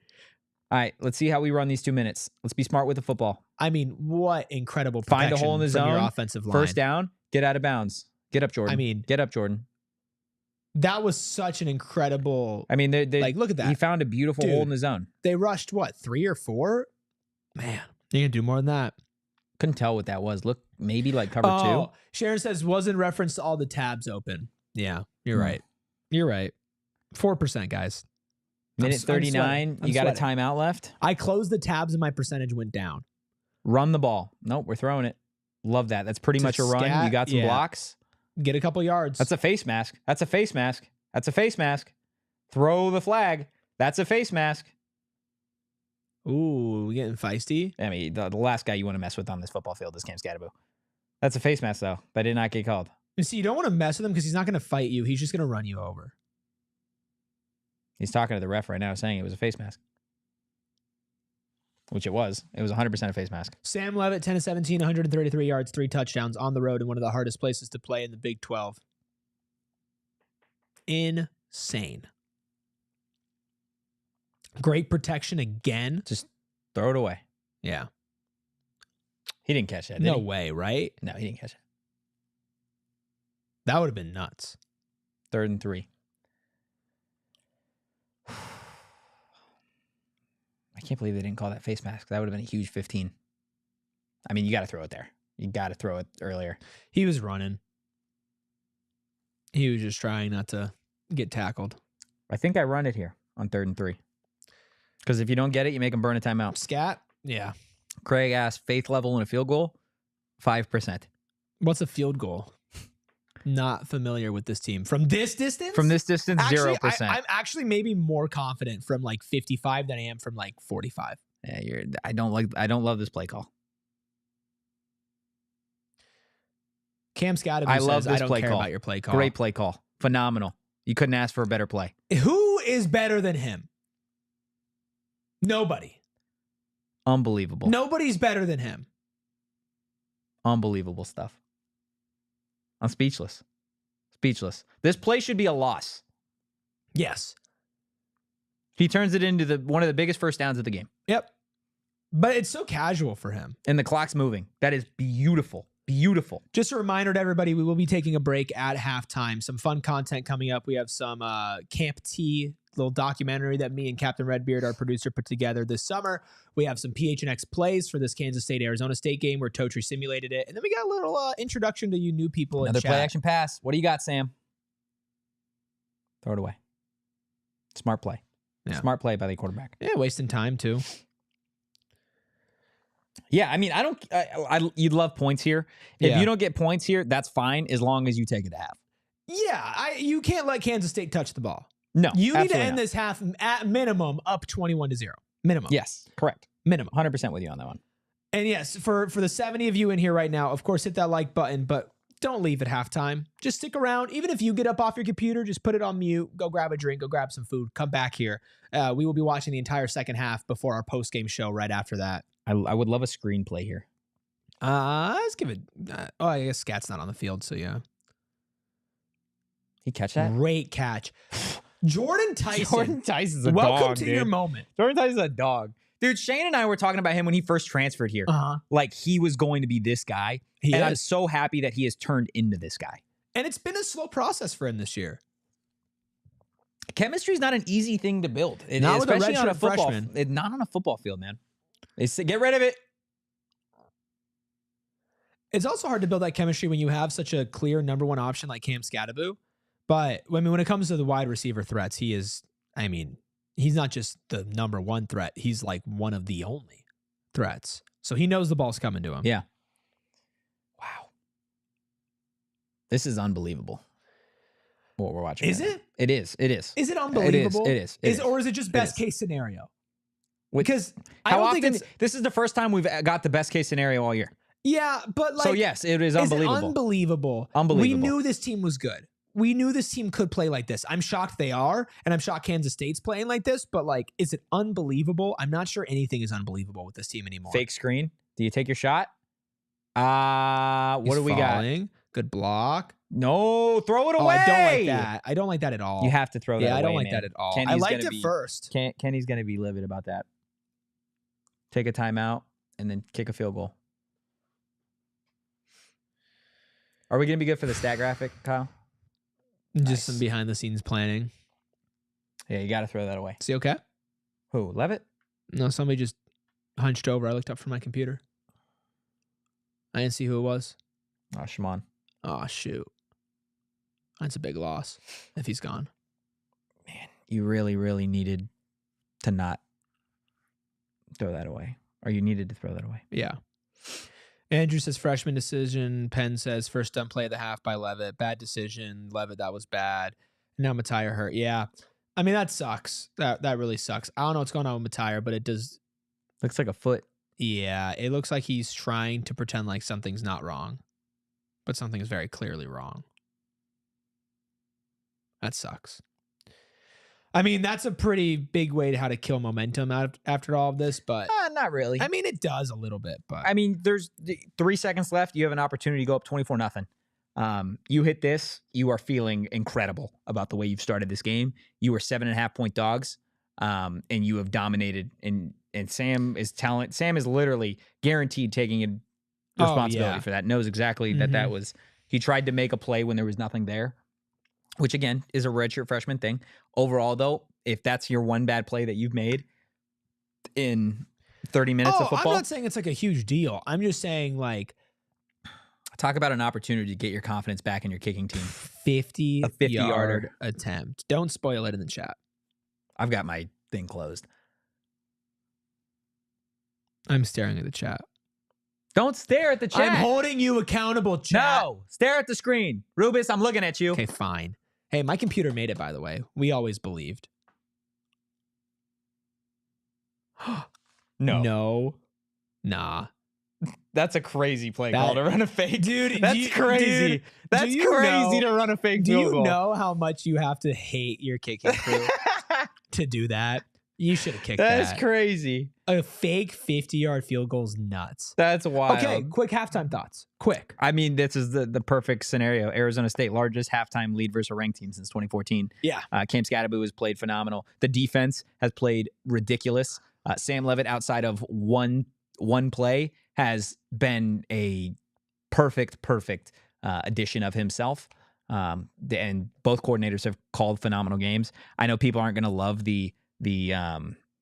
All right, let's see how we run these 2 minutes. Let's be smart with the football. I mean, what incredible Find a protection hole in the from your zone, offensive line. First down, get out of bounds. Get up, Jordan. I mean, get up, Jordan. that was such an incredible. I mean, they like, look at that. He found a beautiful hole in the zone. They rushed what, 3 or 4? Man, you can do more than that. Couldn't tell what that was. Look, maybe like cover 2. Sharon says was in reference to all the tabs open. Yeah, you're right. You're right. 4%, guys. Minute 39. You got a timeout left. I closed the tabs and my percentage went down. Run the ball. Nope, we're throwing it. Love that. That's pretty much a run. You got some blocks. Get a couple yards. That's a face mask. That's a face mask. That's a face mask. Throw the flag. That's a face mask. Ooh, we getting feisty. I mean, the last guy you want to mess with on this football field is Cam Skattebo. That's a face mask, though. That did not get called. You see, you don't want to mess with him because he's not going to fight you. He's just going to run you over. He's talking to the ref right now saying it was a face mask. Which it was. It was 100% a face mask. Sam Levitt, 10-17, 133 yards, 3 touchdowns on the road in one of the hardest places to play in the Big 12. Insane. Great protection again. Just throw it away. Yeah. He didn't catch that, did No he? way, right? No, he didn't catch it. That would have been nuts. 3rd and 3. I can't believe they didn't call that face mask. That would have been a huge 15. I mean, you got to throw it there. You got to throw it earlier. He was running. He was just trying not to get tackled. I think I run it here on 3rd and 3. Because if you don't get it, you make them burn a timeout. Scat? Yeah. Craig asked, faith level in a field goal? 5%. What's a field goal? Not familiar with this team. From this distance? From this distance, actually, 0%. I'm actually maybe more confident from like 55 than I am from like 45. Yeah, I don't love this play call. Cam Skattebo I says, love this I don't play care call. about your play call. Great play call. Phenomenal. You couldn't ask for a better play. Who is better than him? Nobody. Unbelievable. Nobody's better than him. Unbelievable stuff. I'm speechless. Speechless. This play should be a loss. Yes. He turns it into one of the biggest first downs of the game. Yep. But it's so casual for him. And the clock's moving. That is beautiful. Beautiful. Just a reminder to everybody, we will be taking a break at halftime. Some fun content coming up. We have some Camp T little documentary that me and Captain Redbeard, our producer, put together this summer. We have some PHNX plays for this Kansas State-Arizona State game where Totri simulated it. And then we got a little introduction to you new people Another in chat. play action pass. What do you got, Sam? Throw it away. Smart play. Yeah. Smart play by the quarterback. Yeah, wasting time too. Yeah, I mean, you'd love points here. If you don't get points here, that's fine as long as you take it to half. Yeah, you can't let Kansas State touch the ball. No, you need to end this half at minimum up 21-0. Minimum. Yes, correct. Minimum. 100% with you on that one. And yes, for the 70 of you in here right now, of course, hit that like button, but don't leave at halftime. Just stick around. Even if you get up off your computer, just put it on mute. Go grab a drink. Go grab some food. Come back here. We will be watching the entire second half before our post-game show right after that. I would love a screenplay here. Let's give it. I guess Scat's not on the field, so yeah. He catch that? Great catch. Jordan Tyson. Jordan Tyson's a dog, Welcome to dude. your moment. Jordan Tyson's a dog. Dude, Shane and I were talking about him when he first transferred here. Like he was going to be this guy. I'm so happy that he has turned into this guy. And it's been a slow process for him this year. Chemistry is not an easy thing to build. Not with a especially on a redshirt football. freshman. Not on a football field, man. Get rid of it. It's also hard to build that chemistry when you have such a clear number one option like Cam Skattebo. But when it comes to the wide receiver threats, he's not just the number one threat. He's like one of the only threats. So he knows the ball's coming to him. Yeah. Wow. This is unbelievable. What we're watching. Is it? It is. It is. Is it unbelievable? It is. Or is it just best case scenario? Because I don't think this is the first time we've got the best case scenario all year. Yeah, but like, so yes, it is unbelievable. Is it unbelievable? Unbelievable. We knew this team was good. We knew this team could play like this. I'm shocked they are, and I'm shocked Kansas State's playing like this, but like, is it unbelievable? I'm not sure anything is unbelievable with this team anymore. Fake screen. Do you take your shot? What do we got? Good block. No, throw it away. I don't like that. I don't like that at all. You have to throw that away. Yeah, I don't like man. that at all. Kenny's I liked it first. Kenny's going to be livid about that. Take a timeout and then kick a field goal. Are we going to be good for the stat graphic, Kyle? Just some behind the scenes planning. Yeah, you got to throw that away. Is he okay? Who, Levitt? No, somebody just hunched over. I looked up from my computer. I didn't see who it was. Oh, Shimon. Oh, shoot. That's a big loss if he's gone. Man, you really, really needed to not throw that away. Or you needed to throw that away. Yeah. Andrew says freshman decision. Penn says first done play of the half by Levitt. Bad decision. Levitt, that was bad. Now Mattia hurt. Yeah. I mean, that sucks. That really sucks. I don't know what's going on with Mattia, but it does. Looks like a foot. Yeah. It looks like he's trying to pretend like something's not wrong, but something is very clearly wrong. That sucks. I mean, that's a pretty big way to how to kill momentum after all of this, but not really. I mean, it does a little bit, but I mean, there's 3 seconds left. You have an opportunity to go up 24-0. You hit this, you are feeling incredible about the way you've started this game. You were 7.5-point dogs, and you have dominated. And Sam is talent. Sam is literally guaranteed taking responsibility for that. Knows exactly that was. He tried to make a play when there was nothing there, which again is a redshirt freshman thing. Overall, though, if that's your one bad play that you've made in 30 minutes of football, I'm not saying it's like a huge deal. I'm just saying like. Talk about an opportunity to get your confidence back in your kicking team. 50-yard attempt. Don't spoil it in the chat. I've got my thing closed. I'm staring at the chat. Don't stare at the chat. I'm holding you accountable, chat. No, stare at the screen. Rubus, I'm looking at you. Okay, fine. Hey, my computer made it, by the way. We always believed. No. No. Nah. That's a crazy play call to run a fake. Dude, that's crazy. Dude, that's crazy to run a fake do field goal. You know how much you have to hate your kicking crew to do that? You should have kicked that. That's crazy. A fake 50-yard field goal is nuts. That's wild. Okay, quick halftime thoughts. Quick. I mean, this is the perfect scenario. Arizona State, largest halftime lead versus a ranked team since 2014. Yeah. Cam Skattebo has played phenomenal. The defense has played ridiculous. Sam Levitt, outside of one play, has been a perfect addition of himself. And both coordinators have called phenomenal games. I know people aren't going to love the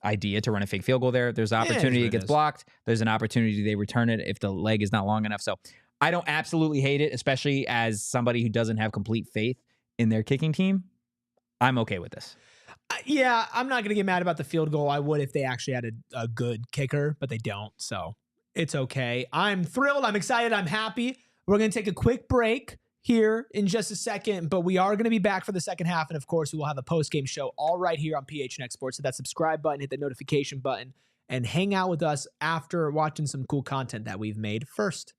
idea to run a fake field goal there. There's an opportunity it gets blocked. There's an opportunity they return it if the leg is not long enough. So I don't absolutely hate it, especially as somebody who doesn't have complete faith in their kicking team. I'm okay with this. Yeah, I'm not going to get mad about the field goal. I would if they actually had a good kicker, but they don't. So it's okay. I'm thrilled. I'm excited. I'm happy. We're going to take a quick break here in just a second, but we are going to be back for the second half. And of course, we will have a post-game show all right here on PHNX Sports. Hit that subscribe button, hit the notification button, and hang out with us after watching some cool content that we've made first.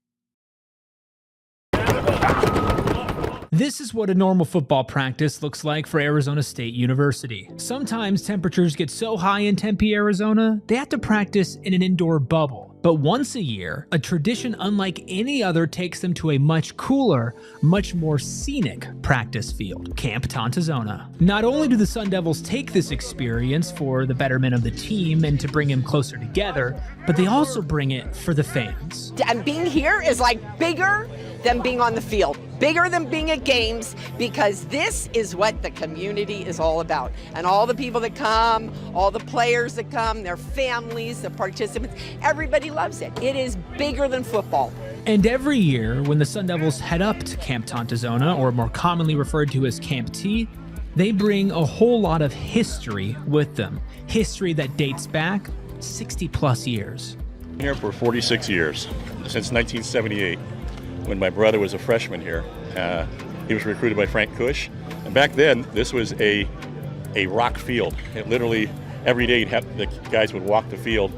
This is what a normal football practice looks like for Arizona State University. Sometimes temperatures get so high in Tempe, Arizona, they have to practice in an indoor bubble. But once a year, a tradition unlike any other takes them to a much cooler, much more scenic practice field, Camp Tontozona. Not only do the Sun Devils take this experience for the betterment of the team and to bring them closer together, but they also bring it for the fans. And being here is like bigger than being on the field, bigger than being at games, because this is what the community is all about. And all the people that come, all the players that come, their families, the participants, everybody loves it. It is bigger than football. And every year, when the Sun Devils head up to Camp Tontozona, or more commonly referred to as Camp T, they bring a whole lot of history with them. History that dates back 60 plus years. Here for 46 years, since 1978. When my brother was a freshman here. He was recruited by Frank Cush. And back then, this was a rock field. It literally, every day, the guys would walk the field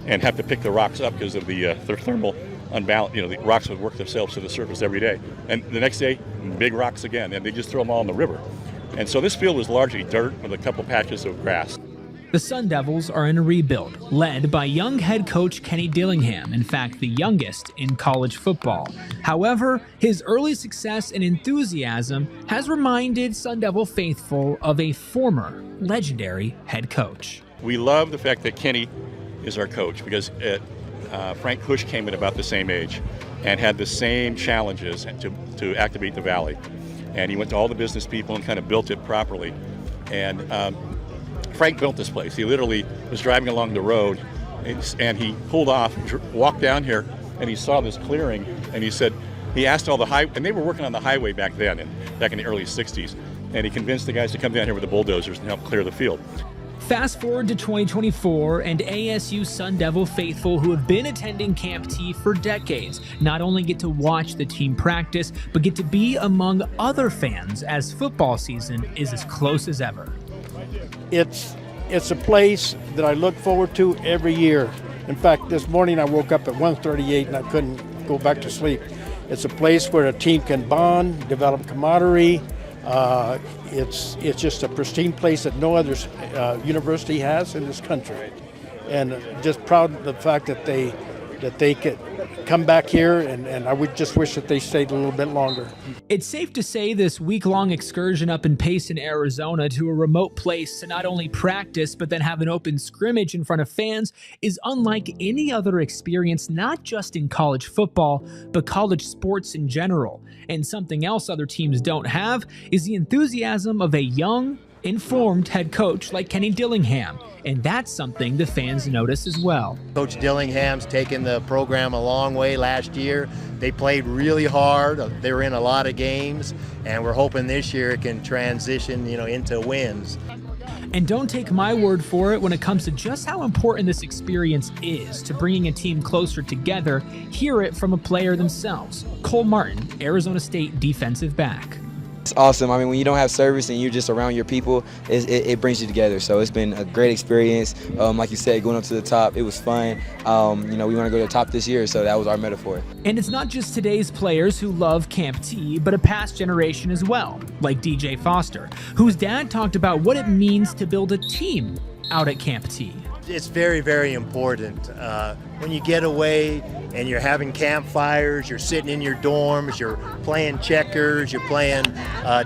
and have to pick the rocks up because of the thermal unbalance. The rocks would work themselves to the surface every day. And the next day, big rocks again, and they just throw them all in the river. And so this field was largely dirt with a couple patches of grass. The Sun Devils are in a rebuild, led by young head coach Kenny Dillingham, in fact the youngest in college football. However, his early success and enthusiasm has reminded Sun Devil faithful of a former legendary head coach. We love the fact that Kenny is our coach because Frank Cush came at about the same age and had the same challenges to activate the Valley. And he went to all the business people and kind of built it properly. And Frank built this place. He literally was driving along the road and he pulled off, walked down here, and he saw this clearing, and he asked all the and they were working on the highway back then, back in the early 60s, and he convinced the guys to come down here with the bulldozers and help clear the field. Fast forward to 2024, and ASU Sun Devil faithful who have been attending Camp T for decades not only get to watch the team practice, but get to be among other fans as football season is as close as ever. It's a place that I look forward to every year. In fact, this morning I woke up at 1:38 and I couldn't go back to sleep. It's a place where a team can bond, develop camaraderie. It's just a pristine place that no other university has in this country, and just proud of the fact that they could come back here, and I would just wish that they stayed a little bit longer. It's safe to say this week-long excursion up in Payson, Arizona to a remote place to not only practice but then have an open scrimmage in front of fans is unlike any other experience, not just in college football, but college sports in general. And something else other teams don't have is the enthusiasm of a young, informed head coach like Kenny Dillingham, and that's something the fans notice as well. Coach Dillingham's taken the program a long way last year. They played really hard. They were in a lot of games, and we're hoping this year it can transition, into wins. And don't take my word for it when it comes to just how important this experience is to bringing a team closer together. Hear it from a player themselves. Cole Martin, Arizona State defensive back. It's awesome. I mean, when you don't have service and you're just around your people, it brings you together. So it's been a great experience. Like you said, going up to the top, it was fun. We want to go to the top this year, so that was our metaphor. And it's not just today's players who love Camp T, but a past generation as well, like DJ Foster, whose dad talked about what it means to build a team out at Camp T. It's very, very important. When you get away and you're having campfires, you're sitting in your dorms, you're playing checkers, you're playing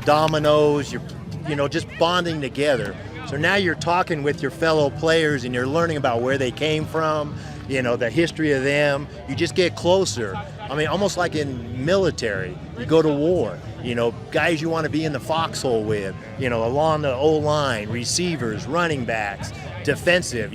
dominoes, you're just bonding together. So now you're talking with your fellow players and you're learning about where they came from, the history of them. You just get closer. I mean, almost like in military, you go to war, guys you want to be in the foxhole with, along the O-line, receivers, running backs, defensive.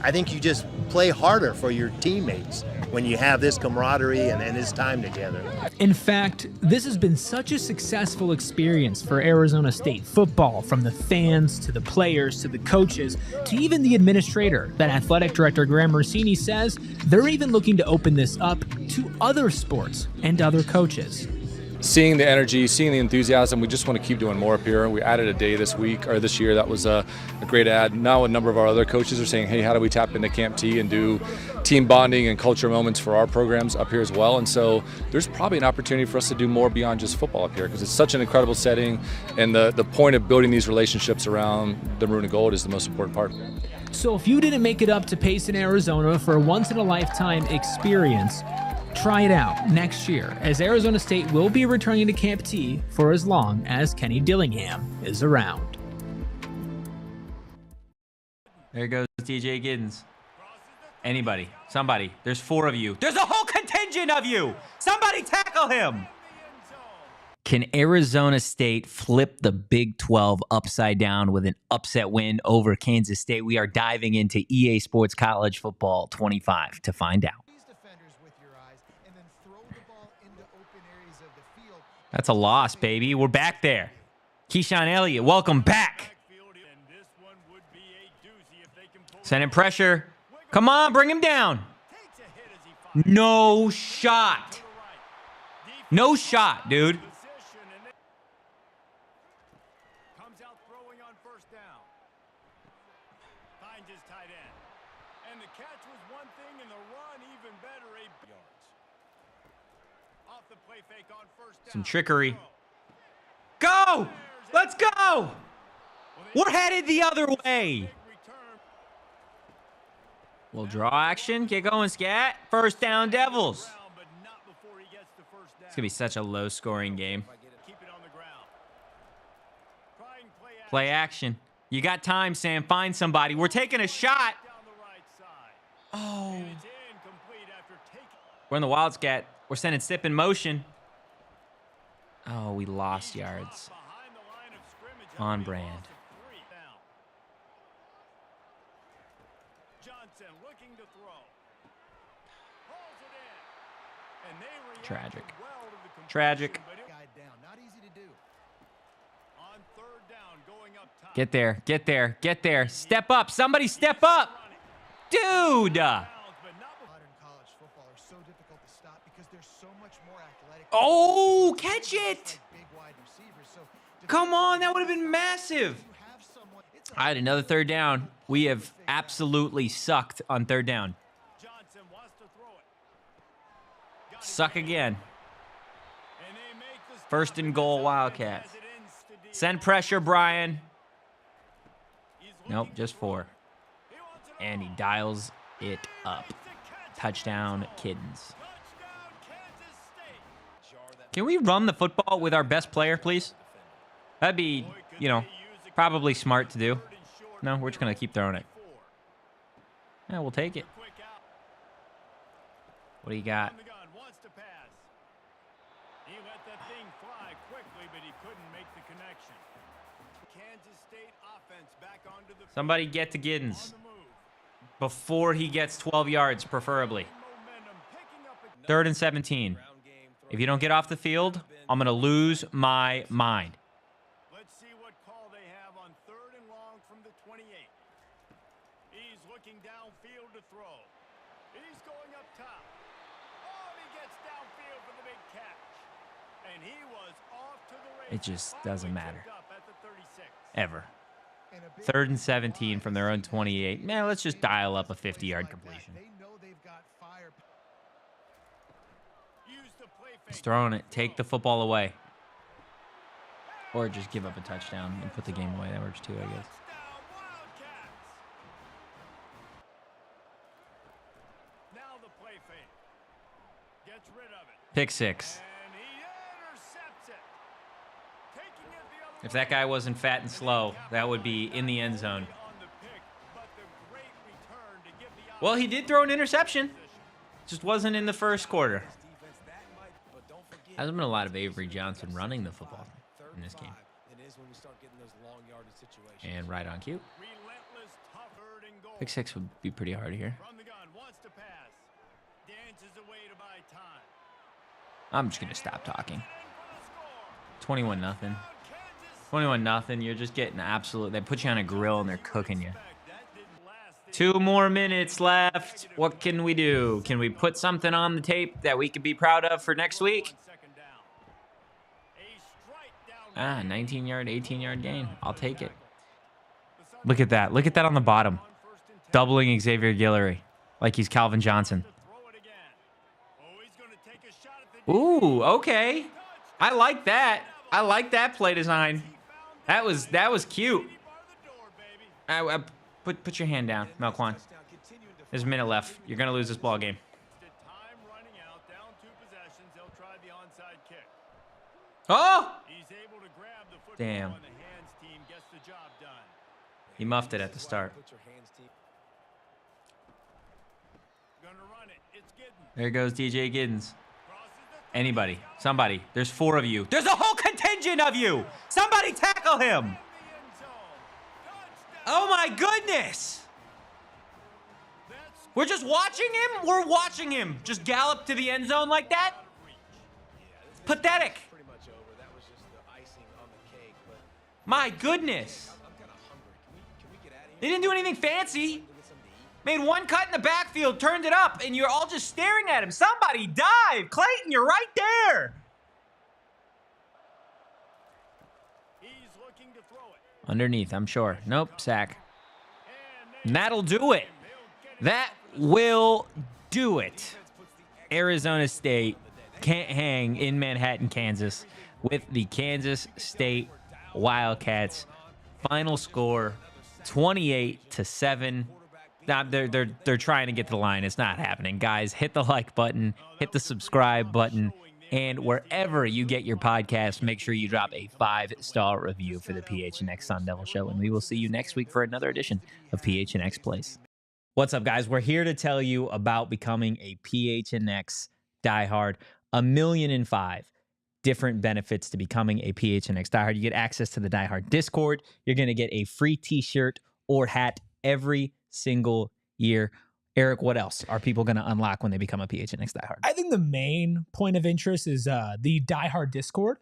I think you just play harder for your teammates when you have this camaraderie and this time together. In fact, this has been such a successful experience for Arizona State football, from the fans to the players to the coaches to even the administrator, that athletic director Graham Rossini says they're even looking to open this up to other sports and other coaches. Seeing the energy, seeing the enthusiasm, we just want to keep doing more up here. We added a day this year. That was a great add. Now a number of our other coaches are saying, hey, how do we tap into Camp T and do team bonding and culture moments for our programs up here as well? And so there's probably an opportunity for us to do more beyond just football up here, because it's such an incredible setting, and the point of building these relationships around the maroon and gold is the most important part. So if you didn't make it up to Payson, Arizona for a once-in-a-lifetime experience, try it out next year, as Arizona State will be returning to Camp T for as long as Kenny Dillingham is around. There goes DJ Giddens. Anybody, somebody, there's 4 of you. There's a whole contingent of you! Somebody tackle him! Can Arizona State flip the Big 12 upside down with an upset win over Kansas State? We are diving into EA Sports College Football 25 to find out. That's a loss, baby. We're back there. Keyshawn Elliott, welcome back. Sending pressure. Come on, bring him down. No shot. No shot, dude. Comes out throwing on first down. Finds his tight end. And the catch was one thing and the run even better, 8 yards. Off the play fake on first down. Some trickery. Go! Let's go! We're headed the other way. We'll draw action. Get going, Scat. First down, Devils. It's going to be such a low-scoring game. Play action. You got time, Sam. Find somebody. We're taking a shot. Oh. We're in the wild, Scat. We're sending Sip in motion. Oh, we lost yards. On brand. Tragic. Tragic. Get there. Get there. Get there. Step up. Somebody step up. Dude. Oh, catch it. Come on. That would have been massive. All right, another third down. We have absolutely sucked on third down. Suck again. First and goal, Wildcats. Send pressure, Brian. Nope, just 4. And he dials it up. Touchdown, Kittens. Can we run the football with our best player, please? That'd be, you know, probably smart to do. No, we're just going to keep throwing it. Yeah, we'll take it. What do you got? Somebody get to Giddens before he gets 12 yards, preferably. 3rd and 17. If you don't get off the field, I'm going to lose my mind. Let's see what call they have on 3rd and long from the 28. He's looking downfield to throw. He's going up top. Oh, he gets downfield for the big catch. And he was off to the races. It just doesn't matter. Ever. 3rd and 17 from their own 28. Man, let's just dial up a 50-yard completion. He's throwing it. Take the football away. Or just give up a touchdown and put the game away. That works too, I guess. Pick 6. If that guy wasn't fat and slow, that would be in the end zone. Well, he did throw an interception. Just wasn't in the first quarter. Hasn't been a lot of Avery Johnson running the football in this game. And right on cue. Pick 6 would be pretty hard here. I'm just going to stop talking. 21-0. 21-0. You're just getting absolute. They put you on a grill and they're cooking you. 2 more minutes left. What can we do? Can we put something on the tape that we could be proud of for next week? 19-yard, 18-yard gain. I'll take it. Look at that. Look at that on the bottom. Doubling Xavier Guillory like he's Calvin Johnson. Ooh, okay. I like that. I like that play design. That was cute. Put your hand down, Melquan. There's a minute left. You're gonna lose this ball game. Oh! Damn. He muffed it at the start. There goes DJ Giddens. Anybody, somebody. There's 4 of you. There's a whole contingent of you. Somebody tackle him. Oh my goodness. We're just watching him? We're watching him just gallop to the end zone like that? Pathetic. My goodness. They didn't do anything fancy. Made one cut in the backfield, turned it up, and you're all just staring at him. Somebody dive. Clayton, you're right there. Underneath, I'm sure. Nope, sack. And that'll do it. That will do it. Arizona State can't hang in Manhattan, Kansas with the Kansas State Wildcats. Final score, 28-7. They're trying to get to the line. It's not happening. Guys, hit the like button, hit the subscribe button, and wherever you get your podcast, make sure you drop a 5-star review for the PHNX Sun Devil Show, and we will see you next week for another edition of PHNX Plays. What's up, guys? We're here to tell you about becoming a PHNX diehard. 1,000,005 different benefits to becoming a PHNX diehard. You get access to the diehard Discord. You're going to get a free t-shirt or hat every single year. Eric, what else are people going to unlock when they become a PHNX diehard? I think the main point of interest is the diehard Discord,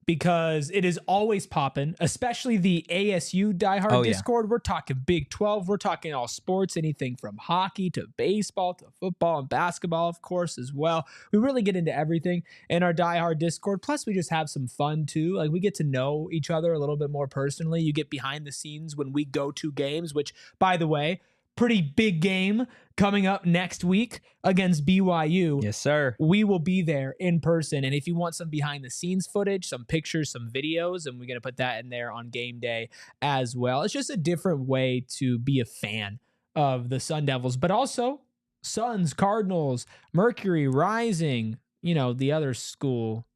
because it is always popping, especially the ASU diehard Discord. We're talking Big 12. We're talking all sports, anything from hockey to baseball to football and basketball, of course, as well. We really get into everything in our diehard Discord. Plus, we just have some fun, too. Like, we get to know each other a little bit more personally. You get behind the scenes when we go to games, which, by the way, pretty big game coming up next week against BYU. Yes, sir. We will be there in person. And if you want some behind the scenes footage, some pictures, some videos, and we're going to put that in there on game day as well. It's just a different way to be a fan of the Sun Devils, but also Suns, Cardinals, Mercury, Rising, you know, the other school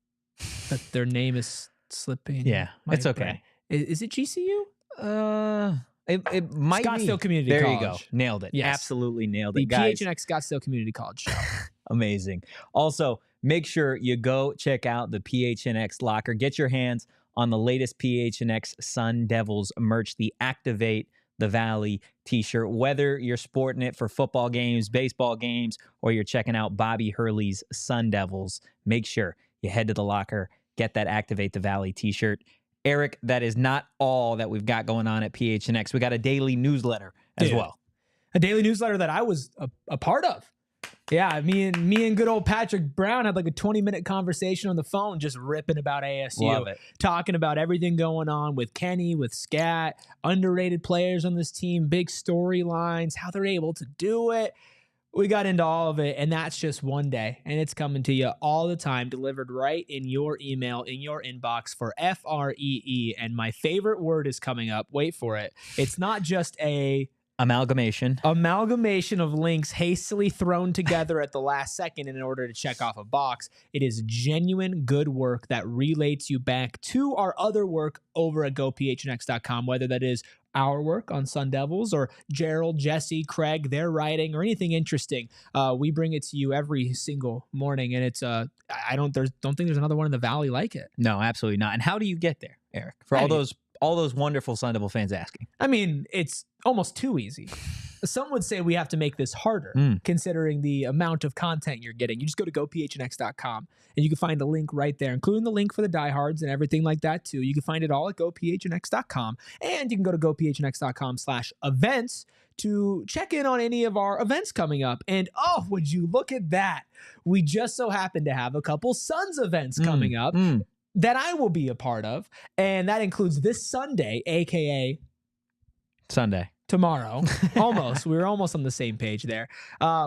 that their name is slipping. Yeah, it's okay. Is it GCU? It might Scottsdale be. Community there College. You go. Nailed it. Yes. Absolutely nailed it, The guys. PHNX Scottsdale Community College show. Amazing. Also, make sure you go check out the PHNX locker. Get your hands on the latest PHNX Sun Devils merch, the Activate the Valley t-shirt. Whether you're sporting it for football games, baseball games, or you're checking out Bobby Hurley's Sun Devils, make sure you head to the locker, get that Activate the Valley t-shirt. Eric, that is not all that we've got going on at PHNX. We got a daily newsletter as well. A daily newsletter that I was a part of. Yeah, me and good old Patrick Brown had like a 20-minute conversation on the phone just ripping about ASU. Love it. Talking about everything going on with Kenny, with Scat, underrated players on this team, big storylines, how they're able to do it. We got into all of it, and that's just one day, and it's coming to you all the time, delivered right in your email, in your inbox for FREE, and my favorite word is coming up. Wait for it. It's not just a amalgamation of links hastily thrown together at the last second in order to check off a box. It is genuine good work that relates you back to our other work over at gophnx.com, whether that is our work on Sun Devils or Gerald, Jesse, Craig, their writing, or anything interesting. We bring it to you every single morning, and it's I don't think there's another one in the Valley like it. No, absolutely not. And how do you get there, Eric? For all those wonderful Sun Devil fans asking. I mean, it's almost too easy. Some would say we have to make this harder, considering the amount of content you're getting. You just go to gophnx.com, and you can find a link right there, including the link for the diehards and everything like that, too. You can find it all at gophnx.com, and you can go to gophnx.com/events to check in on any of our events coming up. And, oh, would you look at that? We just so happen to have a couple Suns events coming up that I will be a part of, and that includes this Sunday, a.k.a. Sunday. Tomorrow. Almost. We're almost on the same page there.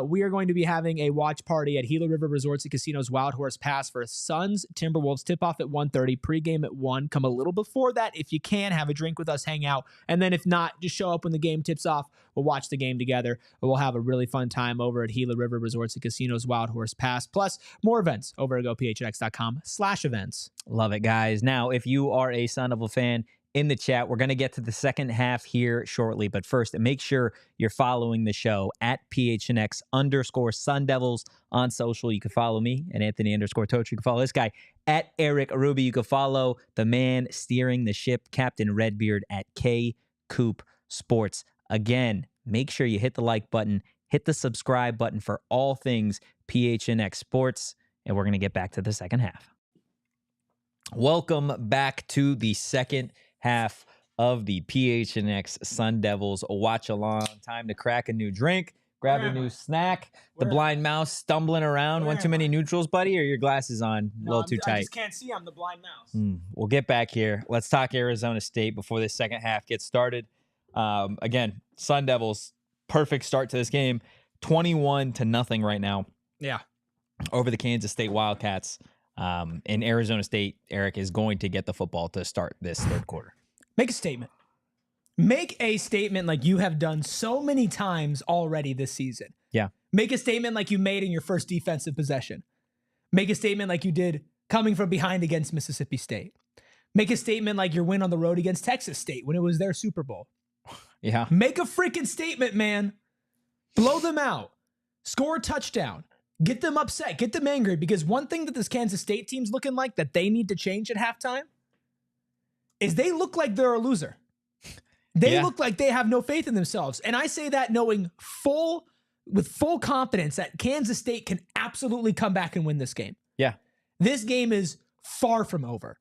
We are going to be having a watch party at Gila River Resorts and Casinos Wild Horse Pass for Suns Timberwolves. Tip-off at 1:30, pregame at 1. Come a little before that if you can. Have a drink with us, hang out. And then if not, just show up when the game tips off. We'll watch the game together. We'll have a really fun time over at Gila River Resorts and Casinos Wild Horse Pass. Plus, more events over at gophnx.com/events. Love it, guys. Now, if you are a Sun Devil fan, in the chat, we're going to get to the second half here shortly. But first, make sure you're following the show at PHNX_Sun Devils on social. You can follow me at Anthony_Toach. You can follow this guy at Eric Ruby. You can follow the man steering the ship, Captain Redbeard, at K Coop Sports. Again, make sure you hit the like button, hit the subscribe button for all things PHNX Sports. And we're going to get back to the second half. Welcome back to the second half of the PHNX Sun Devils watch along. Time to crack a new drink, grab a new snack. The blind mouse stumbling around. One too many neutrals, buddy, or your glasses on a little too tight? I just can't see. I'm the blind mouse. We'll get back here. Let's talk Arizona State before this second half gets started. Again, Sun Devils, perfect start to this game. 21-0 right now. Yeah. Over the Kansas State Wildcats. And Arizona State, Eric, is going to get the football to start this third quarter. Make a statement. Make a statement like you have done so many times already this season. Yeah. Make a statement like you made in your first defensive possession. Make a statement like you did coming from behind against Mississippi State. Make a statement like your win on the road against Texas State when it was their Super Bowl. Yeah. Make a freaking statement, man. Blow them out. Score a touchdown. Get them upset. Get them angry. Because one thing that this Kansas State team's looking like that they need to change at halftime is they look like they're a loser. They look like they have no faith in themselves. And I say that knowing with full confidence that Kansas State can absolutely come back and win this game. Yeah. This game is far from over.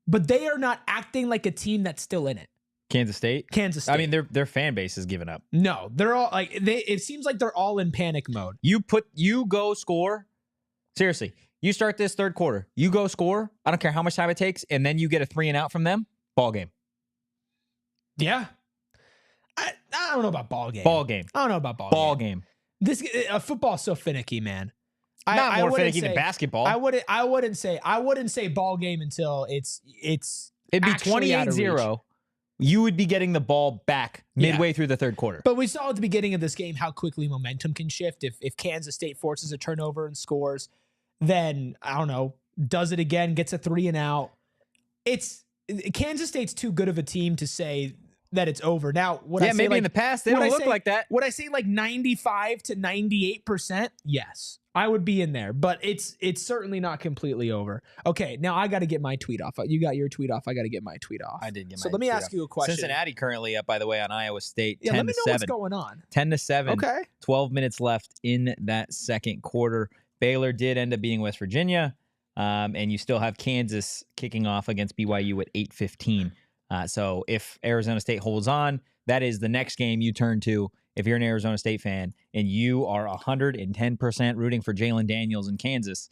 But they are not acting like a team that's still in it. Kansas State? Kansas State. I mean, their fan base has given up. No, they're all like it seems like they're all in panic mode. You go score. Seriously, you start this third quarter. You go score. I don't care how much time it takes, and then you get a 3 and out from them. Ball game. Yeah. I don't know about ball game. Ball game. I don't know about ball game. This football's so finicky, man. Not more finicky than basketball. I wouldn't say ball game until it'd be 28-0. You would be getting the ball back midway through the third quarter. But we saw at the beginning of this game how quickly momentum can shift. If Kansas State forces a turnover and scores, then I don't know, does it again, gets a 3 and out. Kansas State's too good of a team to say that it's over. Now, maybe in the past they don't look like that. Would I say like 95 to 98%? Yes, I would be in there, but it's certainly not completely over. Okay, now I got to get my tweet off. You got your tweet off. I got to get my tweet off. I did get my So let me ask you a question. Cincinnati currently up, by the way, on Iowa State. Yeah, 10 let me to know 7. what's going on. 10-7. Okay. 12 minutes left in that second quarter. Baylor did end up beating West Virginia, and you still have Kansas kicking off against BYU at 8:15. So if Arizona State holds on, that is the next game you turn to if you're an Arizona State fan and you are 110% rooting for Jalen Daniels in Kansas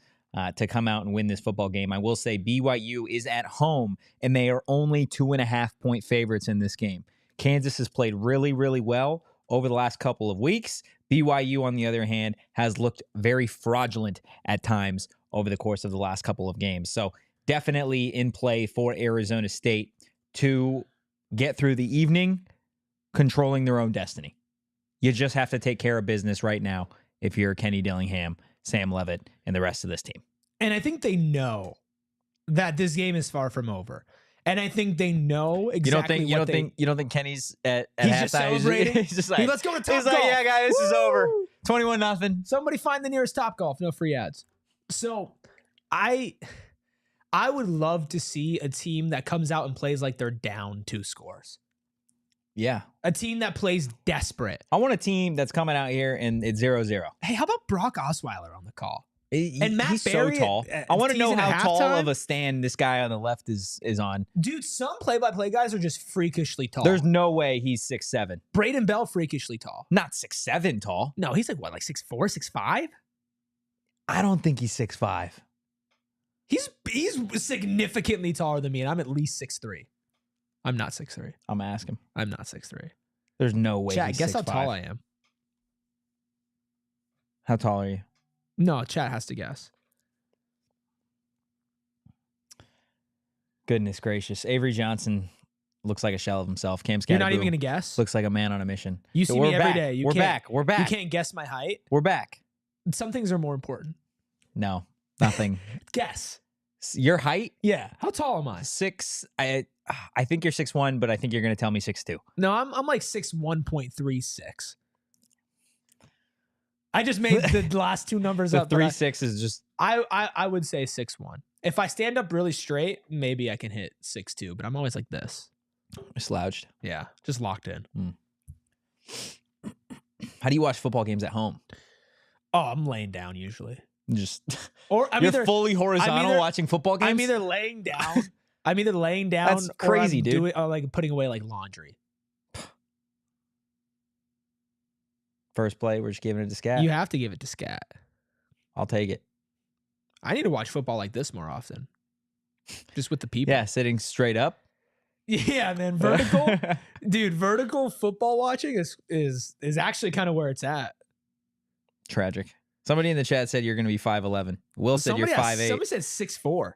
to come out and win this football game. I will say BYU is at home, and they are only 2.5-point favorites in this game. Kansas has played really, really well over the last couple of weeks. BYU, on the other hand, has looked very fraudulent at times over the course of the last couple of games. So definitely in play for Arizona State to get through the evening controlling their own destiny. You just have to take care of business right now if you're Kenny Dillingham, Sam Leavitt, and the rest of this team. And I think they know that this game is far from over. And I think they know exactly you don't think Kenny's at he's halftime? just celebrating. He's just like, let's go to Top he's Golf. like, yeah, guys, this is over. 21-0. Somebody find the nearest Top Golf. No free ads. So I would love to see a team that comes out and plays like they're down 2 scores. Yeah. A team that plays desperate. I want a team that's coming out here and it's 0-0. Hey, how about Brock Osweiler on the call? And Matt he's Berry so tall. I want to know how tall of a stand this guy on the left is on. Dude, some play-by-play guys are just freakishly tall. There's no way he's 6'7". Braden Bell, freakishly tall. Not 6'7" tall. No, he's like, what, like 6'4", 6'5"? I don't think he's 6'5". He's significantly taller than me, and I'm at least 6'3". I'm not 6'3". I'm gonna ask him. I'm not 6'3". There's no way. Chat, he's guess 6'5". how tall I am. How tall are you? No, chat has to guess. Goodness gracious. Avery Johnson looks like a shell of himself. Cam Skattebo You're not even going to guess? looks like a man on a mission. You see me every back. day. We're back. We're back. You can't guess my height. We're back. Some things are more important. No, nothing. Guess. Your height? Yeah. How tall am I? 6. I think you're 6'1", but I think you're going to tell me 6'2". No, I'm like 6'1.36". I just made the last 2 numbers the up. 3.6 is just. I would say 6'1". If I stand up really straight, maybe I can hit 6'2", but I'm always like this. Slouched. Yeah, just locked in. How do you watch football games at home? Oh, I'm laying down usually. Just or I'm you're either fully horizontal watching football games. I'm either laying down. That's crazy, dude. Or like putting away like laundry. First play, we're just giving it to Scat. You have to give it to Scat. I'll take it. I need to watch football like this more often. Just with the people. Yeah, sitting straight up. Yeah, man. Vertical. Dude, vertical football watching is actually kind of where it's at. Tragic. Somebody in the chat said you're going to be 5'11". Will said you're 5'8". Somebody said 6'4".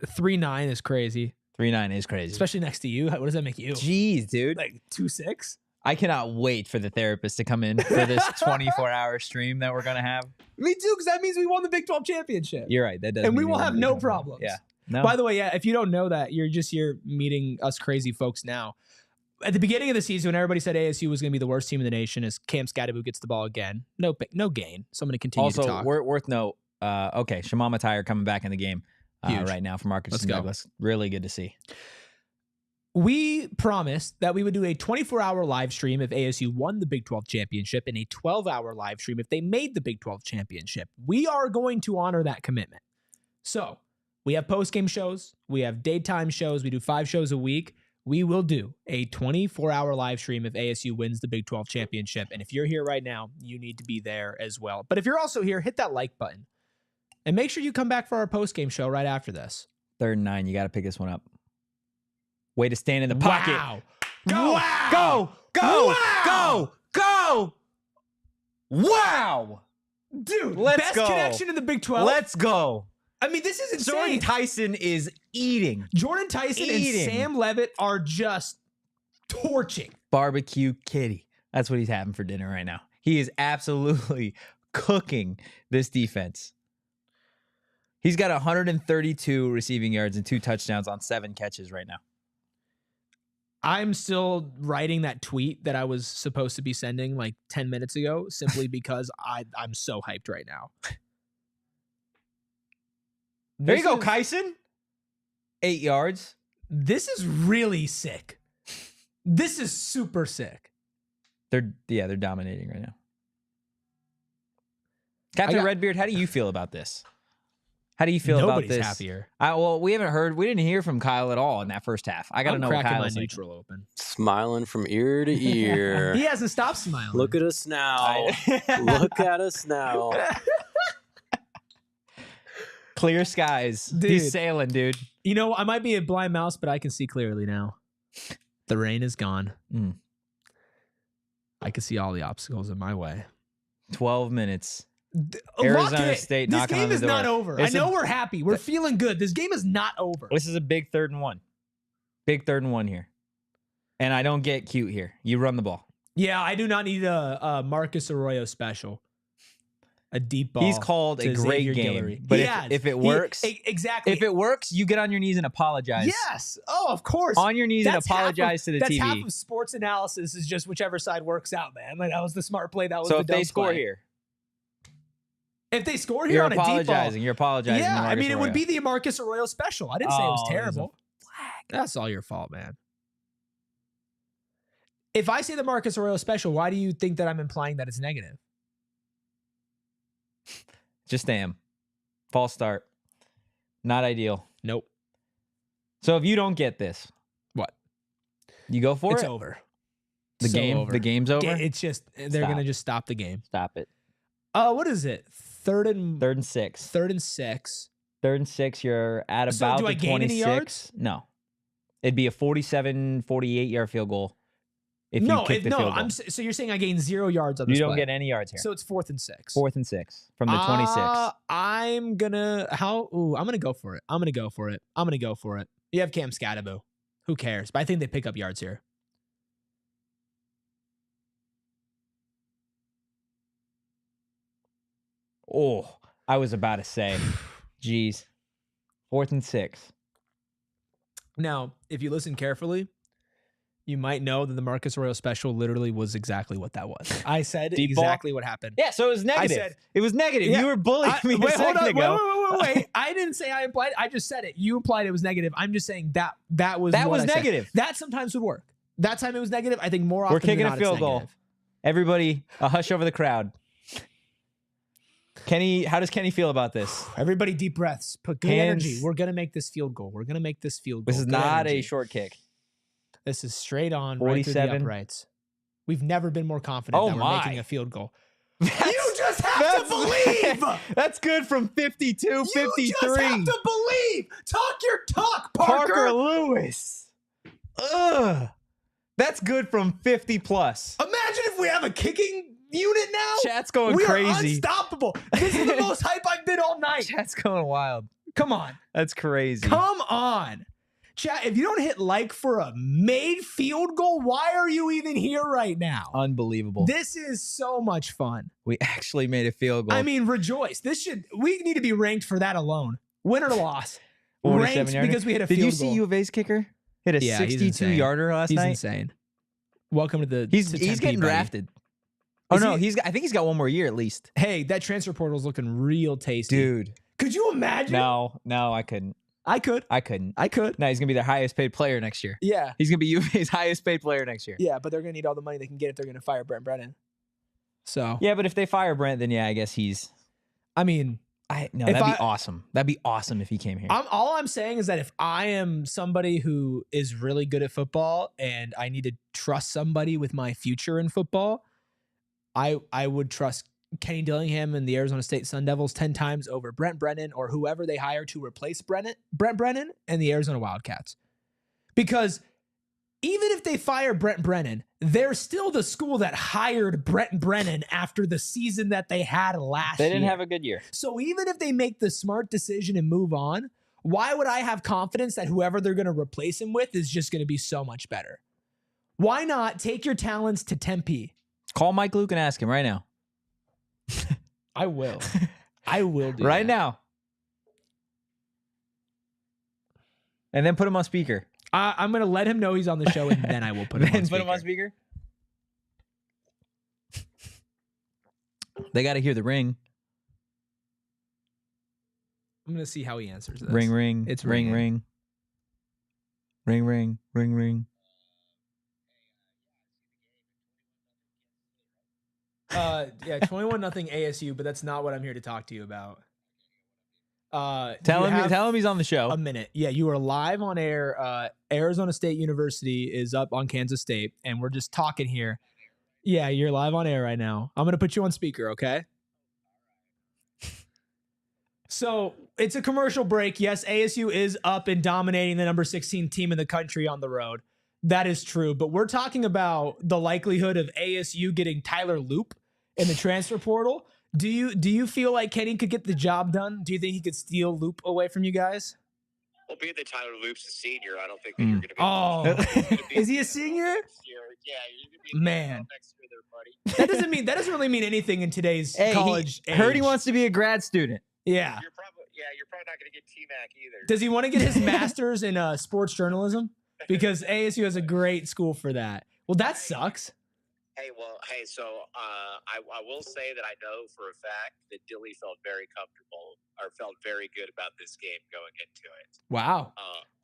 3'9" is crazy. 3.9 is crazy. Especially next to you. What does that make you? Jeez, dude. Like 2.6? I cannot wait for the therapist to come in for this 24-hour stream that we're going to have. Me too, because that means we won the Big 12 championship. You're right. That does. And we mean will have won the no Big 12. problems. Yeah. No. By the way, if you don't know that, you're just here meeting us crazy folks now. At the beginning of the season, when everybody said ASU was going to be the worst team in the nation, as Cam Skattebo gets the ball again, no gain. So I'm going to continue to talk. Also, worth note, okay, Shamama Tyer coming back in the game right now for Marcus and Douglas. Really good to see. We promised that we would do a 24-hour live stream if ASU won the Big 12 championship and a 12-hour live stream if they made the Big 12 championship. We are going to honor that commitment. So we have post-game shows. We have daytime shows. We do 5 shows a week. We will do a 24-hour live stream if ASU wins the Big 12 championship. And if you're here right now, you need to be there as well. But if you're also here, hit that like button. And make sure you come back for our post-game show right after this. 3rd and 9. You got to pick this one up. Way to stand in the pocket. Wow. Go, Wow. go, go, Wow. go, go. Wow. Dude, Let's best go. connection in the Big 12. Let's go. I mean, this is insane. Jordan Tyson is eating. Jordan Tyson and Sam Levitt are just torching. Barbecue Kitty. That's what he's having for dinner right now. He is absolutely cooking this defense. He's got 132 receiving yards and 2 touchdowns on 7 catches right now. I'm still writing that tweet that I was supposed to be sending like 10 minutes ago simply because I'm so hyped right now. There you go, Kyson. 8 yards. This is really sick. This is super sick. They're dominating right now. Captain Redbeard, how do you feel about this? How do you feel about this? Nobody's happier. Well, we didn't hear from Kyle at all in that first half. I got to know what Kyle's my like. NUTRL open. Smiling from ear to ear. He hasn't stopped smiling. Look at us now. Look at us now. Clear skies. Dude. He's sailing, dude. You know, I might be a blind mouse, but I can see clearly now. The rain is gone. I can see all the obstacles in my way. 12 minutes. Arizona State knocking on the door. This game is not over. I know we're happy. We're feeling good. This game is not over. This is a big 3rd and 1. Big 3rd and 1 here. And I don't get cute here. You run the ball. Yeah, I do not need a Marcus Arroyo special. A deep ball. He's called a great game. Guillory. But if it works, exactly. If it works, you get on your knees and apologize. Yes. Oh, of course. On your knees and apologize to the that's TV. That's half of sports analysis is just whichever side works out, man. Like that was the smart play. That was so the if they dumb score play. here. If they score here You're on a deep ball. You're apologizing. Yeah, to I mean, Marcus it would Arroyo. be the Marcus Arroyo special. I didn't say it was it was terrible. That's all your fault, man. If I say the Marcus Arroyo special, why do you think that I'm implying that it's negative? Just am. False start. Not ideal. Nope. So if you don't get this, what? You go for it's it? It's over. The game? Over. The game's over? It's just, they're going to just stop the game. Stop it. What is it? 3rd and 6. 3rd and 6. 3rd and 6, you're at So about do I the gain 26. any yards? No. It'd be a 47, 48-yard field goal if you kick the field goal. So you're saying I gain 0 yards on this You don't play. get any yards here. So it's 4th and 6. 4th and 6 from the 26. I'm going to go for it. I'm going to go for it. You have Cam Skattebo. Who cares? But I think they pick up yards here. Oh, I was about to say, geez. 4th and 6. Now, if you listen carefully, you might know that the Marcus Arroyo special literally was exactly what that was. I said exactly what happened. Yeah, so it was negative. It was negative. Yeah, you were bullying me a second ago. Wait. I didn't say I implied. I just said it. You implied it was negative. I'm just saying that was That what was I said. negative. That sometimes would work. That time it was negative. I think more often We're kicking than not, a field it's goal. negative. Everybody, a hush over the crowd. Kenny, how does Kenny feel about this? Everybody, deep breaths. Put good energy. We're gonna make this field goal. This is not a short kick. This is straight on, right through the uprights. We've never been more confident that we're making a field goal. You just have to believe. That's good from 52, 53. You just have to believe. Talk your talk, Parker. Lewis. Ugh. That's good from 50 plus. Imagine if we have a kicking unit now. Chat's going we crazy. Are unstoppable. This is the most hype I've been all night. Chat's going wild. Come on. That's crazy. Come on. Chat, if you don't hit like for a made field goal, why are you even here right now? Unbelievable. This is so much fun. We actually made a field goal. I mean, rejoice. We need to be ranked for that alone. Win or loss. 47 Ranked yarder. because we hit a field Did goal. you see U of A's kicker? Hit a 62-yarder last night. He's insane. Welcome to the He's to getting Tempe, buddy. drafted. Oh Is no, he- I think he's got one more year at least. Hey, that transfer portal's looking real tasty. Dude. Could you imagine? No, I couldn't. I could. No, he's gonna be their highest paid player next year. Yeah. He's gonna be U of A's highest paid player next year. Yeah, but they're going to need all the money they can get if they're going to fire Brent Brennan. So, Yeah, but if they fire Brent, then yeah, I guess he's. I mean, That'd be awesome. That'd be awesome if he came here. all I'm saying is that if I am somebody who is really good at football and I need to trust somebody with my future in football, I would trust Kenny Dillingham and the Arizona State Sun Devils 10 times over Brent Brennan or whoever they hire to replace Brent Brennan and the Arizona Wildcats. Because even if they fire Brent Brennan, they're still the school that hired Brent Brennan after the season that they had last year. They didn't have a good year. So even if they make the smart decision and move on, why would I have confidence that whoever they're going to replace him with is just going to be so much better? Why not take your talents to Tempe? Call Mike Luke and ask him right now. I will. I will do Right that. now. And then put him on speaker. I'm going to let him know he's on the show, and then I will put him on speaker. Put him on speaker. They got to hear the ring. I'm going to see how he answers this. Ring, ring. It's ring, ringing. ring. Ring, ring, ring, ring. Yeah, 21-0 ASU, but that's not what I'm here to talk to you about. Tell him he's on the show. A minute. Yeah, you are live on air. Arizona State University is up on Kansas State, and we're just talking here. Yeah, you're live on air right now. I'm going to put you on speaker, okay? So it's a commercial break. Yes, ASU is up and dominating the number 16 team in the country on the road. That is true. But we're talking about the likelihood of ASU getting Tyler Loop in the transfer portal. Do you feel like Kenny could get the job done? Do you think he could steal Loop away from you guys? Well, being that Tyler Loop's a senior, I don't think that you're going to be. Oh, is he a senior? Yeah, you're going to be Man. next year there, buddy. That doesn't really mean anything in today's Hey, college age. heard he wants to be a grad student. Yeah. You're probably not going to get TMAC either. Does he want to get his master's in sports journalism? Because ASU has a great school for that. Well, that sucks. So I will say that I know for a fact that Dilly felt very comfortable or felt very good about this game going into it. Wow.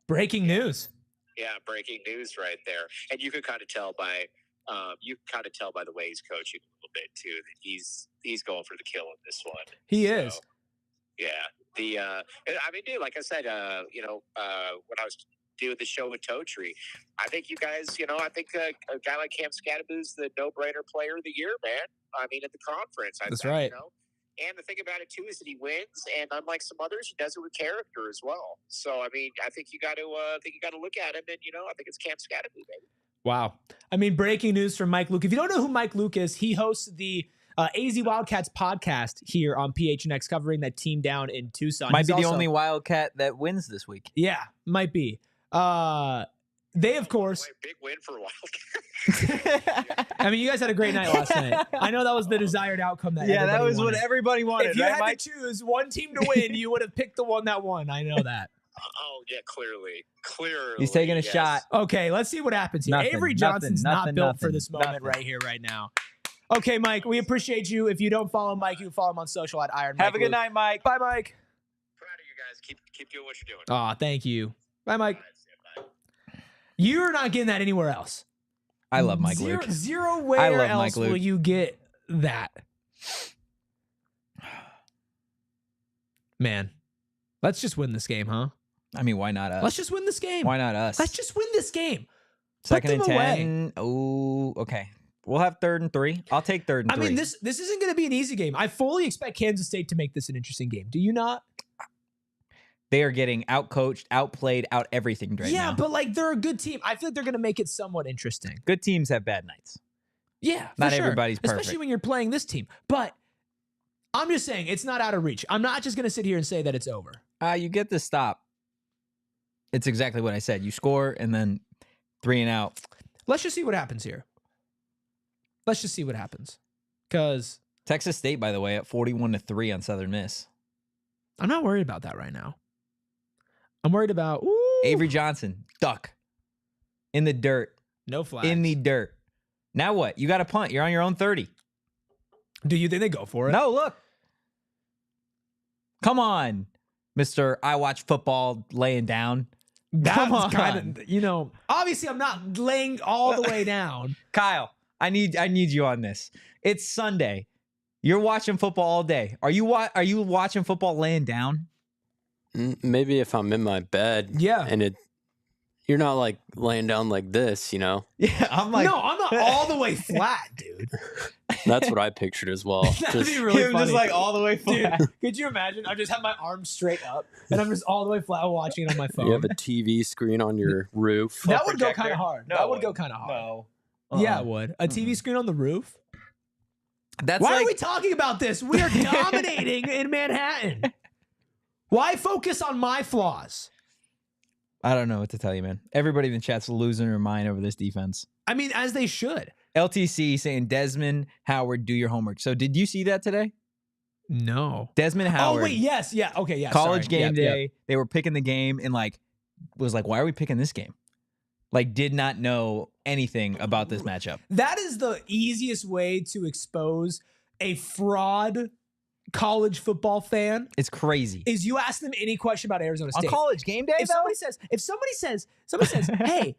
Breaking news. Yeah, breaking news right there. And you could kind of tell by the way he's coaching a little bit too that he's going for the kill in this one. He is. Yeah. Dude, like I said, when I was doing the show with Totri, I think you guys, I think a guy like Cam Skattebo's the no-brainer player of the year, man. I mean, at the conference. That's right. And the thing about it too is that he wins, and unlike some others, he does it with character as well. So I mean, I think you got to look at him, and I think it's Cam Skattebo, baby. Wow. I mean, breaking news from Mike Luke. If you don't know who Mike Luke is, he hosts the AZ Wildcats podcast here on PHNX, covering that team down in Tucson. Might be the only Wildcat that wins this week. Yeah, might be. They, of course. Big win for Wildcats. I mean, you guys had a great night last night. I know that was the desired outcome. That was what everybody wanted. If you right, had Mike? to choose one team to win, you would have picked the one that won. I know that. Oh, yeah, clearly. He's taking a shot. Okay, let's see what happens here. Avery Johnson's not built for this moment right here, right now. Okay, Mike, we appreciate you. If you don't follow Mike, you can follow him on social at Iron Mike. Have a good night, Mike. Bye, Mike. Proud of you guys. Keep doing what you're doing. Aw, thank you. Bye, Mike. You're not getting that anywhere else. I love Mike Luke. Zero where else will you get that? Man, let's just win this game, huh? I mean, why not us? Let's just win this game. Why not us? Let's just win this game. Second and 10. Oh, okay. We'll have 3rd and 3. I'll take 3rd and 3. I mean, this isn't going to be an easy game. I fully expect Kansas State to make this an interesting game. Do you not? They are getting out-coached, outplayed, out-everything right now. Yeah, but like they're a good team. I feel like they're going to make it somewhat interesting. Good teams have bad nights. Yeah, not sure. everybody's perfect. Especially when you're playing this team. But I'm just saying it's not out of reach. I'm not just going to sit here and say that it's over. You get the stop. It's exactly what I said. You score and then 3 and out. Let's just see what happens here. Let's just see what happens. Because Texas State, by the way, at 41-3 on Southern Miss. I'm not worried about that right now. I'm worried about Avery Johnson, duck. In the dirt. No flags. In the dirt. Now what? You got to punt. You're on your own 30. Do you think they go for it? No, look. Come on, Mr. I watch football laying down. That's kind of, obviously I'm not laying all the way down. Kyle, I need you on this. It's Sunday. You're watching football all day. Are you watching football laying down? Maybe if I'm in my bed. Yeah. And you're not like laying down like this, Yeah, I'm no, I'm not all the way flat, dude. That's what I pictured as well. That'd be really funny. Just like all the way flat. Dude, could you imagine? I just have my arms straight up and I'm just all the way flat watching it on my phone. You have a TV screen on your roof. That would go kind of hard. No, that would go kind of hard. No. Yeah, it would. A TV screen on the roof? Why are we talking about this? We are dominating in Manhattan. Why focus on my flaws? I don't know what to tell you, man. Everybody in the chat's losing their mind over this defense. I mean, as they should. LTC saying, Desmond Howard, do your homework. So did you see that today? No. Desmond Howard. Oh, wait, yes. Yeah, okay, yeah. College sorry. game day. Yep. They were picking the game and was like, why are we picking this game? Did not know anything about this matchup. That is the easiest way to expose a fraud college football fan. It's crazy. Is you ask them any question about Arizona State. On college game day, if somebody says, hey,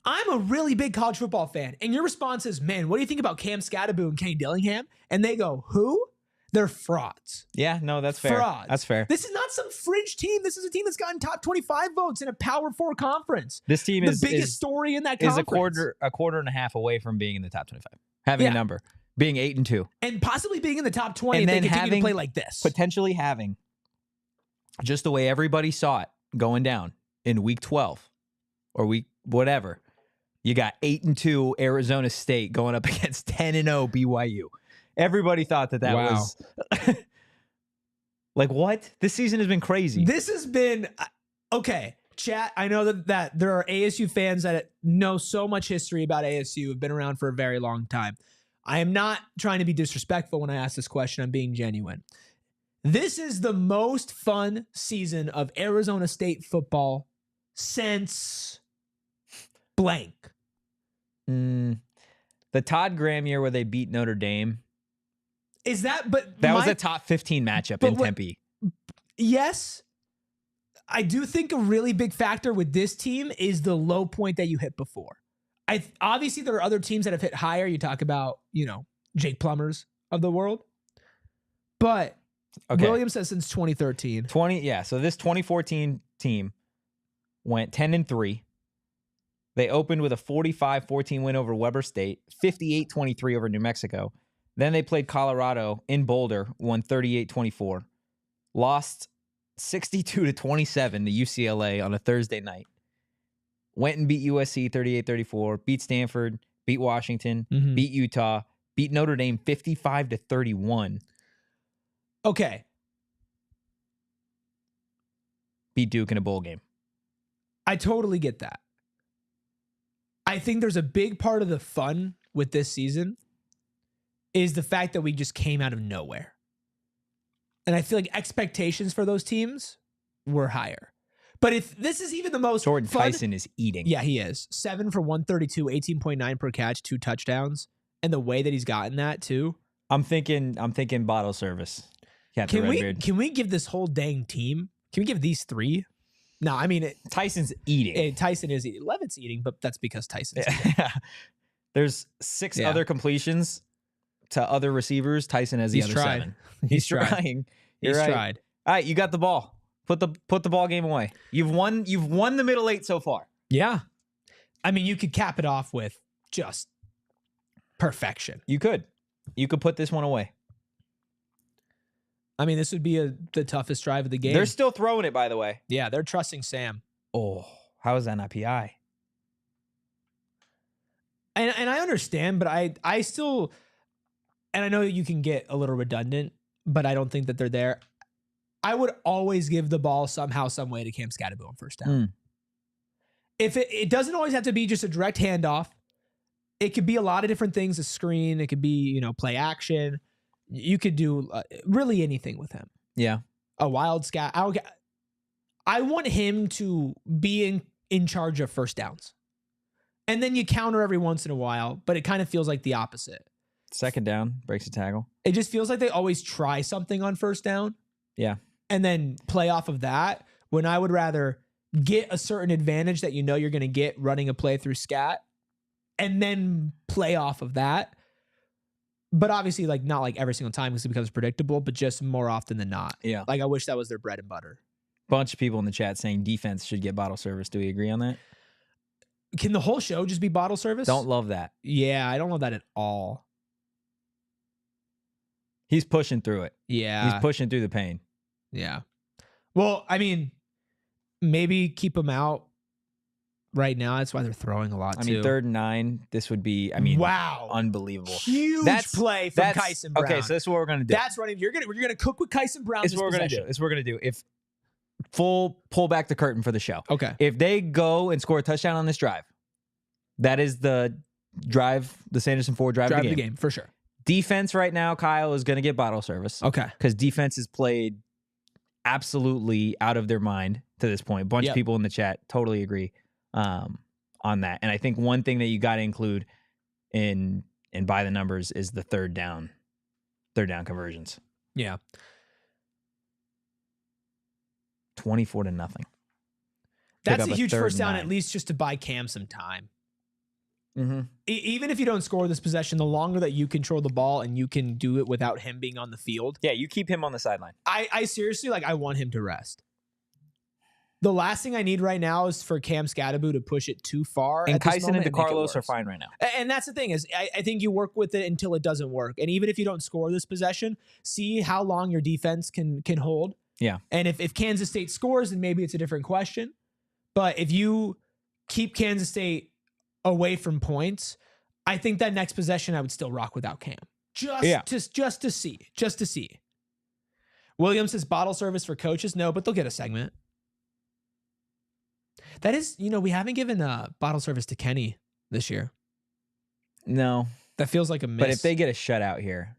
I'm a really big college football fan, and your response is, man, what do you think about Cam Skattebo and Kenny Dillingham? And they go, who? They're frauds. Yeah, no, that's fair. Frauds. That's fair. This is not some fringe team. This is a team that's gotten top 25 votes in a Power 4 conference. This team the biggest story in that conference. Is a quarter and a half away from being in the top 25. Having a number. Being 8-2. And possibly being in the top 20 and if then they continue to play like this. Potentially having, just the way everybody saw it going down in week 12 or week whatever, you got 8-2 Arizona State going up against 10-0 BYU. Everybody thought that was like, what? This season has been crazy. This has been okay. Chat, I know that there are ASU fans that know so much history about ASU, have been around for a very long time. I am not trying to be disrespectful when I ask this question. I'm being genuine. This is the most fun season of Arizona State football since blank. The Todd Graham year where they beat Notre Dame. Is that, but that was a top 15 matchup in Tempe. Yes. I do think a really big factor with this team is the low point that you hit before. Obviously there are other teams that have hit higher. You talk about, Jake Plumbers of the world. But Williams says since 2013. So this 2014 team went 10-3. They opened with a 45-14 win over Weber State, 58-23 over New Mexico. Then they played Colorado in Boulder, won 38-24. Lost 62-27 to UCLA on a Thursday night. Went and beat USC 38-34, beat Stanford, beat Washington, beat Utah, beat Notre Dame 55-31. Okay. Beat Duke in a bowl game. I totally get that. I think there's a big part of the fun with this season is the fact that we just came out of nowhere. And I feel like expectations for those teams were higher. But if this is even the most Jordan fun, Tyson is eating. Yeah, he is. 7 for 132, 18.9 per catch, 2 touchdowns. And the way that he's gotten that too. I'm thinking bottle service. Can we give this whole dang team? Can we give these 3? No, I mean Tyson's eating. Tyson is eating. Levitt's eating, but that's because Tyson's eating. There's 6 other completions to other receivers. Tyson has the other 7. He's trying. He's tried. All right, you got the ball. Put the ball game away. You've won the middle 8 so far. Yeah. I mean, you could cap it off with just perfection. You could put this one away. I mean, this would be the toughest drive of the game. They're still throwing it, by the way. Yeah, they're trusting Sam. Oh, how is that not PI? And I understand, but I still, and I know you can get a little redundant, but I don't think that they're there. I would always give the ball somehow, some way to Cam Skattebo on first down. If it doesn't always have to be just a direct handoff. It could be a lot of different things. A screen. It could be, play action. You could do really anything with him. Yeah. A wild scat. I want him to be in charge of first downs. And then you counter every once in a while, but it kind of feels like the opposite. Second down, breaks a tackle. It just feels like they always try something on first down. Yeah. And then play off of that, when I would rather get a certain advantage that you're going to get running a play through scat and then play off of that. But obviously, not like every single time because it becomes predictable, but just more often than not. Yeah. I wish that was their bread and butter. Bunch of people in the chat saying defense should get bottle service. Do we agree on that? Can the whole show just be bottle service? Don't love that. Yeah, I don't love that at all. He's pushing through it. Yeah. He's pushing through the pain. Yeah. Well, I mean, maybe keep him out right now. That's why they're throwing a lot, too. 3rd and 9, this would be, wow. Unbelievable. Huge play from Kyson Brown. Okay, so this is what we're going to do. That's running. We're gonna cook with Kyson Brown. This is what we're going to do. This is what we're going to do. If pull back the curtain for the show. Okay. If they go and score a touchdown on this drive, that is the drive, the Sanderson Ford drive of the game. For sure. Defense right now, Kyle, is going to get bottle service. Okay. Because defense has played absolutely out of their mind to this point. Bunch of people in the chat totally agree on that. And I think one thing that you got to include in by the numbers is the third down conversions. Yeah. 24-0. That's a huge first down, at least just to buy Cam some time. Mm-hmm. Even if you don't score this possession, the longer that you control the ball and you can do it without him being on the field. Yeah, you keep him on the sideline. I seriously, I want him to rest. The last thing I need right now is for Cam Skattebo to push it too far. And Kyson and DeCarlos are fine right now. And that's the thing is, I think you work with it until it doesn't work. And even if you don't score this possession, see how long your defense can hold. Yeah. And if Kansas State scores, then maybe it's a different question. But if you keep Kansas State away from points, I think that next possession I would still rock without Cam. Just to see. Williams says bottle service for coaches. No, but they'll get a segment. That is, we haven't given bottle service to Kenny this year. No. That feels like a miss. But if they get a shutout here.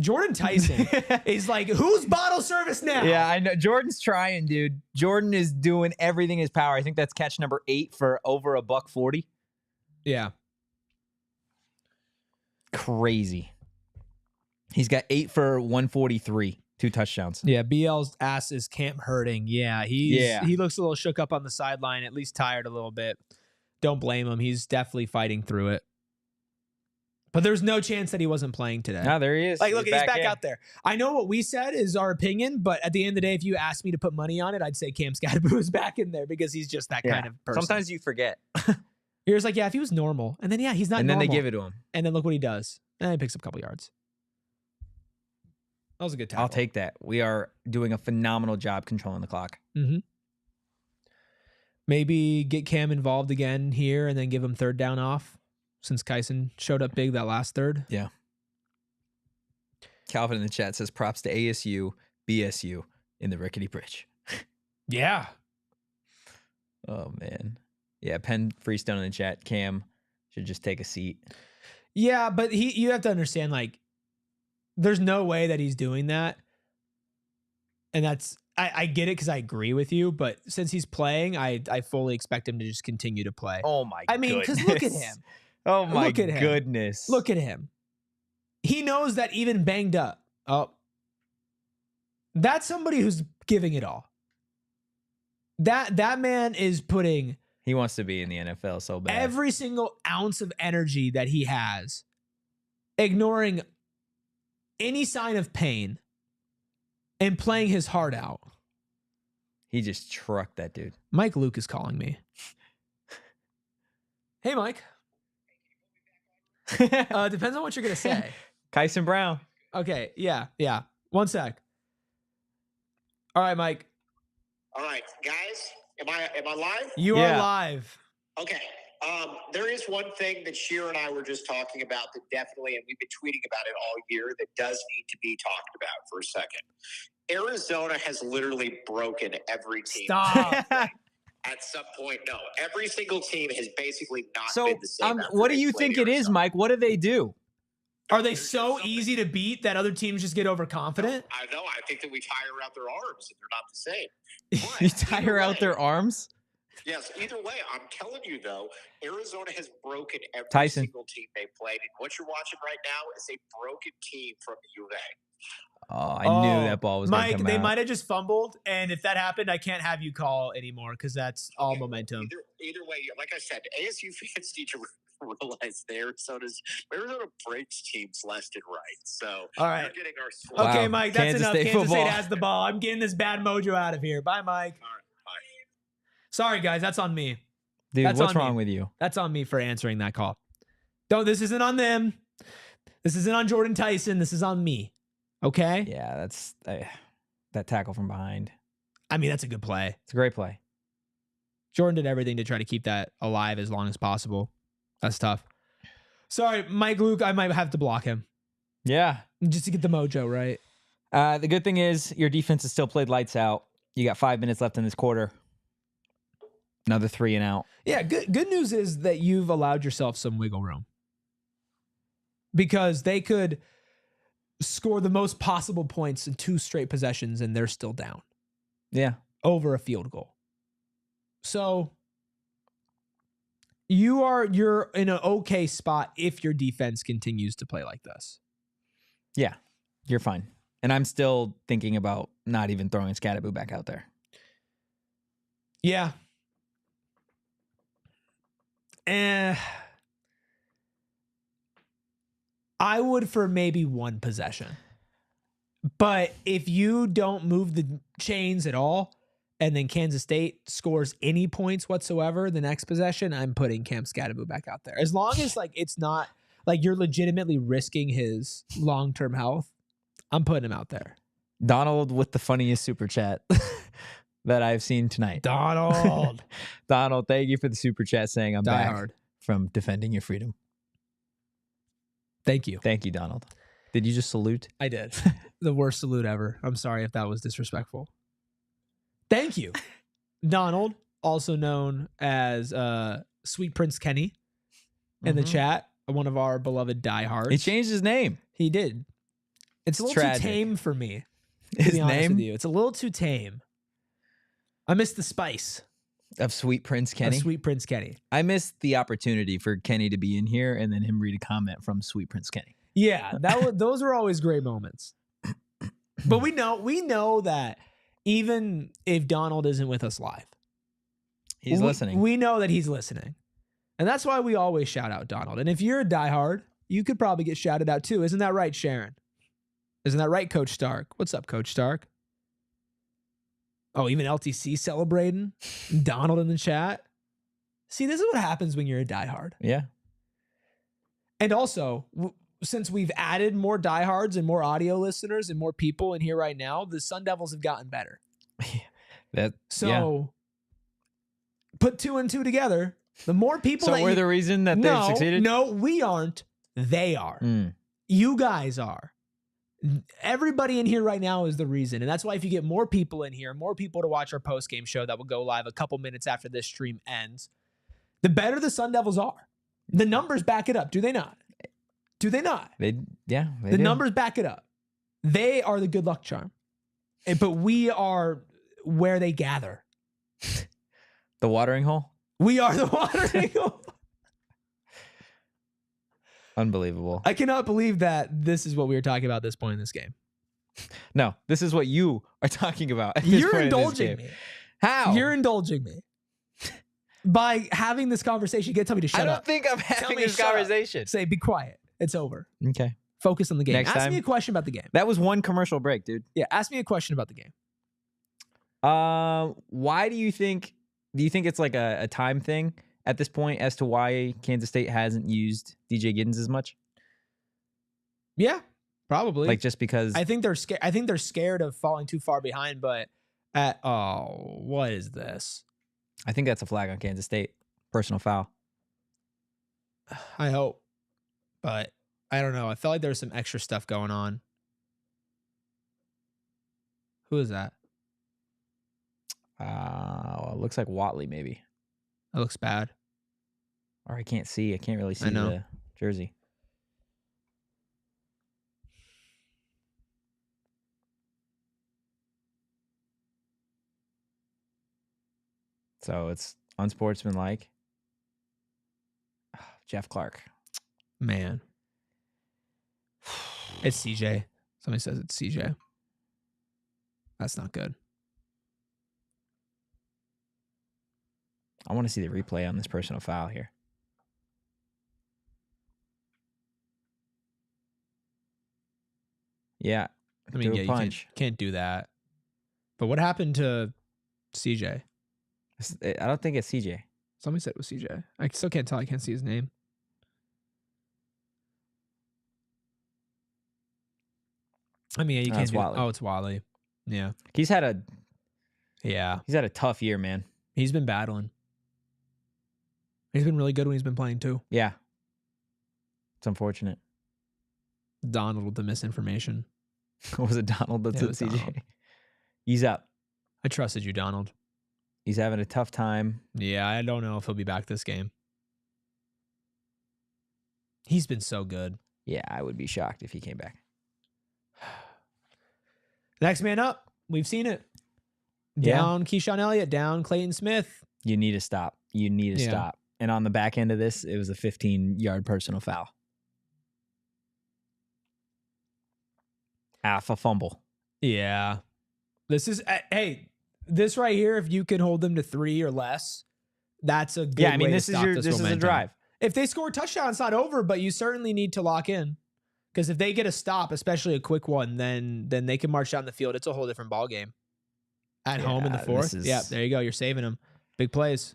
Jordan Tyson is like, who's bottle service now? Yeah, I know. Jordan's trying, dude. Jordan is doing everything in his power. I think that's catch number 8 for over $140. Yeah. Crazy. He's got 8 for 143. 2 touchdowns. Yeah, BL's ass is camp hurting. Yeah, he looks a little shook up on the sideline, at least tired a little bit. Don't blame him. He's definitely fighting through it. But there's no chance that he wasn't playing today. No, there he is. Look, he's back out there. I know what we said is our opinion, but at the end of the day, if you asked me to put money on it, I'd say Cam Skattebo is back in there because he's just that kind of person. Sometimes you forget. You're just like, yeah, if he was normal. And then, he's not normal. And then they give it to him. And then look what he does. And he picks up a couple yards. That was a good tackle. I'll take that. We are doing a phenomenal job controlling the clock. Mm-hmm. Maybe get Cam involved again here and then give him third down off since Kyson showed up big that last third. Yeah. Calvin in the chat says props to ASU, BSU in the Rickety Bridge. Yeah. Oh, man. Yeah, Penn Freestone in the chat. Cam should just take a seat. Yeah, but you have to understand, there's no way that he's doing that. And that's, I get it because I agree with you, but since he's playing, I fully expect him to just continue to play. Oh my goodness. I mean, because look at him. Oh my goodness. Look at him. He knows that even banged up. Oh, that's somebody who's giving it all. That man is putting. He wants to be in the NFL so bad. Every single ounce of energy that he has, ignoring any sign of pain and playing his heart out. He just trucked that dude. Mike Luke is calling me. Hey, Mike. Depends on what you're going to say. Kyson Brown. Okay. Yeah. One sec. All right, Mike. All right, guys. Am I live? You are live. Okay. There is one thing that Sheer and I were just talking about that definitely, and we've been tweeting about it all year, that does need to be talked about for a second. Arizona has literally broken every team. Stop. At some point, no. Every single team has basically not So, been the same. what do you think it is, Mike? What do they do? Are they so easy to beat that other teams just get overconfident? I know. I think that we tire out their arms and they're not the same. But You tire out their arms? yes, either way, I'm telling you though, Arizona has broken every Tyson. single team they played. And what you're watching right now is a broken team from the U of A. Oh, I knew that ball was going to Mike, come they out. might have just fumbled, and if that happened, I can't have you call anymore because that's all momentum. Either way, like I said, ASU fans need to realize that Arizona breaks teams left and right. So all right, we're getting our swag. Okay, Mike, that's Kansas enough. State Kansas football. State has the ball. I'm getting this bad mojo out of here. Bye, Mike. All right, bye. Sorry, guys, that's on me. Dude, That's what's on me. wrong with you? That's on me for answering that call. No, this isn't on them. This isn't on Jordan Tyson. This is on me. Okay? Yeah, that's that tackle from behind. I mean, that's a good play. It's a great play. Jordan did everything to try to keep that alive as long as possible. That's tough. Sorry, Mike Luke, I might have to block him Yeah. just to get the mojo right. The good thing is your defense has still played lights out. You got 5 minutes left in this quarter. Another 3 and out. Yeah, good news is that you've allowed yourself some wiggle room because they could score the most possible points in 2 straight possessions and they're still down Yeah. over a field goal. So you're in an okay spot if your defense continues to play like this. Yeah. You're fine. And I'm still thinking about not even throwing Skattebo back out there. Yeah. I would for maybe 1 possession. But if you don't move the chains at all, and then Kansas State scores any points whatsoever the next possession, I'm putting Cam Skattebo back out there. As long as like it's not like you're legitimately risking his long-term health, I'm putting him out there. Donald with the funniest super chat that I've seen tonight. Donald. Donald, thank you for the super chat saying I'm Die back hard. from defending your freedom. Thank you. Thank you, Donald. Did you just salute? I did. The worst salute ever. I'm sorry if that was disrespectful. Thank you. Donald, also known as Sweet Prince Kenny in the chat, one of our beloved diehards. He changed his name. He did. It's a little tragic. too tame for me. To His be honest name? with you. It's a little too tame. I miss the spice Of Sweet Prince Kenny. of Sweet Prince Kenny. I missed the opportunity for Kenny to be in here and then him read a comment from Sweet Prince Kenny. Yeah, those were always great moments. But we know that even if Donald isn't with us live, He's listening. We know that he's listening. And that's why we always shout out Donald. And if you're a diehard, you could probably get shouted out too. Isn't that right, Sharon? Isn't that right, Coach Stark? What's up, Coach Stark? Oh, even LTC celebrating. Donald in the chat. See, this is what happens when you're a diehard. Yeah. And also, since we've added more diehards and more audio listeners and more people in here right now, the Sun Devils have gotten better. So put 2 and 2 together. The more people So that we're the reason that they've succeeded? No, we aren't. They are. Mm. You guys are. Everybody in here right now is the reason. And that's why if you get more people in here, more people to watch our post-game show that will go live a couple minutes after this stream ends, the better the Sun Devils are. The numbers back it up, do they not? Do they not? They The do. numbers back it up. They are the good luck charm. But we are where they gather. The watering hole? We are the watering hole. Unbelievable. I cannot believe that this is what we were talking about at this point in this game. No, this is what you are talking about. At this You're point in this indulging game. me. How? You're indulging me. By having this conversation, you can't tell me to shut I don't up. think I'm Tell having me this shut up. conversation. Say, be quiet. It's over. Okay. Focus on the game. Next Ask time. me a question about the game. That was one commercial break, dude. Yeah, ask me a question about the game. Why do you think it's like a time thing at this point as to why Kansas State hasn't used DJ Giddens as much? Yeah, probably. Like just because I think they're scared. I think they're scared of falling too far behind. But what is this? I think that's a flag on Kansas State. Personal foul. I hope. But I don't know. I felt like there was some extra stuff going on. Who is that? It looks like Watley, maybe. That looks bad. Or I can't see. I can't really see the jersey. So it's unsportsmanlike. Jeff Clark. Man. It's CJ. Somebody says it's CJ. That's not good. I want to see the replay on this personal foul here. Yeah. I mean, yeah, you can't do that. But what happened to CJ? I don't think it's CJ. Somebody said it was CJ. I still can't tell. I can't see his name. I mean, yeah, you can't. It's Watley. Oh, it's Watley. Yeah, he's had a tough year, man. He's been battling. He's been really good when he's been playing too. Yeah, it's unfortunate. Donald with the misinformation. Was it Donald that said CJ? Donald. He's up. I trusted you, Donald. He's having a tough time. Yeah, I don't know if he'll be back this game. He's been so good. Yeah, I would be shocked if he came back. Next man up. We've seen it. Down Keyshawn Elliott. Down Clayton Smith. You need to stop. You need to stop. And on the back end of this, it was a 15-yard personal foul. Half a fumble. Yeah. This is, hey, this right here, if you can hold them to 3 or less, that's a good way to stop this is a drive. If they score a touchdown, it's not over, but you certainly need to lock in. Because if they get a stop, especially a quick one, then they can march down the field. It's a whole different ball game. At home in the fourth. Yeah, there you go. You're saving them. Big plays.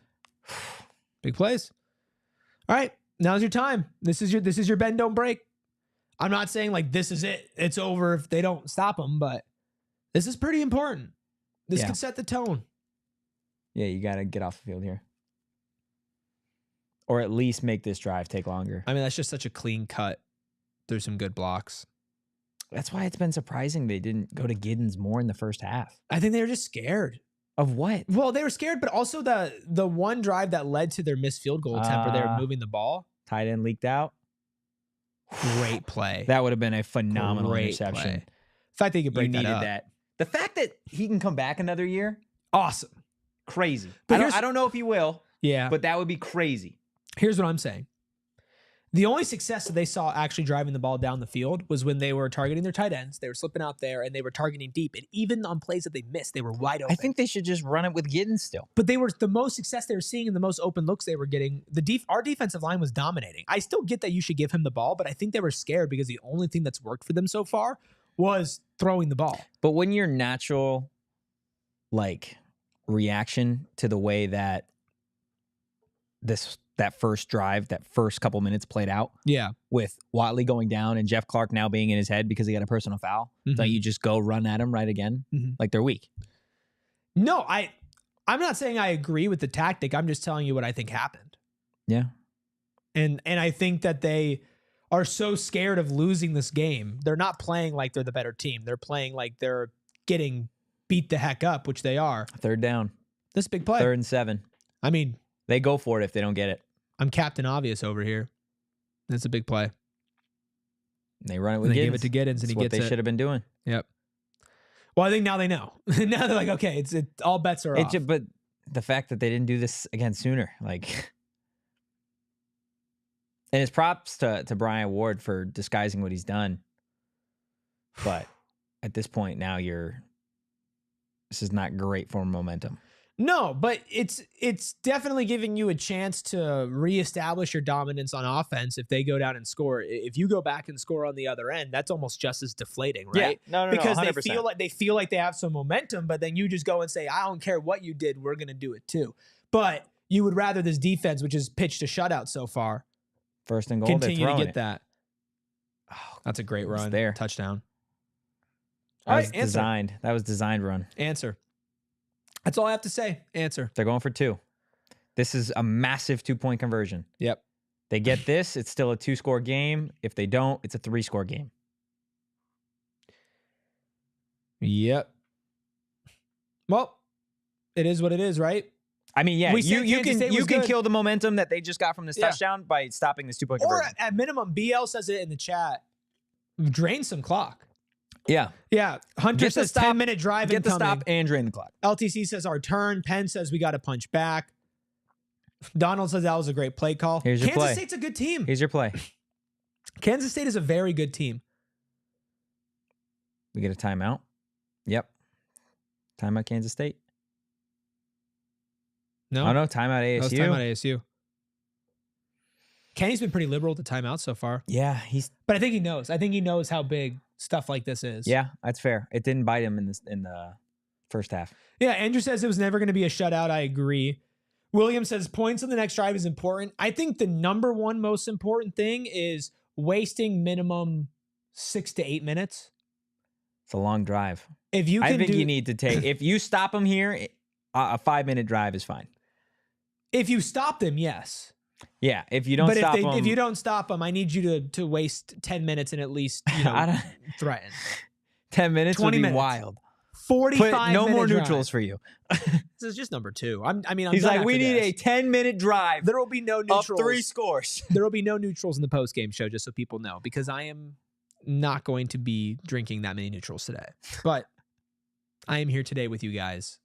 Big plays. All right. Now's your time. This is your bend, don't break. I'm not saying like this is it. It's over if they don't stop them, but this is pretty important. This could set the tone. Yeah, you got to get off the field here. Or at least make this drive take longer. I mean, that's just such a clean cut. There's some good blocks. That's why it's been surprising they didn't go to Giddens more in the first half. I think they were just scared. Of what? Well, they were scared, but also the one drive that led to their missed field goal attempt where they were moving the ball. Tight end leaked out. Great play. That would have been a phenomenal interception. Play. The fact that he could break that. The fact that he can come back another year. Awesome. Crazy. But I don't know if he will. Yeah. But that would be crazy. Here's what I'm saying. The only success that they saw actually driving the ball down the field was when they were targeting their tight ends. They were slipping out there and they were targeting deep. And even on plays that they missed, they were wide open. I think they should just run it with Giddens still. But they were the most success they were seeing and the most open looks they were getting. Our defensive line was dominating. I still get that you should give him the ball, but I think they were scared because the only thing that's worked for them so far was throwing the ball. But when your natural reaction to the way that that first drive, that first couple minutes played out. Yeah. With Watley going down and Jeff Clark now being in his head because he got a personal foul. Mm-hmm. Don't you just go run at him right again? Mm-hmm. Like they're weak. No, I'm not saying I agree with the tactic. I'm just telling you what I think happened. Yeah. And I think that they are so scared of losing this game. They're not playing like they're the better team. They're playing like they're getting beat the heck up, which they are. Third down. This big play. 3rd and 7. I mean, they go for it if they don't get it. I'm Captain Obvious over here. That's a big play. They run it with Giddens. They give it to Giddens and he gets it. What they should have been doing. Yep. Well, I think now they know. Now they're like, okay, all bets are off. But the fact that they didn't do this again sooner, and it's props to Brian Ward for disguising what he's done. But at this point now, this is not great for momentum. No, but it's definitely giving you a chance to reestablish your dominance on offense if they go down and score. If you go back and score on the other end, that's almost just as deflating, right? Yeah. No, because 100%. they feel like they have some momentum, but then you just go and say, I don't care what you did, we're gonna do it too. But you would rather this defense, which has pitched a shutout so far, 1st and goal, continue to get that. Oh, that's a great run. There. Touchdown. That was designed. That was designed run. Answer. That's all I have to say. Answer. They're going for 2. This is a massive 2-point conversion. Yep. They get this, it's still a 2-score game. If they don't, it's a 3-score game. Yep. Well, it is what it is, right? I mean, yeah, you can good. kill the momentum that they just got from this touchdown by stopping this 2-point conversion. Or at minimum, BL says it in the chat, drain some clock. Yeah. Yeah. Hunter says 10-minute drive Get the incoming. stop and drain the clock. LTC says our turn. Penn says we got to punch back. Donald says that was a great play call. Here's your Kansas play. State's a good team. Here's your play. Kansas State is a very good team. We get a timeout. Yep. Timeout Kansas State. No. Oh, no. Timeout ASU. That was timeout ASU. Kenny's been pretty liberal with the timeout so far. Yeah. But I think he knows. I think he knows how big stuff like this is. Yeah, that's fair. It didn't bite him in the first half. Yeah, Andrew says it was never going to be a shutout. I agree. William says points on the next drive is important. I think the number one most important thing is wasting minimum 6 to 8 minutes. It's a long drive. If you can I think you need to take, if you stop them here, a 5-minute drive is fine. If you stop them, yes. Yeah, if you don't stop them. If you don't stop them, I need you to waste 10 minutes and at least threaten. 10 minutes 20 would be minutes. wild. 45 no more minute neutrals drive. for you. This is just number 2. He's like, we need a 10-minute drive. There will be no neutrals. Up 3 scores. There will be no neutrals in the post-game show, just so people know, because I am not going to be drinking that many neutrals today. But I am here today with you guys,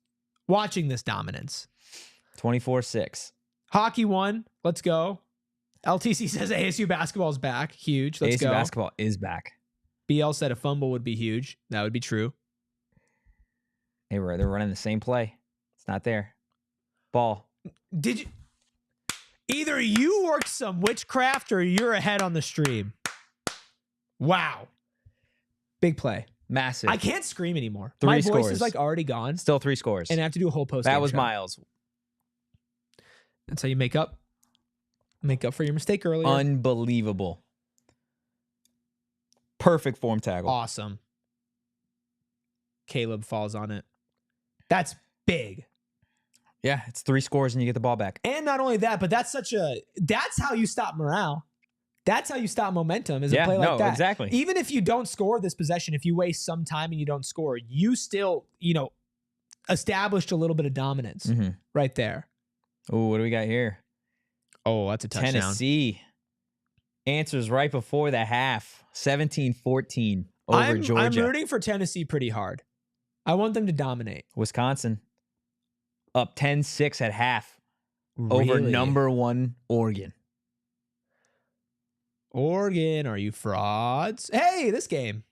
watching this dominance. 24-6. Hockey won. Let's go. LTC says ASU basketball is back. Huge. Let's go. ASU basketball is back. BL said a fumble would be huge. That would be true. Hey, they're running the same play. It's not there. Ball. Did you? Either you worked some witchcraft or you're ahead on the stream. Wow. Big play. Massive. I can't scream anymore. 3 My scores. voice is like already gone. Still 3 scores. And I have to do a whole post. That was show. Miles. That's how you make up. Make up for your mistake earlier. Unbelievable. Perfect form tackle. Awesome. Caleb falls on it. That's big. Yeah, it's 3 scores and you get the ball back. And not only that, but that's how you stop morale. That's how you stop momentum is a play like that. Exactly. Even if you don't score this possession, if you waste some time and you don't score, you still, established a little bit of dominance right there. Oh, what do we got here? Oh, that's a touchdown. Tennessee answers right before the half. 17-14 over Georgia. I'm rooting for Tennessee pretty hard. I want them to dominate. Wisconsin up 10-6 at half over number 1 Oregon. Oregon, are you frauds? Hey, this game.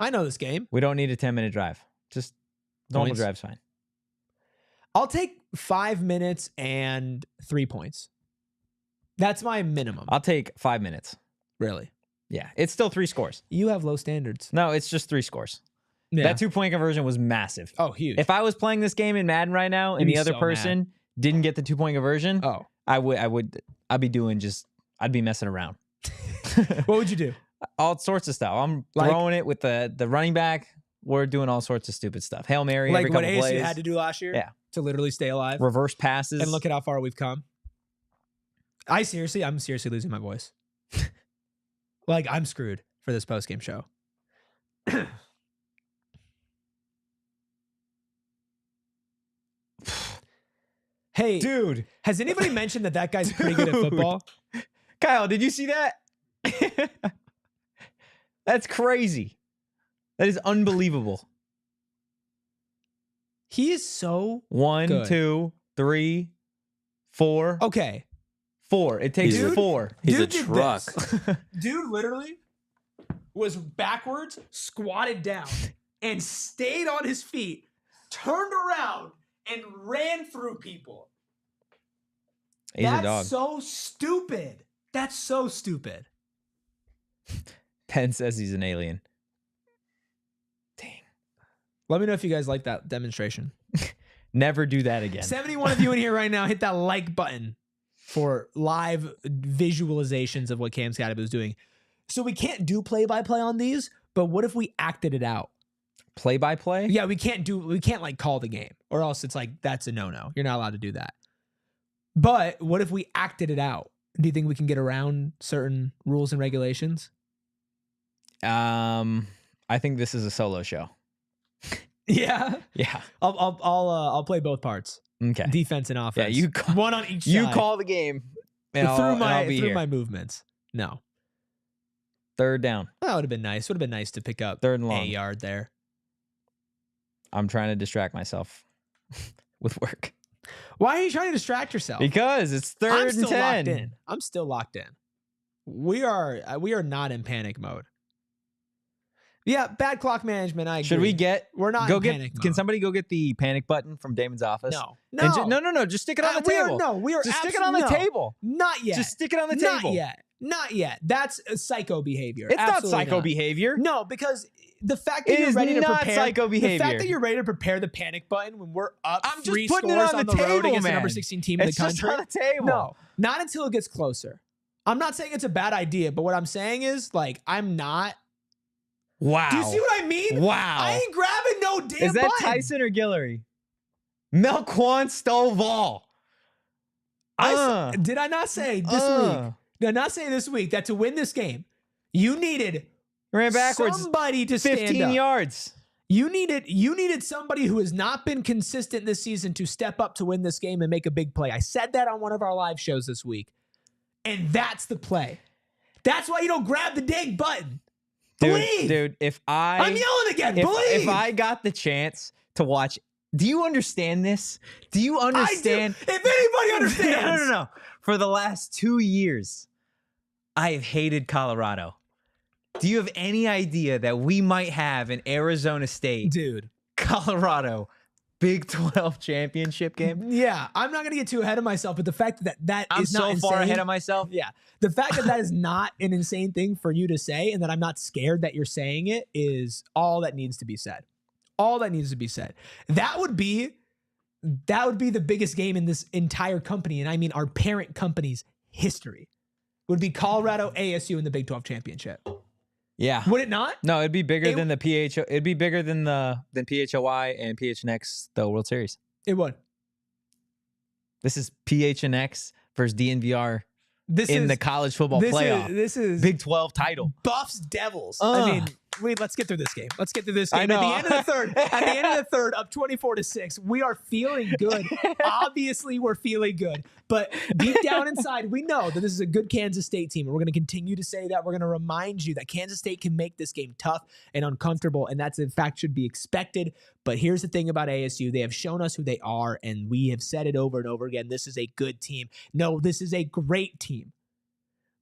I know this game. We don't need a 10-minute drive. Just normal drive's fine. I'll take 5 minutes and 3 points. That's my minimum. I'll take 5 minutes. Really? Yeah. It's still 3 scores. You have low standards. No, it's just 3 scores. Yeah. That 2-point conversion was massive. Oh, huge. If I was playing this game in Madden right now and the other person didn't get the 2-point conversion, I'd be doing I'd be messing around. What would you do? All sorts of stuff. I'm throwing it with the running back. We're doing all sorts of stupid stuff. Hail Mary every couple what ASU plays. had to do last year? Yeah. To literally stay alive. Reverse passes. And look at how far we've come. I'm seriously losing my voice. I'm screwed for this post-game show. Hey, dude, has anybody mentioned that guy's pretty good at football? Kyle, did you see that? That's crazy. That is unbelievable. He is so 1, good. 2, 3, 4. Okay. 4. It takes 4. He's a truck. Dude literally was backwards, squatted down, and stayed on his feet, turned around, and ran through people. He's a dog. That's so stupid. That's so stupid. Penn says he's an alien. Dang. Let me know if you guys like that demonstration. Never do that again. 71 of you in here right now, hit that like button for live visualizations of what Cam Skattebo is doing. So we can't do play-by-play on these, but what if we acted it out? Play-by-play? Yeah, we can't call the game, or else it's that's a no-no. You're not allowed to do that. But what if we acted it out? Do you think we can get around certain rules and regulations? I think this is a solo show. Yeah. Yeah. I'll play both parts. Okay. Defense and offense. Yeah, one on each side. You call the game. And I'll be here. my movements. No. Third down. That would have been nice. Would have been nice to pick up Third and long. a yard there. I'm trying to distract myself with work. Why are you trying to distract yourself? Because it's third and 10. Locked in. I'm still locked in. We are not in panic mode. Yeah, bad clock management. I agree. Should we get? We're not. Go in get. panic mode. Can somebody go get the panic button from Damon's office? No. No. Just stick it on the table. We are. Just stick it on the table. Not yet. Just stick it on the table. Not yet. That's psycho behavior. It's Absolutely not psycho behavior. No, because the fact that It you're is ready to not prepare psycho behavior. The fact that you're ready to prepare the panic button when we're up I'm just 3 putting it scores on the road table, against the man. number 16 team in the It's just country. on the table. No, not until it gets closer. I'm not saying it's a bad idea, but what I'm saying is like I'm not. Wow. Do you see what I mean? Wow. I ain't grabbing no damn Is that button. Tyson or Guillory? Melquan Stovall. Did I not say this week? Did I not say this week that to win this game, you needed ran backwards somebody to 15 stand up. yards. You needed somebody who has not been consistent this season to step up to win this game and make a big play. I said that on one of our live shows this week. And that's the play. That's why you don't grab the dang button. Believe. Dude, I'm yelling again. Believe. If I got the chance to watch, do you understand this? Do you understand? I do. If anybody understands. No. For the last 2 years, I have hated Colorado. Do you have any idea that we might have an Arizona State, Colorado Big 12 championship game? Yeah, I'm not going to get too ahead of myself, but the fact that I'm is not so insane, far ahead of myself. Yeah, the fact that is not an insane thing for you to say, and that I'm not scared that you're saying it is all that needs to be said. All that needs to be said. That would be the biggest game in this entire company, and I mean our parent company's history. Would be Colorado ASU in the Big 12 championship. Yeah. Would it not? No, it'd be bigger than the PHO. It'd be bigger than PHOY and PHNX, the World Series. It would. This is PHNX versus DNVR in the college football playoff. This is Big 12 title. Buffs Devils. I mean, let's get through this game. Let's get through this game. I know. At the end of the third, up 24-6, we are feeling good. Obviously, we're feeling good. But deep down inside, we know that this is a good Kansas State team. And we're going to continue to say that. We're going to remind you that Kansas State can make this game tough and uncomfortable. And that's, in fact, should be expected. But here's the thing about ASU. They have shown us who they are. And we have said it over and over again. This is a good team. No, this is a great team.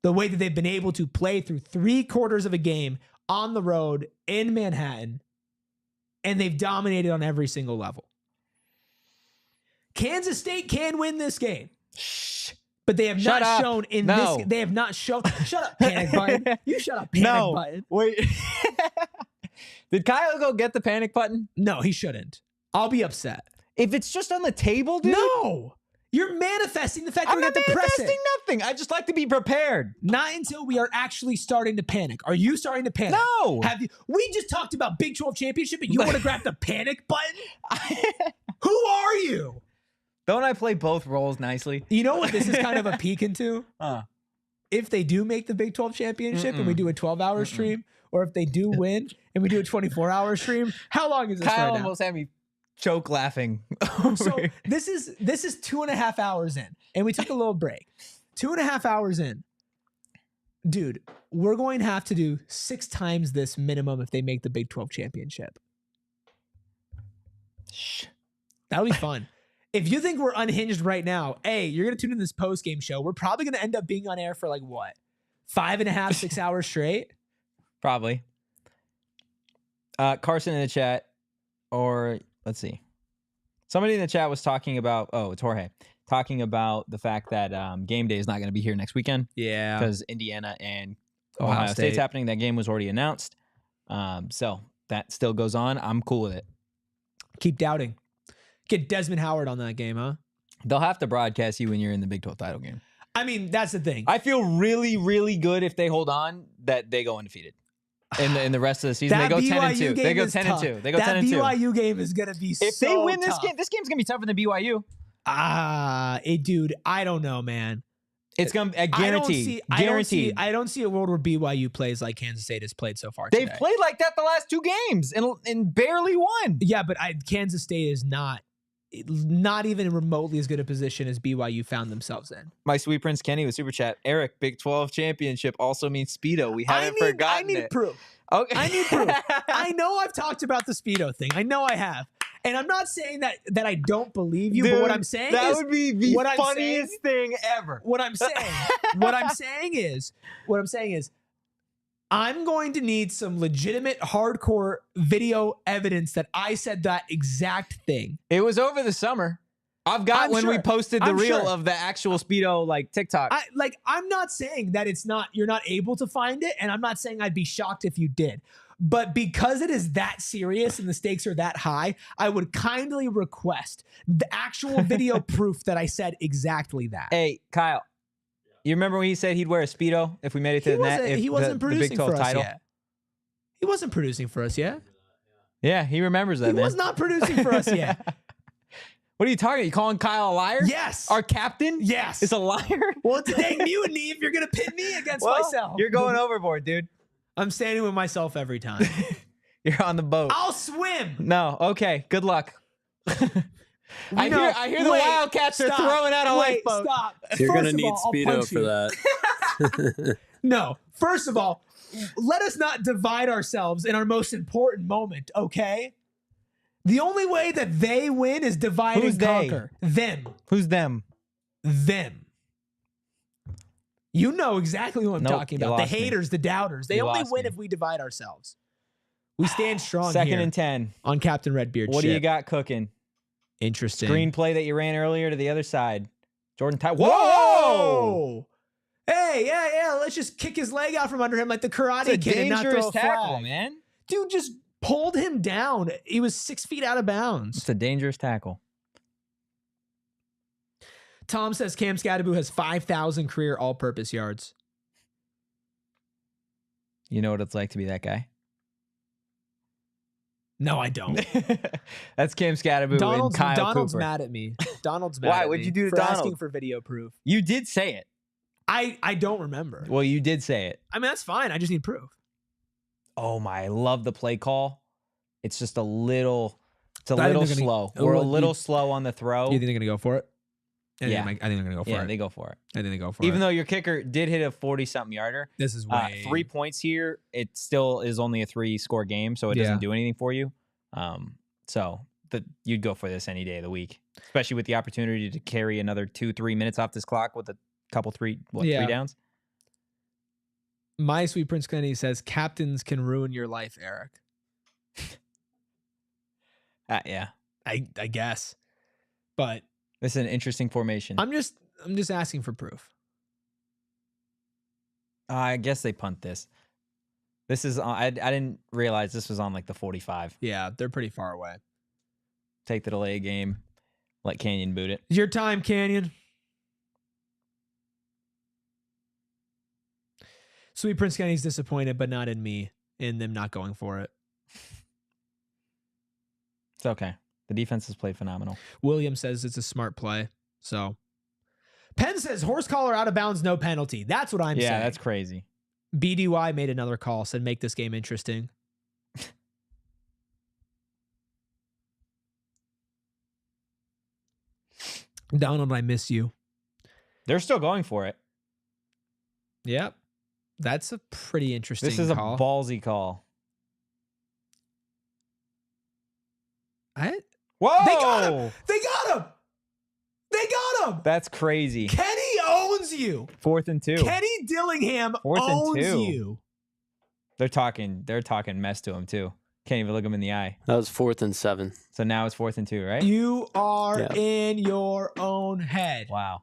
The way that they've been able to play through 3/4 of a game on the road in Manhattan, and they've dominated on every single level. Kansas State can win this game. But they have not shown in this. They have not shown. Shut up, panic button. You shut up, panic button. Wait. Did Kyle go get the panic button? No, he shouldn't. I'll be upset. If it's just on the table, dude. No. You're manifesting the fact that I'm we not have to press it. manifesting nothing. I just like to be prepared. Not until we are actually starting to panic. Are you starting to panic? No. Have you? We just talked about Big 12 championship, and you want to grab the panic button? Who are you? Don't I play both roles nicely? You know what this is kind of a peek into? If they do make the Big 12 championship and we do a 12-hour stream, or if they do win and we do a 24-hour stream, how long is this Kyle right now? almost had me choke laughing. So this is 2.5 hours in, and we took a little break. 2.5 hours in. Dude, we're going to have to do 6 times this minimum if they make the Big 12 championship. That'll be fun. If you think we're unhinged right now, you're going to tune in this post-game show. We're probably going to end up being on air for like what? 5.5, 6 hours straight? Probably. Carson in the chat, or let's see. Somebody in the chat was talking about, it's Jorge, talking about the fact that game day is not going to be here next weekend. Yeah. Because Indiana and Ohio State's happening. That game was already announced. So that still goes on. I'm cool with it. Keep doubting. Get Desmond Howard on that game, huh? They'll have to broadcast you when you're in the Big 12 title game. I mean, that's the thing. I feel really, really good if they hold on that they go undefeated. In the rest of the season, they go 10-2. They go 10-2. They go 10-2. That BYU game is gonna be if they win this game, this game's gonna be tougher than BYU. Dude, I don't know, man. It's going to guarantee. Guaranteed. I don't see a world where BYU plays like Kansas State has played so far. They've played like that the last 2 games and barely won. Yeah, but Kansas State is not even remotely as good a position as BYU found themselves in. My sweet Prince Kenny with Super Chat. Eric, Big 12 championship also means Speedo. We haven't forgotten it. I need proof. Okay. I need proof. I know I've talked about the Speedo thing. I know I have. And I'm not saying that I don't believe you, but what I'm saying that is would be the funniest thing ever. What I'm saying is I'm going to need some legitimate hardcore video evidence that I said that exact thing. It was over the summer. I've got we posted the reel of the actual Speedo like TikTok. I'm not saying that you're not able to find it, and I'm not saying I'd be shocked if you did. But because it is that serious and the stakes are that high, I would kindly request the actual video proof that I said exactly that. Hey, Kyle, you remember when he said he'd wear a Speedo if we made it to the net? He wasn't producing Big 12 for us title? yet. He wasn't producing for us yet. Yeah, he remembers that, He was not producing for us yet. What are you talking about? You calling Kyle a liar? Yes. Our captain? Yes. Is a liar? Well, it's a dang mutiny if you're going to pit me against myself. You're going overboard, dude. I'm standing with myself every time. You're on the boat. I'll swim. No. Okay. Good luck. I hear the Wildcats are throwing out a lifeboat. Stop. You're going to need Speedo for that. No. First of all, let us not divide ourselves in our most important moment, okay? The only way that they win is divide and conquer. Them. Who's them? Them. You know exactly who I'm talking about. The haters, the doubters. They only win if we divide ourselves. We stand strong. Second and 10 on Captain Redbeard. What do you got cooking? Interesting. Screenplay that you ran earlier to the other side. Jordan Ty. Whoa! Hey, yeah. Let's just kick his leg out from under him like the Karate Kid and not throw a tackle, flag. man. Dude just pulled him down. He was 6 feet out of bounds. It's a dangerous tackle. Tom says Cam Skattebo has 5,000 career all-purpose yards. You know what it's like to be that guy? No, I don't. That's Cam Skattebo and Kyle Donald's Cooper. mad at me. Donald's mad Why? at me. What'd you do to for Donald? asking for video proof. You did say it. I don't remember. Well, you did say it. I mean, that's fine. I just need proof. Oh my, I love the play call. It's just a little slow. Oh, We're a little slow on the throw. You think they're going to go for it? I think they're going to go for it. Yeah, they go for it. I think they go for it. Even though your kicker did hit a 40-something yarder. This is way... 3 points here. It still is only a 3-score game, so it doesn't do anything for you. You'd go for this any day of the week, especially with the opportunity to carry another 2-3 minutes off this clock with a couple three downs. My sweet Prince Kenny says captains can ruin your life, Eric. Yeah, I guess, but this is an interesting formation. I'm just asking for proof. I guess they punt this. This is I didn't realize this was on like the 45. Yeah, they're pretty far away. Take the delay game. Let Canyon boot it. Your time, Canyon. Sweet Prince Kenny's disappointed, but not in me, in them not going for it. It's okay. The defense has played phenomenal. William says it's a smart play. So Penn says horse collar out of bounds, no penalty. That's what I'm saying. Yeah, that's crazy. BDY made another call, said make this game interesting. Donald, I miss you. They're still going for it. Yep. That's a pretty interesting This is call. a ballsy call. Whoa! They got him! They got him! They got him! That's crazy. Kenny owns you. 4th and 2. Kenny Dillingham 4th and owns 2. you. They're talking mess to him too. Can't even look him in the eye. That was 4th and 7. So now it's 4th and 2, right? You are in your own head. Wow.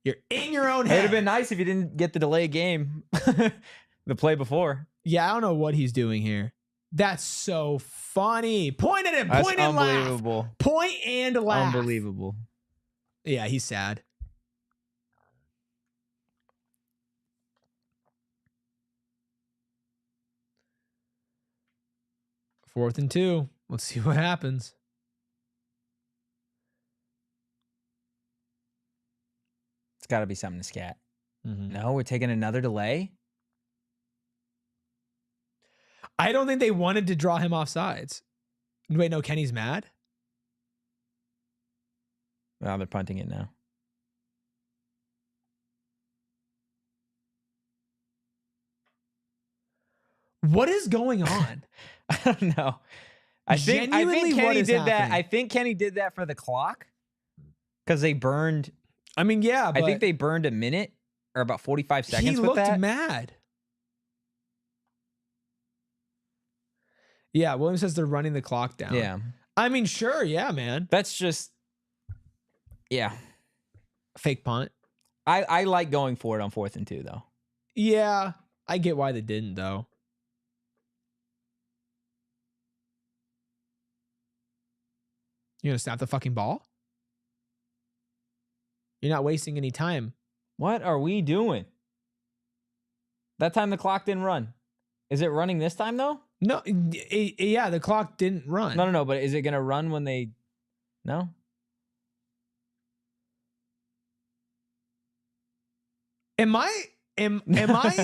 You're in your own It head. would have been nice if you didn't get the delay game. The play before. Yeah, I don't know what he's doing here. That's so funny. Point at him. That's Point and unbelievable. laugh. Point and laugh. Unbelievable. Yeah, he's sad. Fourth and 2. Let's see what happens. It's got to be something to scat. Mm-hmm. No, we're taking another delay. I don't think they wanted to draw him off sides. Wait, no, Kenny's mad? Well, they're punting it now. What is going on? I don't know. I think Kenny did that. I think Kenny did that for the clock because they burned. I mean, yeah, but I think they burned a minute or about 45 seconds with that. He looked mad. Yeah, Williams says they're running the clock down. Yeah. I mean, sure, yeah, man. That's just, yeah. Fake punt. I like going for it on 4th and 2, though. Yeah, I get why they didn't, though. You gonna snap the fucking ball? You're not wasting any time. What are we doing? That time the clock didn't run. Is it running this time, though? No, yeah, the clock didn't run. No, but is it going to run when they... No? Am I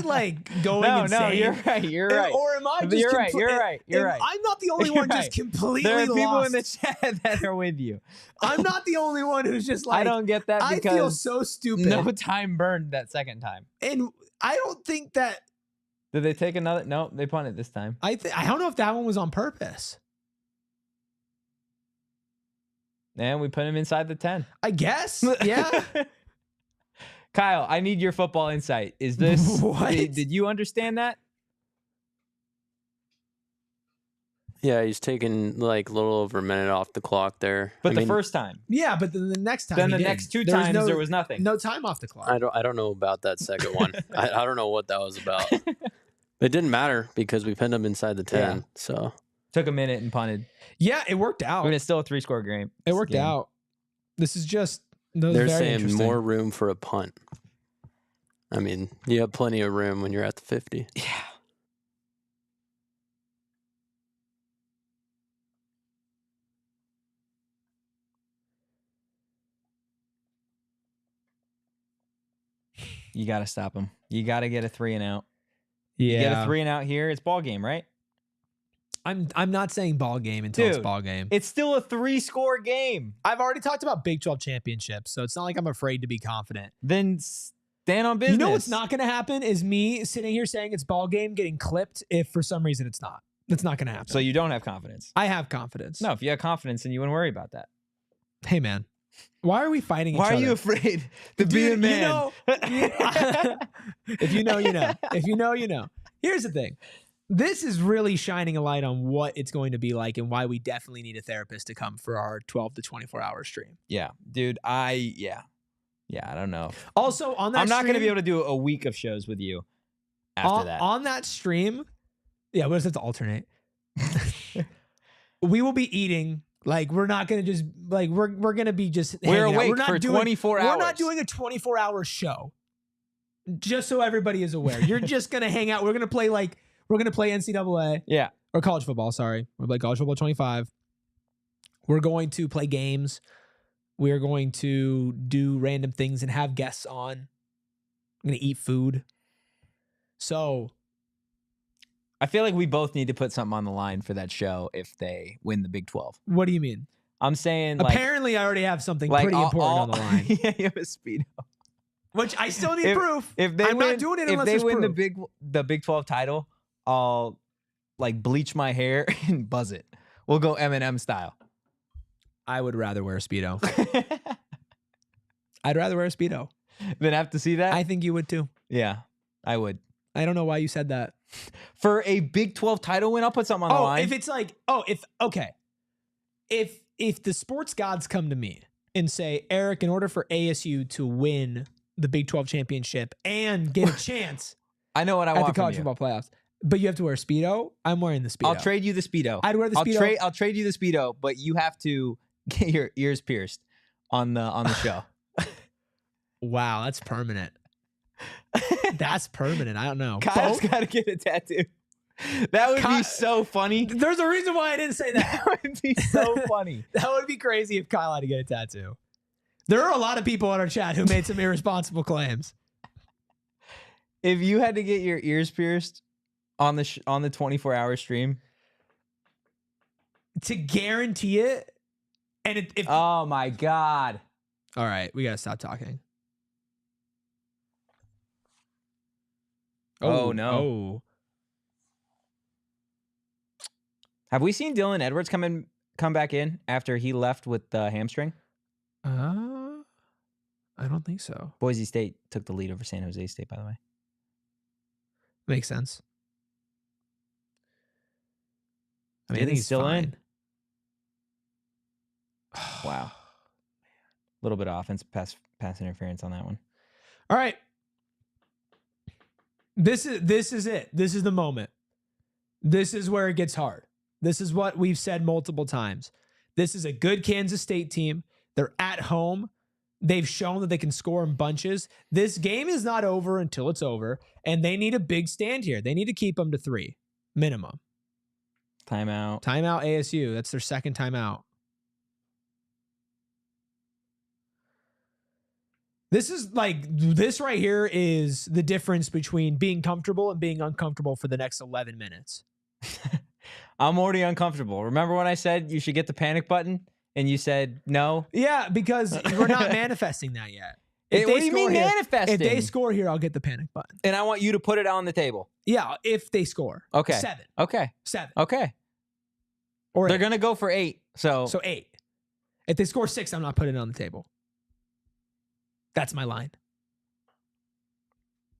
like going insane? No, you're right. Or am I just You're right. I'm not the only one just completely There are people lost. in the chat that are with you. I'm not the only one who's just like, I don't get that because I feel so stupid. No time burned that second time. And I don't think that... Did they take another? No, they punted this time. I don't know if that one was on purpose. And we put him inside the 10. I guess. Yeah. Kyle, I need your football insight. Is this... What? Did you understand that? Yeah, he's taking like a little over a minute off the clock there. But the first time. Yeah, but then the next time. Then the next two times there was nothing. No time off the clock. I don't know about that second one. I don't know what that was about. It didn't matter because we pinned him inside the 10. Yeah. So took a minute and punted. Yeah, it worked out. I mean, it's still a 3-score game. It worked out. This is just... They're saying more room for a punt. I mean, you have plenty of room when you're at the 50. Yeah. You got to stop him. You got to get a 3 and out. Yeah. You get a 3 and out here. It's ball game, right? I'm not saying ball game until it's ball game. It's still a 3-score game. I've already talked about Big 12 championships, so it's not like I'm afraid to be confident. Then stand on business. You know what's not going to happen is me sitting here saying it's ball game getting clipped if for some reason it's not. That's not going to happen. So you don't have confidence? I have confidence. No, if you have confidence, then you wouldn't worry about that. Hey, man. Why are we fighting each other? Why are you afraid to be a man? If you know, you know. If you know, you know. Here's the thing. This is really shining a light on what it's going to be like and why we definitely need a therapist to come for our 12 to 24 hour stream. Yeah, dude. I don't know. Also, on that I'm not stream, going to be able to do a week of shows with you after that. On that stream, yeah, we'll just have to alternate. We will be eating. Like, we're not going to just, like, we're going to be just We're hanging out. awake for 24 hours. We're not doing a 24-hour show. Just so everybody is aware. You're just going to hang out. We're going to play, like, we're going to play NCAA. Yeah. Or college football, sorry. We're going to play college football 25. We're going to play games. We're going to do random things and have guests on. I'm going to eat food. So I feel like we both need to put something on the line for that show if they win the Big 12. What do you mean? I'm saying, apparently I already have something pretty important on the line. Yeah, you have a Speedo. Which I still need proof. If they I'm win, not doing it unless if they there's win proof. the Big 12 title, I'll like bleach my hair and buzz it. We'll go Eminem style. I would rather wear a Speedo. I'd rather wear a Speedo. Then have to see that? I think you would too. Yeah, I would. I don't know why you said that. For a Big 12 title win, I'll put something on the line. If it's like, if the sports gods come to me and say, Eric, in order for ASU to win the Big 12 championship and get a chance I know what I want at the college football playoffs, but you have to wear a Speedo, I'm wearing the Speedo. I'll trade you the Speedo. I'd wear the Speedo. I'll trade you the Speedo, but you have to get your ears pierced on the show. Wow, that's permanent. That's permanent. I don't know. Kyle's got to get a tattoo. That would be so funny. There's a reason why I didn't say that. That would be so funny. That would be crazy if Kyle had to get a tattoo. There are a lot of people in our chat who made some irresponsible claims. If you had to get your ears pierced on the 24-hour stream, to guarantee it, and if oh my God. All right, we gotta stop talking. Oh no. Oh. Have we seen Dylan Edwards come back in after he left with the hamstring? I don't think so. Boise State took the lead over San Jose State, by the way. Makes sense. I think he's still fine. in. Wow. A little bit of offense pass interference on that one. All right. This is it. This is the moment. This is where it gets hard. This is what we've said multiple times. This is a good Kansas State team. They're at home. They've shown that they can score in bunches. This game is not over until it's over, and they need a big stand here. They need to keep them to 3 minimum. Timeout. Timeout ASU. That's their second timeout. This right here is the difference between being comfortable and being uncomfortable for the next 11 minutes. I'm already uncomfortable. Remember when I said you should get the panic button and you said no? Yeah, because we're not manifesting that yet. What do you mean manifesting? If they score here, I'll get the panic button. And I want you to put it on the table. Yeah, if they score. Okay. 7. Okay. 7. Okay. Or they're 8. going to go for 8. So 8. If they score 6, I'm not putting it on the table. That's my line.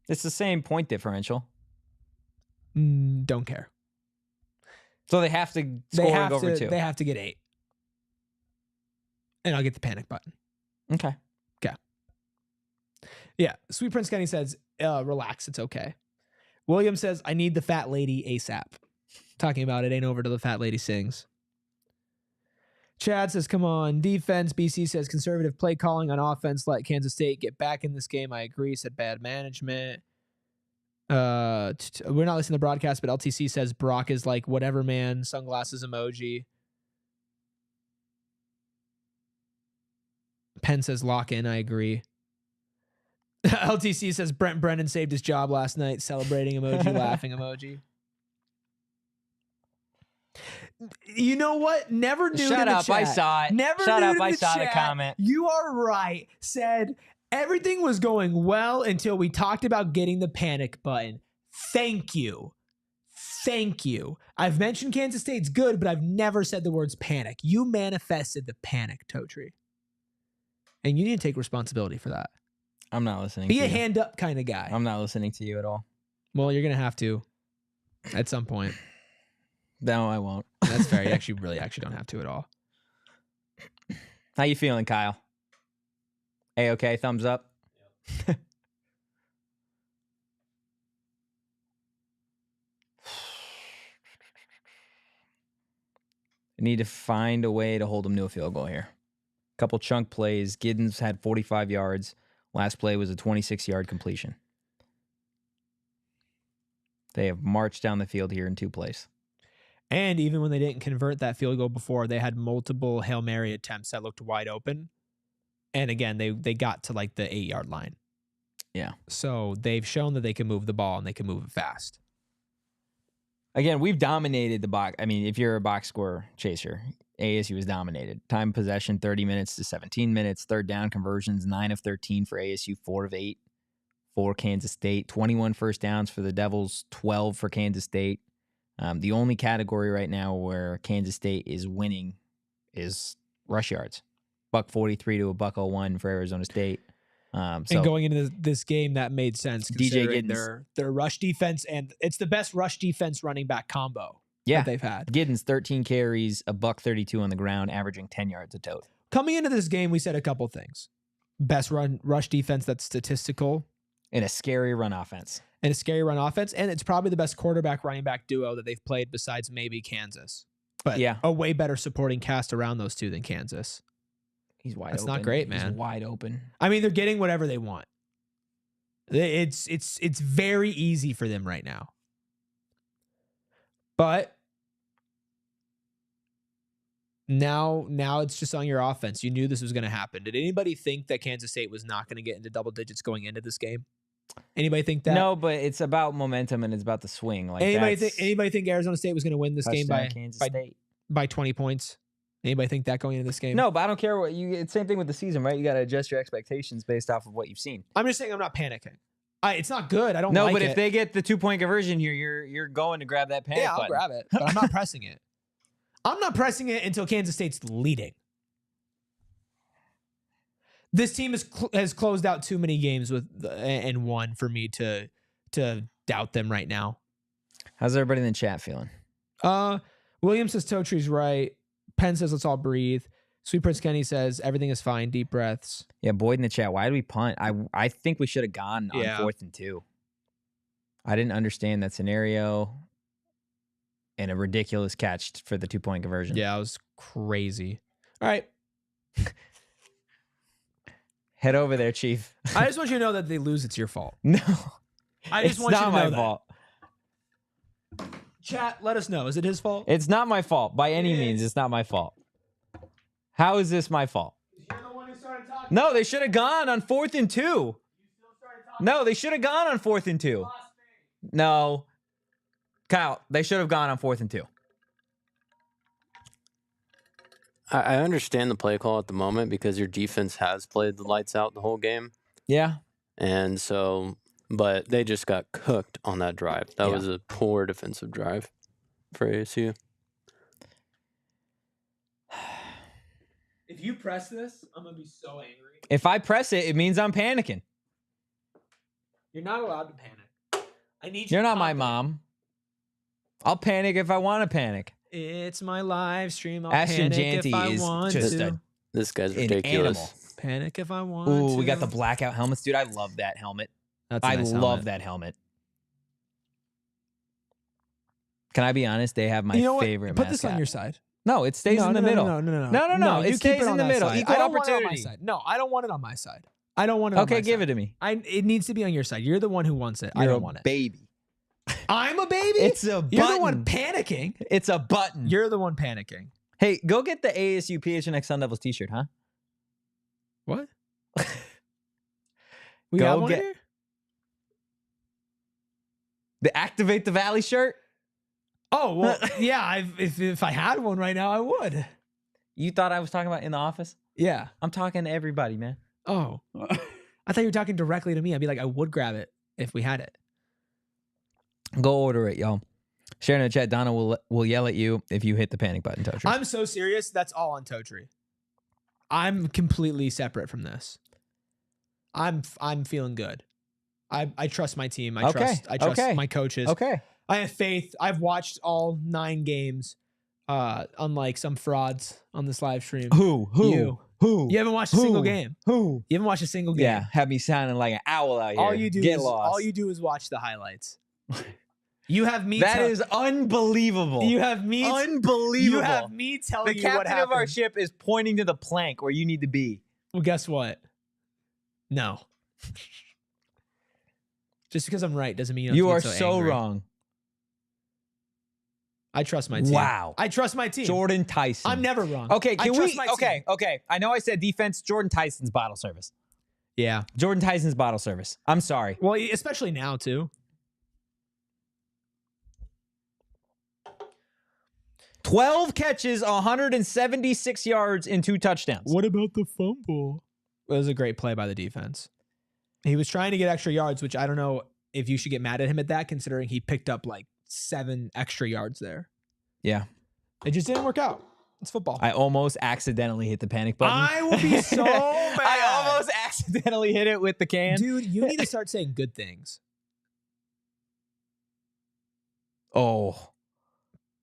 It's the same point differential. Don't care. So they have to score over 2. They have to get 8. And I'll get the panic button. Okay. Okay. Yeah. Sweet Prince Kenny says, relax, it's okay. William says, I need the fat lady ASAP. Talking about it ain't over till the fat lady sings. Chad says, come on, defense. BC says, conservative play calling on offense. Let Kansas State get back in this game. I agree. Said bad management. We're not listening to the broadcast, but LTC says Brock is like whatever man, sunglasses emoji. Penn says lock in. I agree. LTC says Brent Brennan saved his job last night. Celebrating emoji, laughing emoji. You know what? Never knew. Shut up! I saw it. Never. Shut up! I the saw chat. the comment. You are right. Said everything was going well until we talked about getting the panic button. Thank you. Thank you. I've mentioned Kansas State's good, but I've never said the words panic. You manifested the panic, Totri. And you need to take responsibility for that. I'm not listening. Be a hand up kind of guy. I'm not listening to you at all. Well, you're going to have to at some point. No, I won't. That's fair. You actually don't have to at all. How you feeling, Kyle? A-okay, thumbs up. Yep. Need to find a way to hold them to a field goal here. Couple chunk plays. Giddens had 45 yards. Last play was a 26-yard completion. They have marched down the field here in 2 plays. And even when they didn't convert that field goal before, they had multiple Hail Mary attempts that looked wide open. And again, they got to like the 8-yard line. Yeah. So they've shown that they can move the ball and they can move it fast. Again, we've dominated the box. I mean, if you're a box score chaser, ASU was dominated. Time possession, 30 minutes to 17 minutes. Third down conversions, 9 of 13 for ASU, 4 of 8 for Kansas State. 21 first downs for the Devils, 12 for Kansas State. The only category right now where Kansas State is winning is rush yards. $143 to $101 for Arizona State. And going into this game, that made sense. DJ Giddens. Their rush defense, and it's the best rush defense running back combo that they've had. Giddens, 13 carries, $132 on the ground, averaging 10 yards a tote. Coming into this game, we said a couple things. Best rush defense that's statistical. And a scary run offense. And it's probably the best quarterback running back duo that they've played besides maybe Kansas. But a way better supporting cast around those two than Kansas. He's wide That's open. not great, man. He's wide open. I mean, they're getting whatever they want. It's very easy for them right now. But Now it's just on your offense. You knew this was going to happen. Did anybody think that Kansas State was not going to get into double digits going into this game? Anybody think that? No, but it's about momentum and it's about the swing. Like anybody think Arizona State was going to win this game by 20 points? Anybody think that going into this game? No, but I don't care what you. It's the same thing with the season, right? You got to adjust your expectations based off of what you've seen. I'm just saying I'm not panicking. It's not good. I don't. No, like but it. if they get the 2-point conversion here, you're going to grab that panic I'll button. grab it, but I'm not pressing it. I'm not pressing it until Kansas State's leading. This team has closed out too many games and won for me to doubt them right now. How's everybody in the chat feeling? William says Totree's right. Penn says let's all breathe. Sweet Prince Kenny says everything is fine. Deep breaths. Yeah, Boyd in the chat. Why did we punt? I think we should have gone on 4th and 2. I didn't understand that scenario. And a ridiculous catch for the 2-point conversion. Yeah, it was crazy. All right. Head over there, Chief. I just want you to know that they lose. It's your fault. No. I just want you to know it's not my fault. Chat, let us know. Is it his fault? It's not my fault. By any means, it's not my fault. How is this my fault? You're the one who started talking. No, they should have gone on 4th and 2. No, they should have gone on 4th and 2. No. Kyle, they should have gone on 4th and 2. I understand the play call at the moment because your defense has played the lights out the whole game. Yeah. And so, but they just got cooked on that drive. That was a poor defensive drive for ASU. If you press this, I'm going to be so angry. If I press it, it means I'm panicking. You're not allowed to panic. I need you. You're not my mom. I'll panic if I want to panic. It's my live stream. I'll Ashton panic if I Janty want is just to. This guy's an ridiculous. animal. Panic if I want Ooh, to. we got the blackout helmets. Dude, I love that helmet. That's a nice love helmet. that helmet. Can I be honest? They have my favorite Put mascot. this on your side. No, it stays in the middle. No. It stays in the middle. Equal opportunity. No, I don't want it on my side. I don't want it on my side. Okay, give it to me. It needs to be on your side. You're the one who wants it. I don't want it. Baby. I'm a baby? It's a button. You're the one panicking. It's a button. You're the one panicking. Hey, go get the ASU PHNX Sun Devils t-shirt, huh? What? We Go got one get- here? The Activate the Valley shirt? Oh, well, yeah. If I had one right now, I would. You thought I was talking about in the office? Yeah. I'm talking to everybody, man. Oh. I thought you were talking directly to me. I'd be like, I would grab it if we had it. Go order it, y'all. Share in the chat. Donna will yell at you if you hit the panic button, Totri. I'm so serious. That's all on Totri. I'm completely separate from this. I'm feeling good. I trust my team. I trust my coaches. Okay. I have faith. I've watched all 9 games. Unlike some frauds on this live stream. Who? You haven't watched a single game. Who? You haven't watched a single game. Yeah, have me sounding like an owl out here. All you do is watch the highlights. You have me. That is unbelievable. You have me. Unbelievable. You have me telling you what happened. The captain of our ship is pointing to the plank where you need to be. Well, guess what? No. Just because I'm right doesn't mean you are so so angry. wrong. I trust my team. Wow. I trust my team. Jordan Tyson. I'm never wrong. Okay, can we? Okay. Okay. I know I said defense. Jordan Tyson's bottle service. Yeah. Jordan Tyson's bottle service. I'm sorry. Well, especially now too. 12 catches, 176 yards, and 2 touchdowns. What about the fumble? It was a great play by the defense. He was trying to get extra yards, which I don't know if you should get mad at him at that, considering he picked up like 7 extra yards there. Yeah. It just didn't work out. It's football. I almost accidentally hit the panic button. I will be so mad. I almost accidentally hit it with the can. Dude, you need to start saying good things. Oh.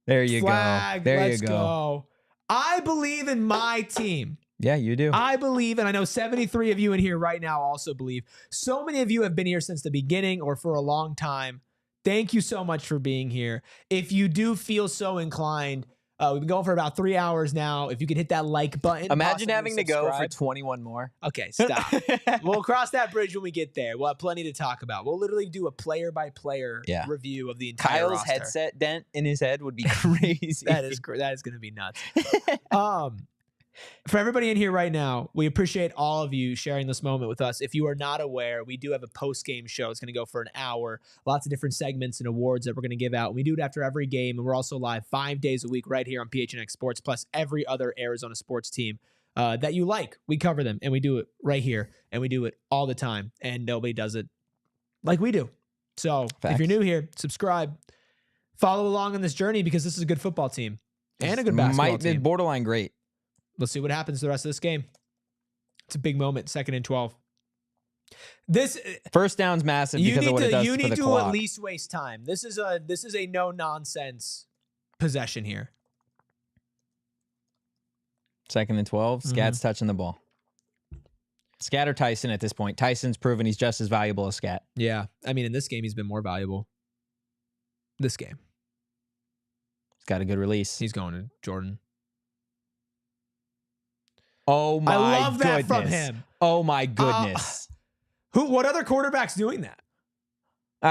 There you Flag, go. There let's you go. I believe in my team. Yeah, you do. I believe, and I know 73 of you in here right now also believe. So many of you have been here since the beginning or for a long time. Thank you so much for being here. If you do feel so inclined, We've been going for about 3 hours now. If you could hit that like button. Imagine possibly having to go for subscribe. 21 more. Okay, stop. We'll cross that bridge when we get there. We'll have plenty to talk about. We'll literally do a player-by-player review of the entire Kyle's roster. headset dent in his head would be crazy. That is going to be nuts. For everybody in here right now, we appreciate all of you sharing this moment with us. If you are not aware, we do have a post-game show. It's going to go for an hour. Lots of different segments and awards that we're going to give out. We do it after every game, and we're also live 5 days a week right here on PHNX Sports, plus every other Arizona sports team that you like. We cover them, and we do it right here, and we do it all the time, and nobody does it like we do. So if you're new here, subscribe. Follow along on this journey because this is a good football team and a good basketball team. Borderline great. Let's see what happens the rest of this game. It's a big moment, 2nd and 12. First down's massive because of what it does for the clock. You need to at least waste time. This is a no nonsense possession here. 2nd and 12. Scat's touching the ball. Scat or Tyson at this point. Tyson's proven he's just as valuable as Scat. Yeah, I mean in this game he's been more valuable. This game. He's got a good release. He's going to Jordan. Oh my I love goodness. that from him. Oh my goodness. What other quarterback's doing that?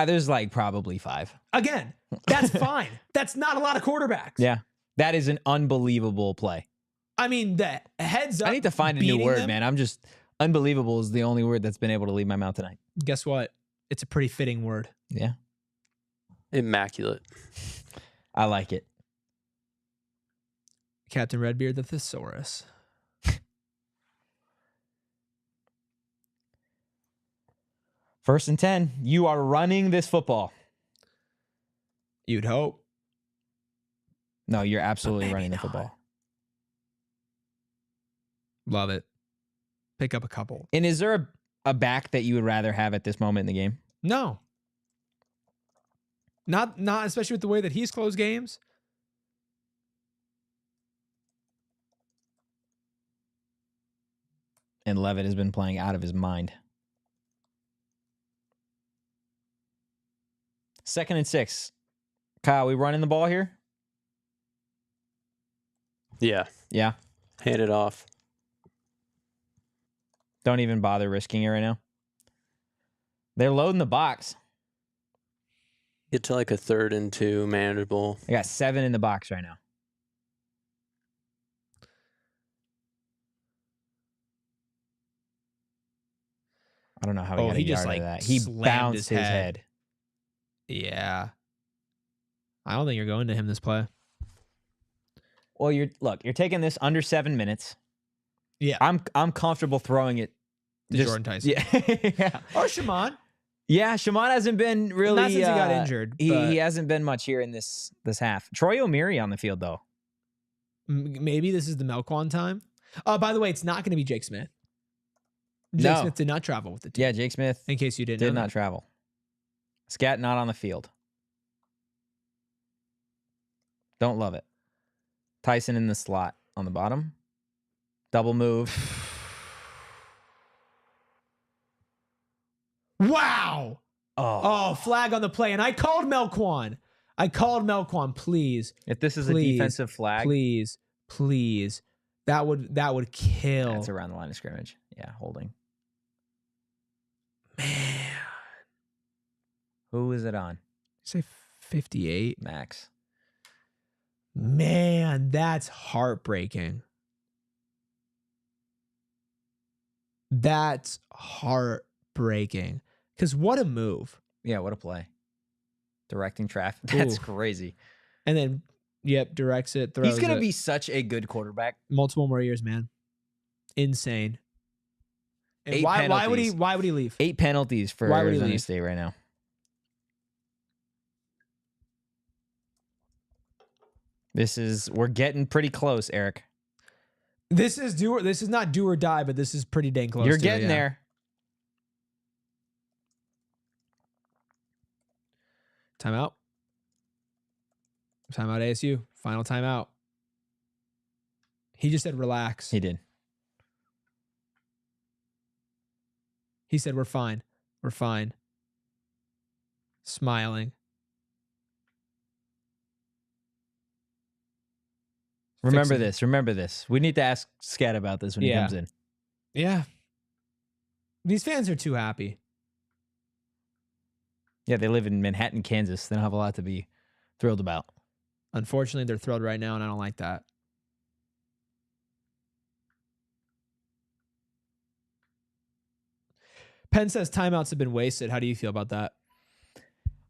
There's like probably 5. Again, that's fine. That's not a lot of quarterbacks. Yeah. That is an unbelievable play. I mean, the heads up. I need to find a new word, man. I'm just unbelievable is the only word that's been able to leave my mouth tonight. Guess what? It's a pretty fitting word. Yeah. Immaculate. I like it. Captain Redbeard the Thesaurus. First and 10. You are running this football. You'd hope. No, you're absolutely running the football. Love it. Pick up a couple. And is there a back that you would rather have at this moment in the game? No. Not especially with the way that he's closed games. And Levitt has been playing out of his mind. 2nd and 6. Kyle, we running the ball here? Yeah. Yeah. Hand it off. Don't even bother risking it right now. They're loading the box. Get to like a 3rd and 2, manageable. I got 7 in the box right now. I don't know how he got a yard out of that. He bounced his head. Yeah. I don't think you're going to him this play. Well, you're taking this under 7 minutes. Yeah. I'm comfortable throwing it. Jordan Tyson. Yeah. Yeah. Or Shaman. Yeah, Shaman hasn't been really. Not since he got injured. He hasn't been much here in this half. Troy O'Meary on the field though. Maybe this is the Melquan time. By the way, it's not going to be Jake Smith. Jake Smith did not travel with the team. Yeah, Jake Smith. In case you didn't did know not travel. Scat not on the field. Don't love it. Tyson in the slot on the bottom. Double move. Wow. Oh, flag on the play. And I called Melquan. Please. If this is a defensive flag. Please. That would kill. That's around the line of scrimmage. Yeah, holding. Man. Who is it on? Say 58. Max. Man, that's heartbreaking. That's heartbreaking. Because what a move. Yeah, what a play. Directing traffic. That's crazy. And then, directs it. Throws He's going to it. be such a good quarterback. Multiple more years, man. Insane. And 8 why would he penalties. leave? 8 penalties for Arizona State right now. We're getting pretty close, Eric. This is not do or die, but this is pretty dang close. You're getting there. Timeout. Timeout ASU. Final timeout. He just said relax. He did. He said we're fine. We're fine. Smiling. Remember this. Remember this. We need to ask Scat about this when he comes in. Yeah. These fans are too happy. Yeah, they live in Manhattan, Kansas. They don't have a lot to be thrilled about. Unfortunately, they're thrilled right now, and I don't like that. Penn says timeouts have been wasted. How do you feel about that?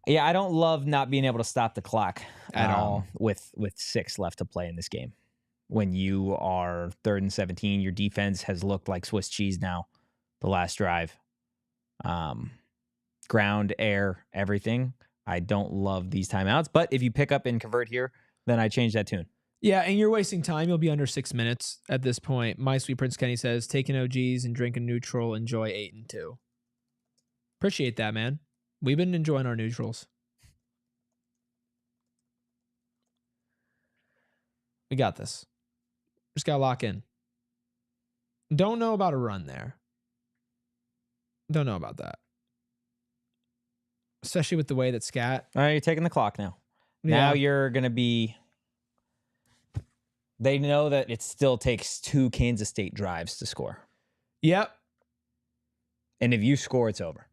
Yeah, I don't love not being able to stop the clock at all with 6 left to play in this game. When you are 3rd and 17, your defense has looked like Swiss cheese now the last drive. Ground, air, everything. I don't love these timeouts, but if you pick up and convert here, then I change that tune. Yeah, and you're wasting time. You'll be under 6 minutes at this point. My Sweet Prince Kenny says, taking OGs and drinking neutral, enjoy 8 and 2. Appreciate that, man. We've been enjoying our neutrals. We got this. Just got to lock in. Don't know about a run there. Don't know about that. Especially with the way that Scat. All right, you're taking the clock now. Yeah. Now you're going to be... They know that it still takes 2 Kansas State drives to score. Yep. And if you score, it's over.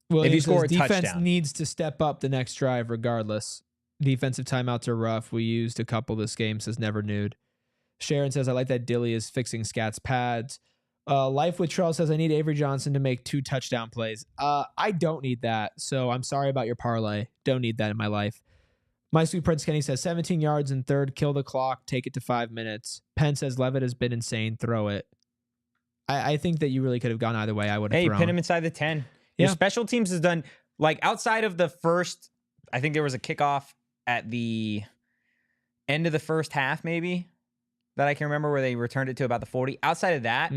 Well, if you score a defense touchdown. needs to step up the next drive regardless. Defensive timeouts are rough. We used a couple this game, says Never Nude. Sharon says, I like that Dilly is fixing Scat's pads. Life with Trell says, I need Avery Johnson to make 2 touchdown plays. I don't need that, so I'm sorry about your parlay. Don't need that in my life. My Sweet Prince Kenny says, 17 yards in 3rd, kill the clock, take it to 5 minutes. Penn says, Levitt has been insane, throw it. I think that you really could have gone either way. I would have thrown. Pin him inside the 10. Yeah. Your special teams has done, like, outside of the first, I think there was a kickoff at the end of the first half, maybe, that I can remember where they returned it to about the 40. Outside of that,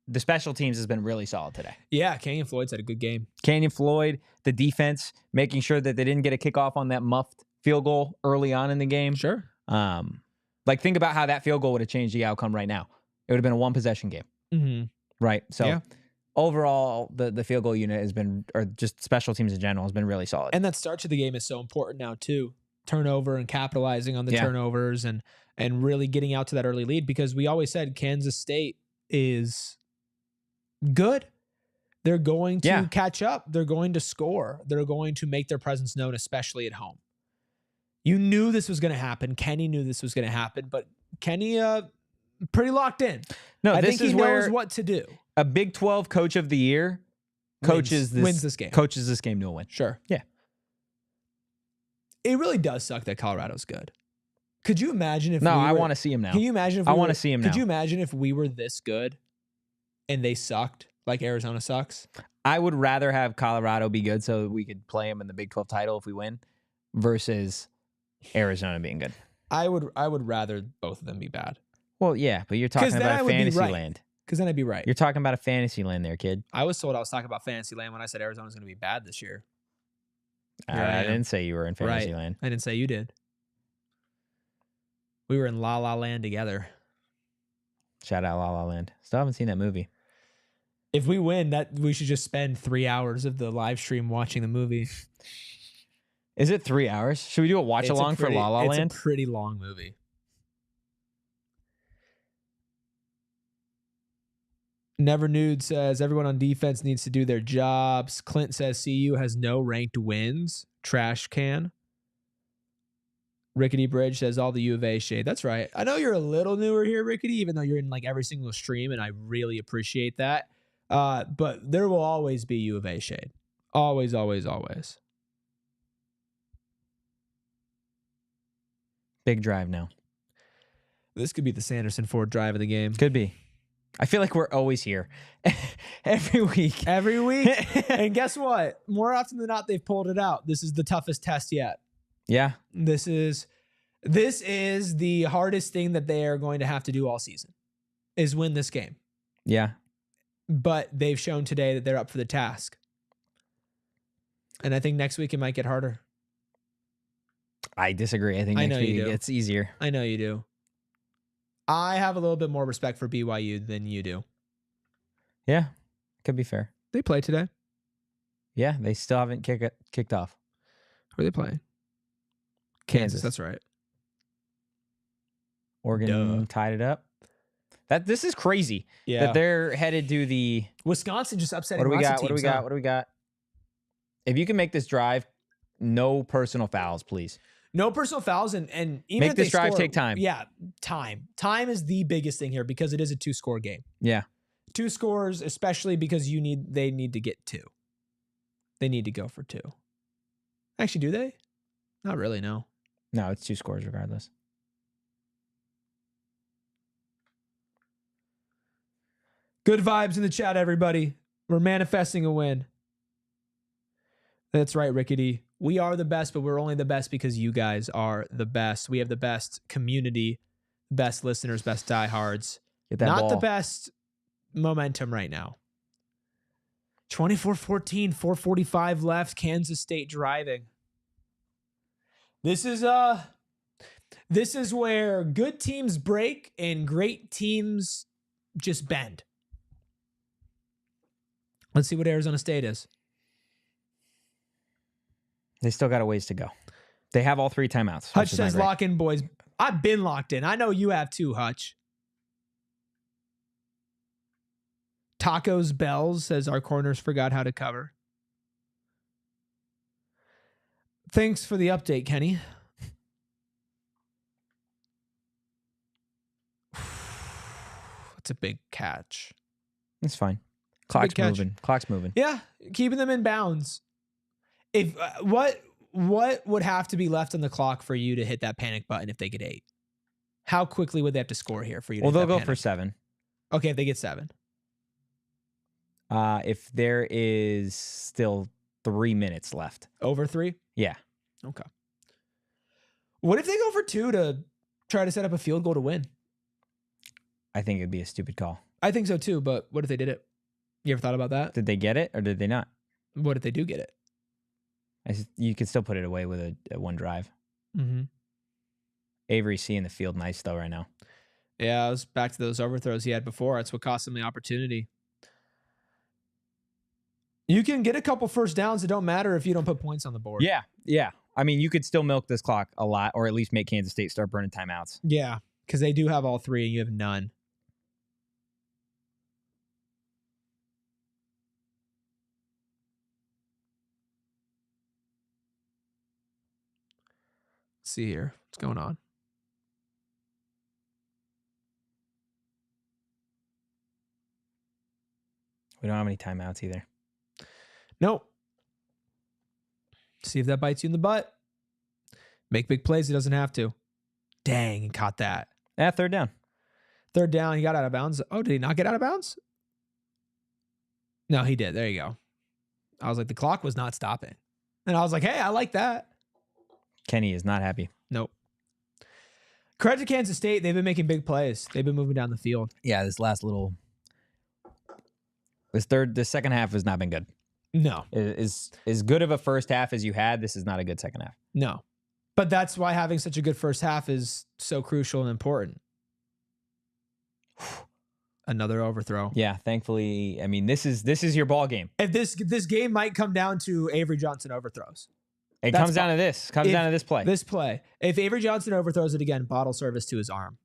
the special teams has been really solid today. Yeah, Canyon Floyd's had a good game. Canyon Floyd, the defense, making sure that they didn't get a kickoff on that muffed field goal early on in the game. Sure. Like, think about how that field goal would have changed the outcome right now. It would have been a 1-possession game. Mm-hmm. Right? So, overall, the field goal unit has been, or just special teams in general, has been really solid. And that start to the game is so important now, too. Turnover and capitalizing on the turnovers and really getting out to that early lead, because we always said Kansas State is good. They're going to catch up. They're going to score. They're going to make their presence known, especially at home. You knew this was going to happen. Kenny knew this was going to happen, but Kenny pretty locked in. No, I this think he knows what to do. A Big 12 Coach of the Year wins this game. Coaches this game to a win. Sure. Yeah. It really does suck that Colorado's good. Could you imagine if I want to see him now. Can you imagine if I want to see him now. Could you imagine if we were this good and they sucked like Arizona sucks? I would rather have Colorado be good so we could play them in the Big 12 title if we win versus Arizona being good. I would rather both of them be bad. Well, yeah, but you're talking about a fantasy land. Because then I'd be right. You're talking about a fantasy land there, kid. I was told I was talking about fantasy land when I said Arizona's going to be bad this year. I didn't say you were in fantasy land. I didn't say you did. We were in La La Land together. Shout out La La Land. Still haven't seen that movie. If we win, we should just spend 3 hours of the live stream watching the movie. Is it 3 hours? Should we do a watch along for La La Land? It's a pretty long movie. Never Nude says everyone on defense needs to do their jobs. Clint says CU has no ranked wins. Trash can. Rickety Bridge says all the U of A shade. That's right. I know you're a little newer here, Rickety, even though you're in like every single stream, and I really appreciate that. But there will always be U of A shade. Always, always, always. Big drive now. This could be the Sanderson Ford drive of the game. Could be. I feel like we're always here every week. Every week. And guess what? More often than not, they've pulled it out. This is the toughest test yet. Yeah. This is the hardest thing that they are going to have to do all season, is win this game. Yeah. But they've shown today that they're up for the task. And I think next week it might get harder. I disagree. I think next week it gets easier. I know you do. I have a little bit more respect for BYU than you do. Yeah. Could be fair. They play today. Yeah. They still haven't kicked off. Who are they playing? Kansas. That's right. Oregon tied it up. This is crazy. Yeah. That they're headed to the Wisconsin just upsetting What do we got? lots of What do we teams, got? What do we got? If you can make this drive, no personal fouls, please. No personal fouls, and even Make if this they drive score, take time. Yeah, time. Time is the biggest thing here because it is a 2-score game. Yeah. 2 scores, especially because they need to get 2. They need to go for 2. Actually, do they? Not really, no. No, it's 2 scores regardless. Good vibes in the chat, everybody. We're manifesting a win. That's right, Rickety. We are the best, but we're only the best because you guys are the best. We have the best community, best listeners, best diehards. Get that Not ball. the best momentum right now. 24-14, 4:45 left. Kansas State driving. This is where good teams break and great teams just bend. Let's see what Arizona State is. They still got a ways to go. They have all 3 timeouts. Hutch says, lock in, boys. I've been locked in. I know you have too, Hutch. Tacos Bells says, our corners forgot how to cover. Thanks for the update, Kenny. That's a big catch. It's fine. Clock's moving. Clock's moving. Yeah, keeping them in bounds. If what would have to be left on the clock for you to hit that panic button if they get 8? How quickly would they have to score here for you to Well, hit they'll that go panic? for 7. Okay, if they get 7. If there is still 3 minutes left. Over 3? Yeah. Okay. What if they go for 2 to try to set up a field goal to win? I think it'd be a stupid call. I think so too, but what if they did it? You ever thought about that? Did they get it or did they not? What if they do get it? You could still put it away with a 1 drive. Mm-hmm. Avery's seeing the field nice though right now. Yeah, I was back to those overthrows he had before. That's what cost him the opportunity. You can get a couple first downs. It don't matter if you don't put points on the board. Yeah, yeah. I mean, you could still milk this clock a lot, or at least make Kansas State start burning timeouts. Yeah, because they do have all 3 and you have none. Let's see here. What's going on? We don't have any timeouts either. Nope. See if that bites you in the butt. Make big plays. It doesn't have to. Dang, he caught that. Yeah, 3rd down. 3rd down. He got out of bounds. Oh, did he not get out of bounds? No, he did. There you go. I was like, the clock was not stopping. And I was like, hey, I like that. Kenny is not happy. Nope. Credit to Kansas State. They've been making big plays. They've been moving down the field. Yeah, this second half has not been good. No. Is as good of a first half as you had. This is not a good second half. No. But that's why having such a good first half is so crucial and important. Another overthrow. Yeah, thankfully, I mean, this is your ball game. If this game might come down to Avery Johnson overthrows. It comes down to this. Comes down to this play. This play. If Avery Johnson overthrows it again, bottle service to his arm.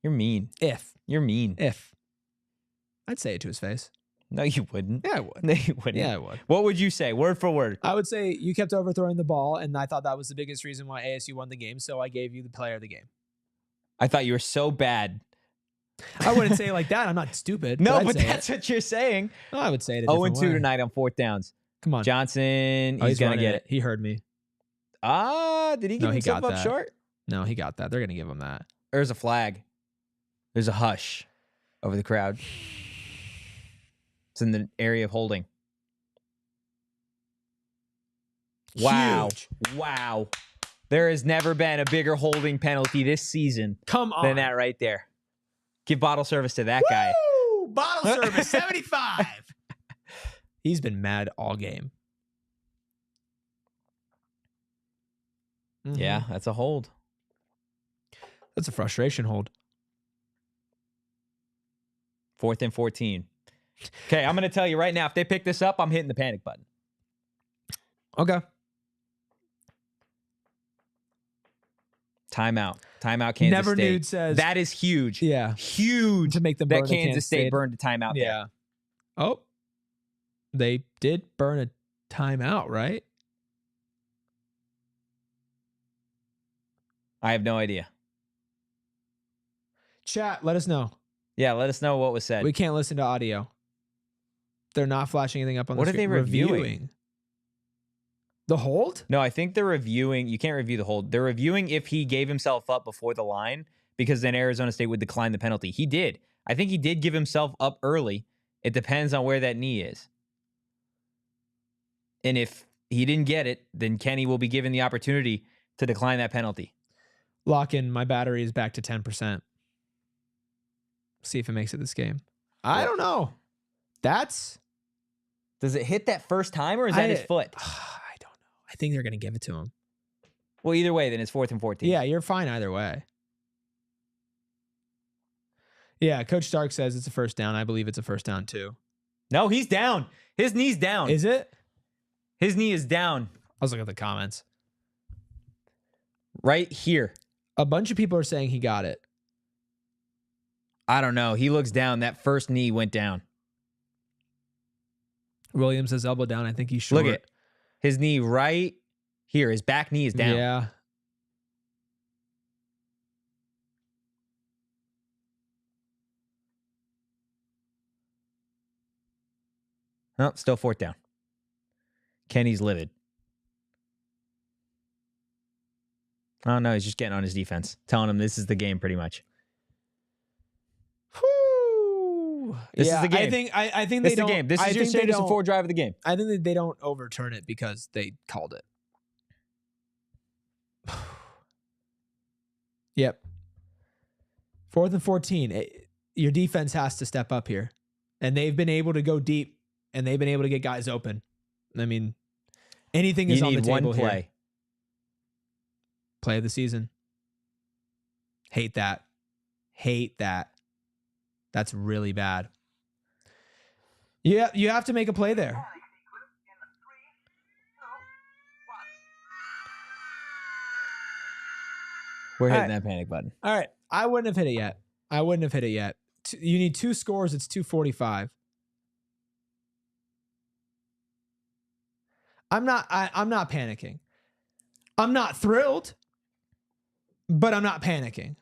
You're mean. You're mean. I'd say it to his face. No, you wouldn't. Yeah, I would. No, you wouldn't. Yeah, I would. What would you say, word for word? I would say you kept overthrowing the ball, and I thought that was the biggest reason why ASU won the game, so I gave you the player of the game. I thought you were so bad. I wouldn't say it like that. I'm not stupid. No, but but that's what you're saying. No, I would say it 0-2 tonight on 4th downs. Come on. Johnson, Oh, he's going to get it. He heard me. Did he give himself up short? No, he got that. They're going to give him that. There's a flag. There's a hush over the crowd. It's in the area of holding. Wow. Huge. Wow. There has never been a bigger holding penalty this season Come on. than that right there. Give bottle service to that guy. Woo! Bottle service, 75. He's been mad all game. Mm-hmm. Yeah, that's a hold. That's a frustration hold. 4th and 14. Okay, I'm going to tell you right now, if they pick this up, I'm hitting the panic button. Okay. Timeout, Kansas Never State. Nude says that is huge. Yeah, huge to make them that burn the Kansas State burned a timeout. Yeah. Oh, they did burn a timeout, right? I have no idea. Chat, let us know. Yeah, let us know what was said. We can't listen to audio. They're not flashing anything up on What the are they screen. reviewing? The hold? No, I think they're reviewing. You can't review the hold. They're reviewing if he gave himself up before the line, because then Arizona State would decline the penalty. He did. I think he did give himself up early. It depends on where that knee is. And if he didn't get it, then Kenny will be given the opportunity to decline that penalty. Lock in. My battery is back to 10%. See if it makes it this game. I don't know. Does it hit that first time, or is that his foot? I don't know. I think they're going to give it to him. Well, either way, then it's 4th and 14. Yeah, you're fine either way. Yeah, Coach Stark says it's a first down. I believe it's a first down too. No, he's down. His knee's down. Is it? His knee is down. I was looking at the comments. Right here. A bunch of people are saying he got it. I don't know. He looks down. That first knee went down. Williams says elbow down. I think he's short. Look at his knee right here. His back knee is down. Yeah. No, still 4th down. Kenny's livid. Oh, no, he's just getting on his defense. Telling him this is the game pretty much. This is the game. I think this they don't. This is the game. This is your status before drive of the game. I think that they don't overturn it because they called it. Yep. 4th and 14. Your defense has to step up here. And they've been able to go deep, and they've been able to get guys open. I mean, anything is on the table one play. here. Play of the season. Hate that. Hate that. That's really bad. Yeah, you have to make a play there. We're hitting that panic button. All right. I wouldn't have hit it yet. You need 2 scores. It's 245. I'm not panicking. I'm not thrilled, but I'm not panicking.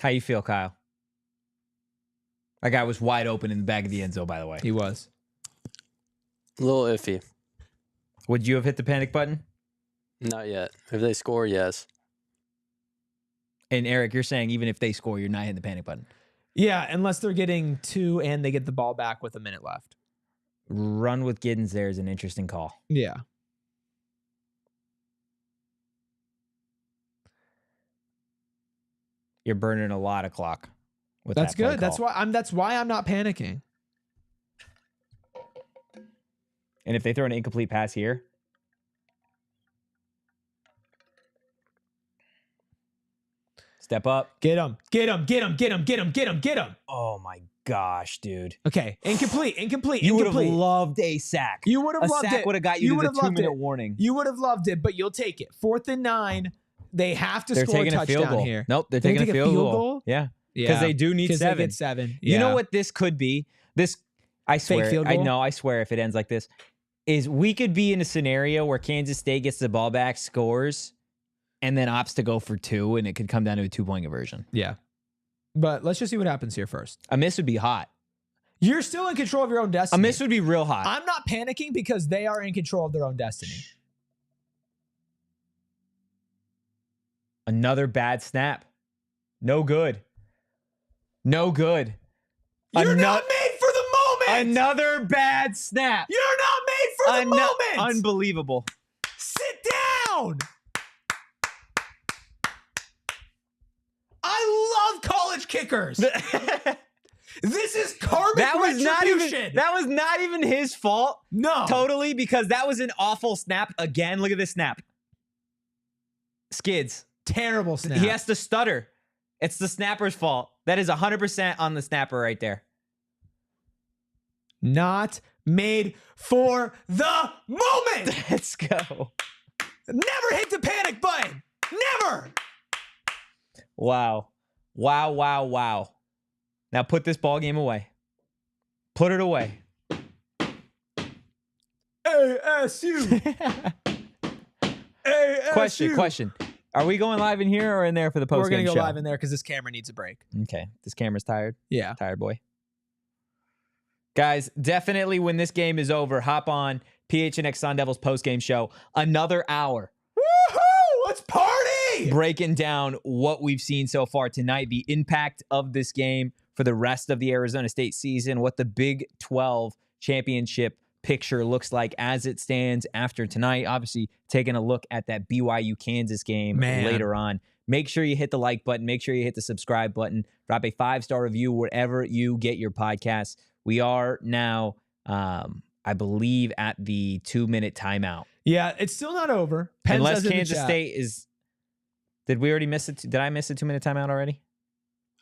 How you feel, Kyle? That guy was wide open in the back of the end zone, by the way. He was. A little iffy. Would you have hit the panic button? Not yet. If they score, yes. And Eric, you're saying even if they score, you're not hitting the panic button. Yeah, unless they're getting 2 and they get the ball back with a minute left. Run with Giddens there is an interesting call. Yeah. You're burning a lot of clock. With That's that play good. That's call. why I'm not panicking. And if they throw an incomplete pass here, step up. Get him. Oh my gosh, dude. Okay. Incomplete. You would have loved a sack. You would have loved it. A sack would have got you to the 2-minute warning. You would have loved it, but you'll take it. 4th and 9. They have to They're score a taking a field touchdown goal. here. Nope, they're They taking a field goal. Yeah. Because they do need 7. They get 7. You know what this could be? I swear. field goal? I swear if it ends like this, is we could be in a scenario where Kansas State gets the ball back, scores, and then opts to go for 2, and it could come down to a 2-point conversion. Yeah. But let's just see what happens here first. A miss would be hot. You're still in control of your own destiny. A miss would be real hot. I'm not panicking because they are in control of their own destiny. Another bad snap. No good. You're not made for the moment. Another bad snap. You're not made for the moment. Unbelievable. Sit down. I love college kickers. This is karmic retribution. That was not even his fault. No. Totally, because that was an awful snap. Again, look at this snap. Skids. Terrible snap. He has to stutter. It's the snapper's fault. That is 100% on the snapper right there. Not made for the moment. Let's go. Never hit the panic button. Never. Wow. Now put this ball game away. Put it away. ASU. ASU. Question. Are we going live in here or in there for the post We're game going to show? go live in there because this camera needs a break. Okay. This camera's tired. Yeah. Tired boy. Guys, definitely when this game is over, hop on PHNX Sun Devils post game show. Another hour. Woohoo! Let's party! Breaking down what we've seen so far tonight, the impact of this game for the rest of the Arizona State season, what the Big 12 championship picture looks like as it stands after tonight. Obviously, taking a look at that BYU Kansas game later on. Make sure you hit the like button. Make sure you hit the subscribe button. Drop a 5-star review wherever you get your podcasts. We are now, I believe, at the 2-minute timeout. Yeah, it's still not over. Penn Unless says in the Kansas chat. State is... Did we already miss it? Did I miss a 2-minute timeout already?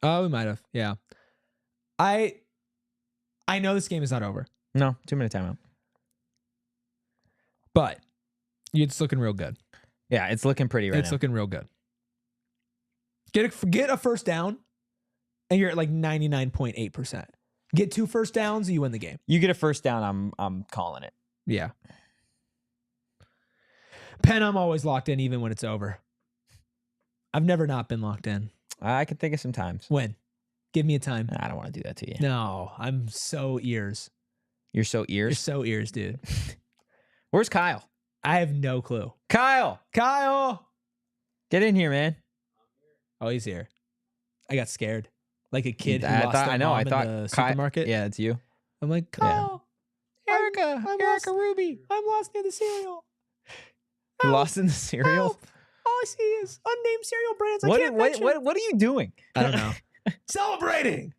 Oh, we might have. Yeah. I know this game is not over, No, 2-minute timeout. but it's looking real good. Yeah, it's looking pretty right It's now. looking real good. Get a first down, and you're at like 99.8%. Get 2 first downs, you win the game. You get a first down, I'm calling it. Yeah. Penn, I'm always locked in even when it's over. I've never not been locked in. I can think of some times. When? Give me a time. I don't want to do that to you. No, I'm so ears. You're so You're ears. so ears, dude. Where's Kyle? I have no clue. Kyle, Get in here, man. Oh, he's here. I got scared. Like a kid who I lost thought- their I know, mom I in thought the Kyle- supermarket. Yeah, it's you. I'm like, Kyle. Erica, Erica Ruby. I'm lost near the cereal. You lost in the cereal? Help. All I see is unnamed cereal brands. I What, can't what, mention. what are you doing? I don't know. Celebrating.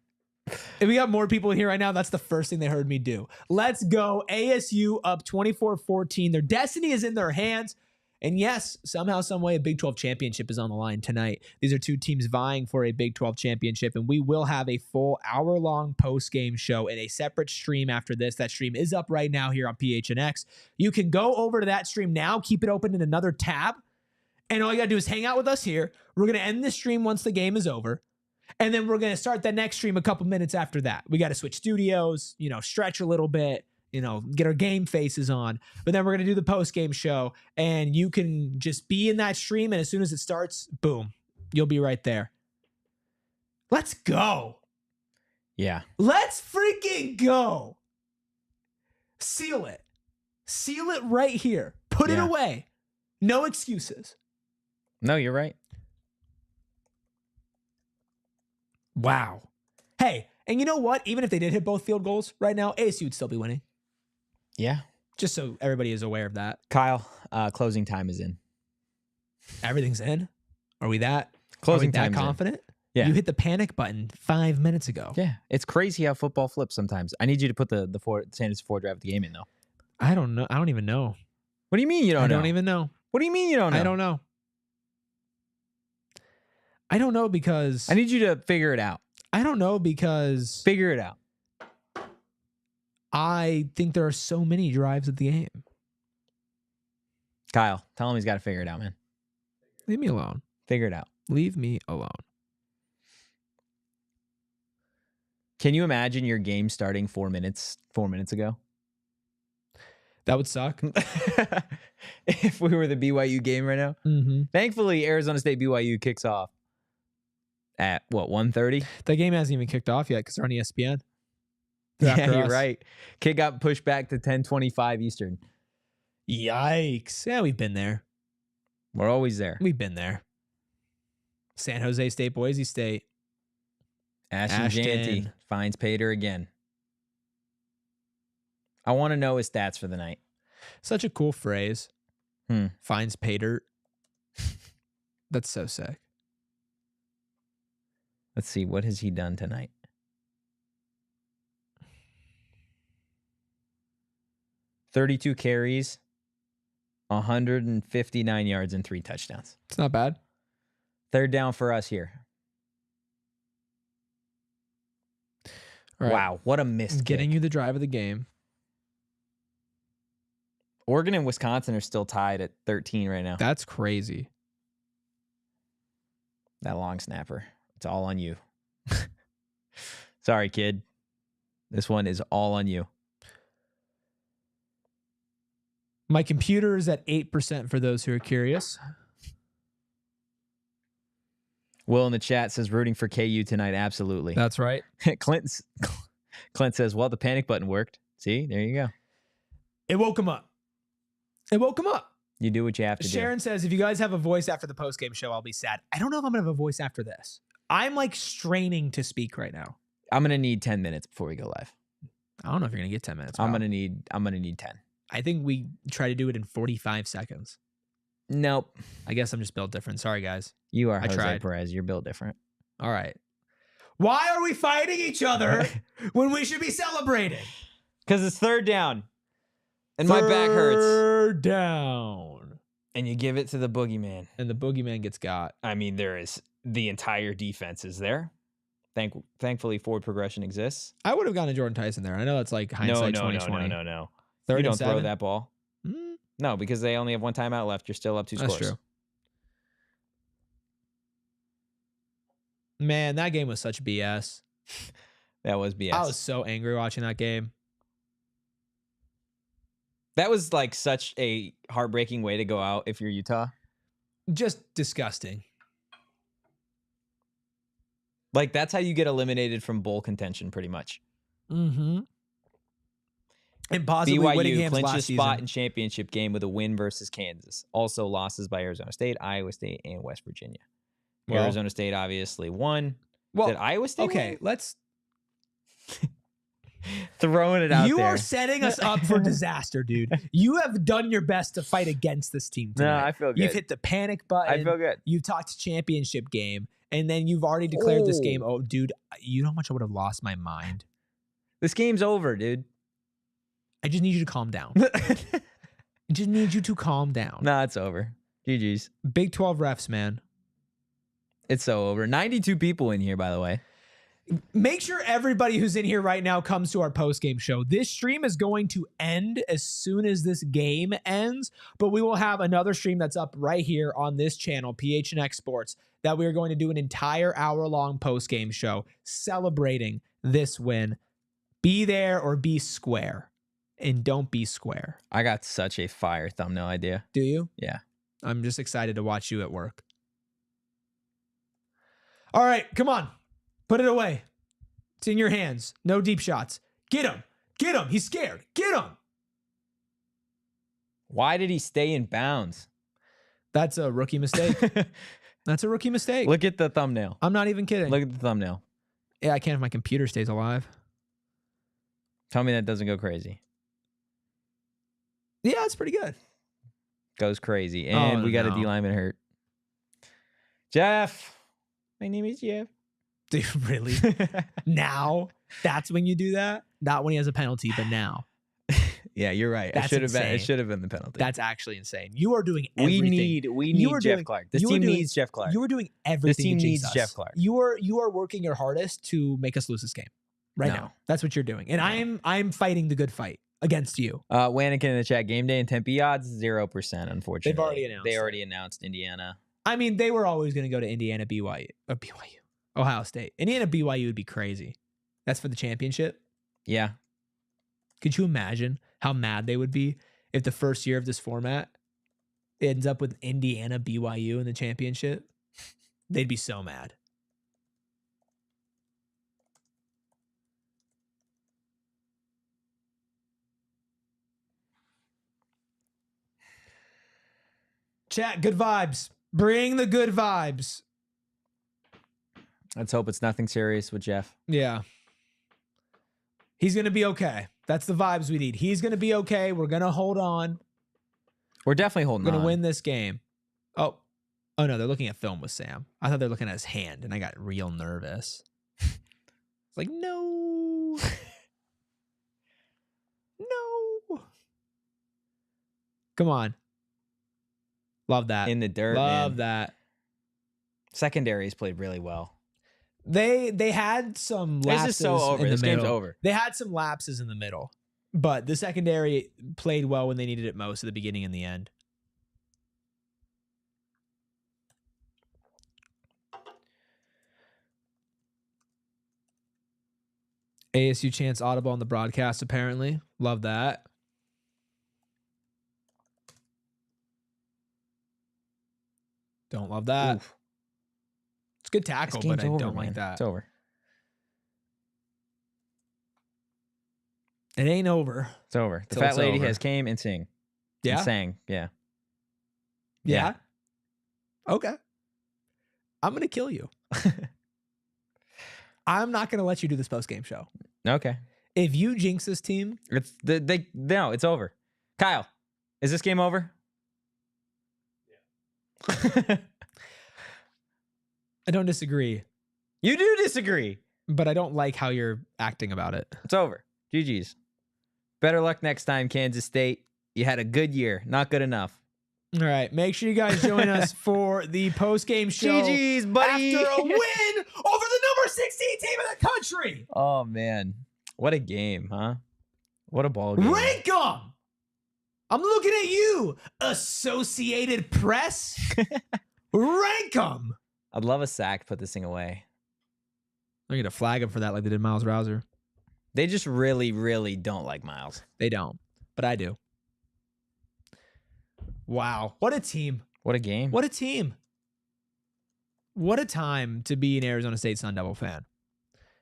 If we got more people in here right now, that's the first thing they heard me do. Let's go. ASU up 24-14. Their destiny is in their hands. And yes, somehow, some way, a Big 12 championship is on the line tonight. These are two teams vying for a Big 12 championship, and we will have a full hour-long post-game show and a separate stream after this. That stream is up right now here on PHNX. You can go over to that stream now, keep it open in another tab, and all you got to do is hang out with us here. We're going to end the stream once the game is over, and then we're going to start the next stream a couple minutes after that. We got to switch studios, stretch a little bit, get our game faces on. But then we're going to do the post-game show, and you can just be in that stream, and as soon as it starts, boom, you'll be right there. Let's go. Yeah. Let's freaking go. Seal it. Seal it right here. Put it Yeah. away. No excuses. No, you're right. Wow. Hey, and you know what? Even if they did hit both field goals right now, ASU would still be winning. Yeah. Just so everybody is aware of that. Kyle, closing time is in. Everything's in. Are we that Closing that time's in. confident? Yeah. You hit the panic button 5 minutes ago. Yeah. It's crazy how football flips sometimes. I need you to put the San Francisco 4 drive of the game in, though. I don't know. I don't even know. What do you mean you don't know? I don't even know. What do you mean you don't know? I don't know. I don't know because I need you to figure it out. I don't know because Figure it out. I think there are so many drives of the game. Kyle, tell him he's got to figure it out, man. Leave me alone. Figure it out. Leave me alone. Can you imagine your game starting 4 minutes ago? That would suck. If we were the BYU game right now. Mm-hmm. Thankfully, Arizona State BYU kicks off at what, 1:30? That game hasn't even kicked off yet because they're on ESPN. Yeah, you're right. Kick got pushed back to 10:25 Eastern. Yikes. Yeah, we've been there. We're always there. We've been there. San Jose State, Boise State. Ashton Janty finds Pater again. I want to know his stats for the night. Such a cool phrase. Finds Pater. That's so sick. Let's see. What has he done tonight? $32 carries, 159 yards, and 3 touchdowns. It's not bad. Third down for us here. All right. Wow, what a missed I'm getting kick. you the drive of the game. Oregon and Wisconsin are still tied at 13 right now. That's crazy. That long snapper. It's all on you. Sorry, kid. This one is all on you. My computer is at 8% for those who are curious. Will in the chat says rooting for KU tonight. Absolutely. That's right. Clint says, well, the panic button worked. See, there you go. It woke him up. It woke him up. You do what you have to Sharon says, if you guys have a voice after the postgame show, I'll be sad. I don't know if I'm going to have a voice after this. I'm like straining to speak right now. I'm going to need 10 minutes before we go live. I don't know if you're going to get 10 minutes. I'm going to need 10. I think we try to do it in 45 seconds. Nope. I guess I'm just built different. Sorry, guys. You are I Jose tried. Perez. You're built different. All right. Why are we fighting each other when we should be celebrating? Because it's third down. And my back hurts. Third down. And you give it to the boogeyman. And the boogeyman gets got. I mean, there is the entire defense is there. Thankfully, forward progression exists. I would have gone to Jordan Tyson there. I know that's like hindsight 2020. No. Third you don't and throw 7? that ball. No, because they only have one timeout left. You're still up 2 scores. That's true. Man, that game was such BS. That was BS. I was so angry watching that game. That was like such a heartbreaking way to go out if you're Utah. Just disgusting. Like, that's how you get eliminated from bowl contention, pretty much. Mm-hmm. And possibly winning BYU games clinches last spot season. in championship game with a win versus Kansas. Also losses by Arizona State, Iowa State, and West Virginia. Well- Arizona State obviously won. Well, Did Iowa State okay, win? let's... Throwing it out You there. are setting us up for disaster, dude. You have done your best to fight against this team No, tonight. I feel good. You've hit the panic button. I feel good. You've talked championship game, and then you've already declared this game. Oh, dude, you know how much I would have lost my mind? This game's over, dude. I just need you to calm down. I just need you to calm down. Nah, it's over. GG's. Big 12 refs, man. It's so over. 92 people in here, by the way. Make sure everybody who's in here right now comes to our post-game show. This stream is going to end as soon as this game ends, but we will have another stream that's up right here on this channel, PHNX Sports, that we are going to do an entire hour-long post-game show celebrating this win. Be there or be square. And don't be square. I got such a fire thumbnail idea. Do you? Yeah. I'm just excited to watch you at work. All right, come on. Put it away. It's in your hands. No deep shots. Get him. Get him. He's scared. Get him. Why did he stay in bounds? That's a rookie mistake. That's a rookie mistake. Look at the thumbnail. I'm not even kidding. Look at the thumbnail. Yeah, I can't if my computer stays alive. Tell me that doesn't go crazy. Yeah, it's pretty good. Goes crazy. And we got a D lineman hurt. Jeff. My name is Jeff. Dude, really? Now? That's when you do that? Not when he has a penalty, but now. Yeah, you're right. That's It should insane. have been the penalty. That's actually insane. You are doing everything. We need Jeff doing, Clark. This you are team doing- needs Jeff Clark. You are doing everything. This team to jinx needs us. Jeff Clark. You are working your hardest to make us lose this game right No. now. That's what you're doing, and I'm fighting the good fight against you. Wannick in the chat. Game day and Tempe odds 0%. Unfortunately, They've already announced They it. already announced Indiana. I mean, they were always going to go to Indiana, Ohio State. Indiana, BYU would be crazy. That's for the championship. Yeah. Could you imagine how mad they would be if the first year of this format ends up with Indiana, BYU in the championship? They'd be so mad. Chat, good vibes. Bring the good vibes. Let's hope it's nothing serious with Jeff. Yeah. He's going to be okay. That's the vibes we need. He's going to be okay. We're going to hold on. We're definitely holding We're on. going to win this game. Oh no, they're looking at film with Sam. I thought they were looking at his hand, and I got real nervous. It's like, no. No. Come on. Love that. In the dirt, Love man. that. Secondaries played really well. They had some This lapses is so over. in the This game's middle. over. They had some lapses in the middle. But the secondary played well when they needed it most at the beginning and the end. ASU chants audible on the broadcast, apparently. Love that. Don't love that. Oof. It's a good tackle, but I don't like that. It's over. It ain't over. It's over. The fat lady has came and sing. Yeah? And sang. Yeah. Yeah? Okay. I'm going to kill you. I'm not going to let you do this post-game show. Okay. If you jinx this team... No, it's over. Kyle, is this game over? Yeah. I don't disagree. You do disagree. But I don't like how you're acting about it. It's over. GG's. Better luck next time, Kansas State. You had a good year. Not good enough. All right. Make sure you guys join us for the post-game show. GG's, buddy. After a win over the number 16 team in the country. Oh, man. What a game, huh? What a ball game. Rank 'em! I'm looking at you, Associated Press. Rank 'em! I'd love a sack. Put this thing away. They're going to flag him for that like they did Miles Rouser. They just really, really don't like Miles. They don't, but I do. Wow. What a team. What a game. What a team. What a time to be an Arizona State Sun Devil fan.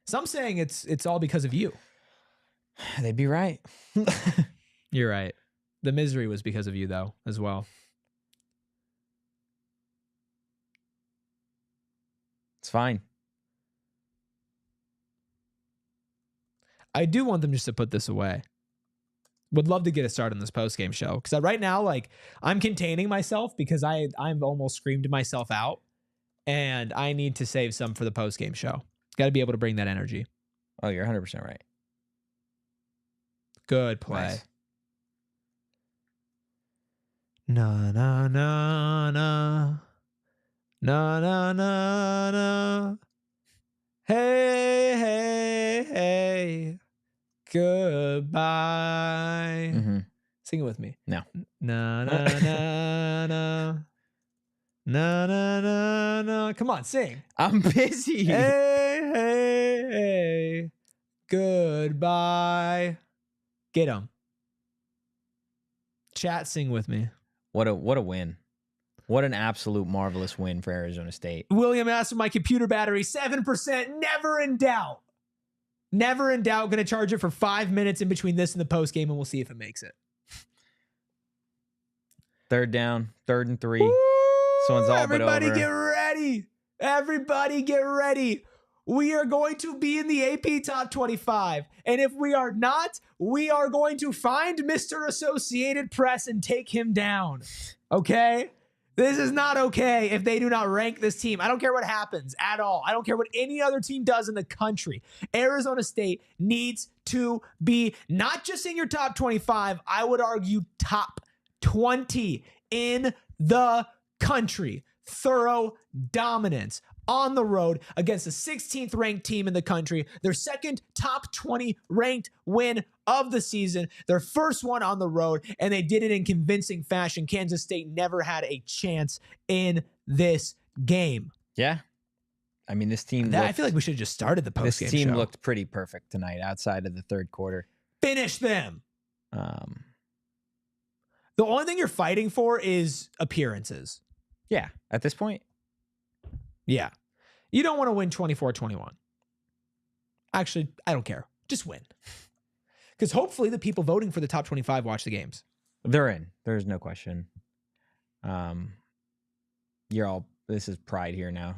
Some saying it's all because of you. They'd be right. You're right. The misery was because of you, though, as well. It's fine. I do want them just to put this away. Would love to get a start on this post-game show. Because right now, like, I'm containing myself because I've almost screamed myself out. And I need to save some for the post-game show. Got to be able to bring that energy. Oh, you're 100% right. Good play. Nice. Na na na na. Na na na na. Hey, hey, hey. Goodbye. Mm-hmm. Sing it with me. No. Na na na na. Na na na na. Come on, sing. I'm busy. Hey, hey, hey. Goodbye. Get him. Chat, sing with me. What a win. What an absolute marvelous win for Arizona State. William asked for my computer battery, 7%, never in doubt. Never in doubt. Going to charge it for 5 minutes in between this and the post game, and we'll see if it makes it. Third down, 3rd and 3. This one's all but over. Everybody get ready. Everybody get ready. We are going to be in the AP Top 25. And if we are not, we are going to find Mr. Associated Press and take him down. Okay? This is not okay if they do not rank this team. I don't care what happens at all. I don't care what any other team does in the country. Arizona State needs to be not just in your top 25, I would argue top 20 in the country. Thorough dominance on the road against the 16th ranked team in the country, their second top 20 ranked win of the season, their first one on the road, and they did it in convincing fashion. Kansas State never had a chance in this game. Yeah. I mean, this team I feel like we should have just started the post-game This team show. looked pretty perfect tonight outside of the third quarter. Finish them. The only thing you're fighting for is appearances. Yeah, at this point. Yeah. You don't want to win 24-21. Actually, I don't care. Just win. Because hopefully the people voting for the top 25 watch the games. They're in. There's no question. This is pride here now.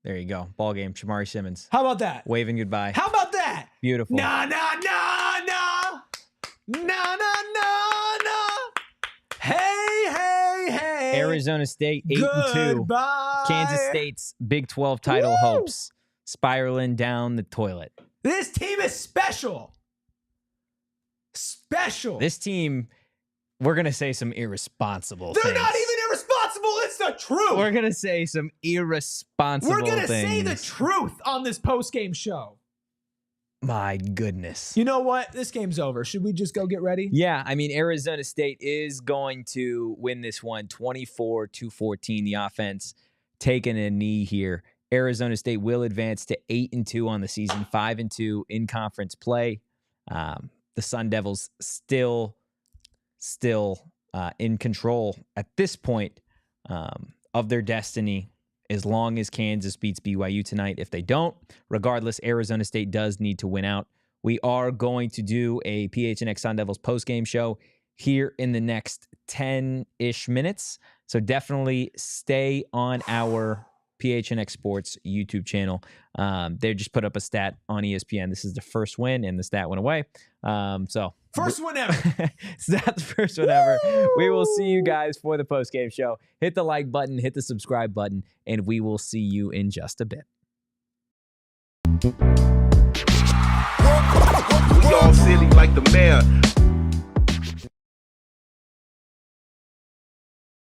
There you go. Ball game. Shamari Simmons. How about that? Waving goodbye. How about that? Beautiful. Nah, nah, nah, nah. Nah, nah, nah, nah. Hey, hey, hey. Arizona State 8-2. Goodbye. Kansas State's Big 12 title hopes spiraling down the toilet. This team is special. Special. This team, we're going to say some irresponsible They're things. not even irresponsible. It's the truth. We're going to say some irresponsible We're things. going to say the truth on this post-game show. My goodness. You know what? This game's over. Should we just go get ready? Yeah, I mean, Arizona State is going to win this one 24-14. The offense taking a knee here. Arizona State will advance to 8-2 on the season, 5-2 in conference play. The Sun Devils still in control at this point of their destiny, as long as Kansas beats BYU tonight. If they don't, regardless, Arizona State does need to win out. We are going to do a PHNX Sun Devils postgame show here in the next 10-ish minutes. So definitely stay on our PHNX Sports YouTube channel. They just put up a stat on ESPN. This is the first win, and the stat went away. First one ever. So that's the first one ever. We will see you guys for the postgame show. Hit the like button, hit the subscribe button, and we will see you in just a bit. We all silly like the mayor.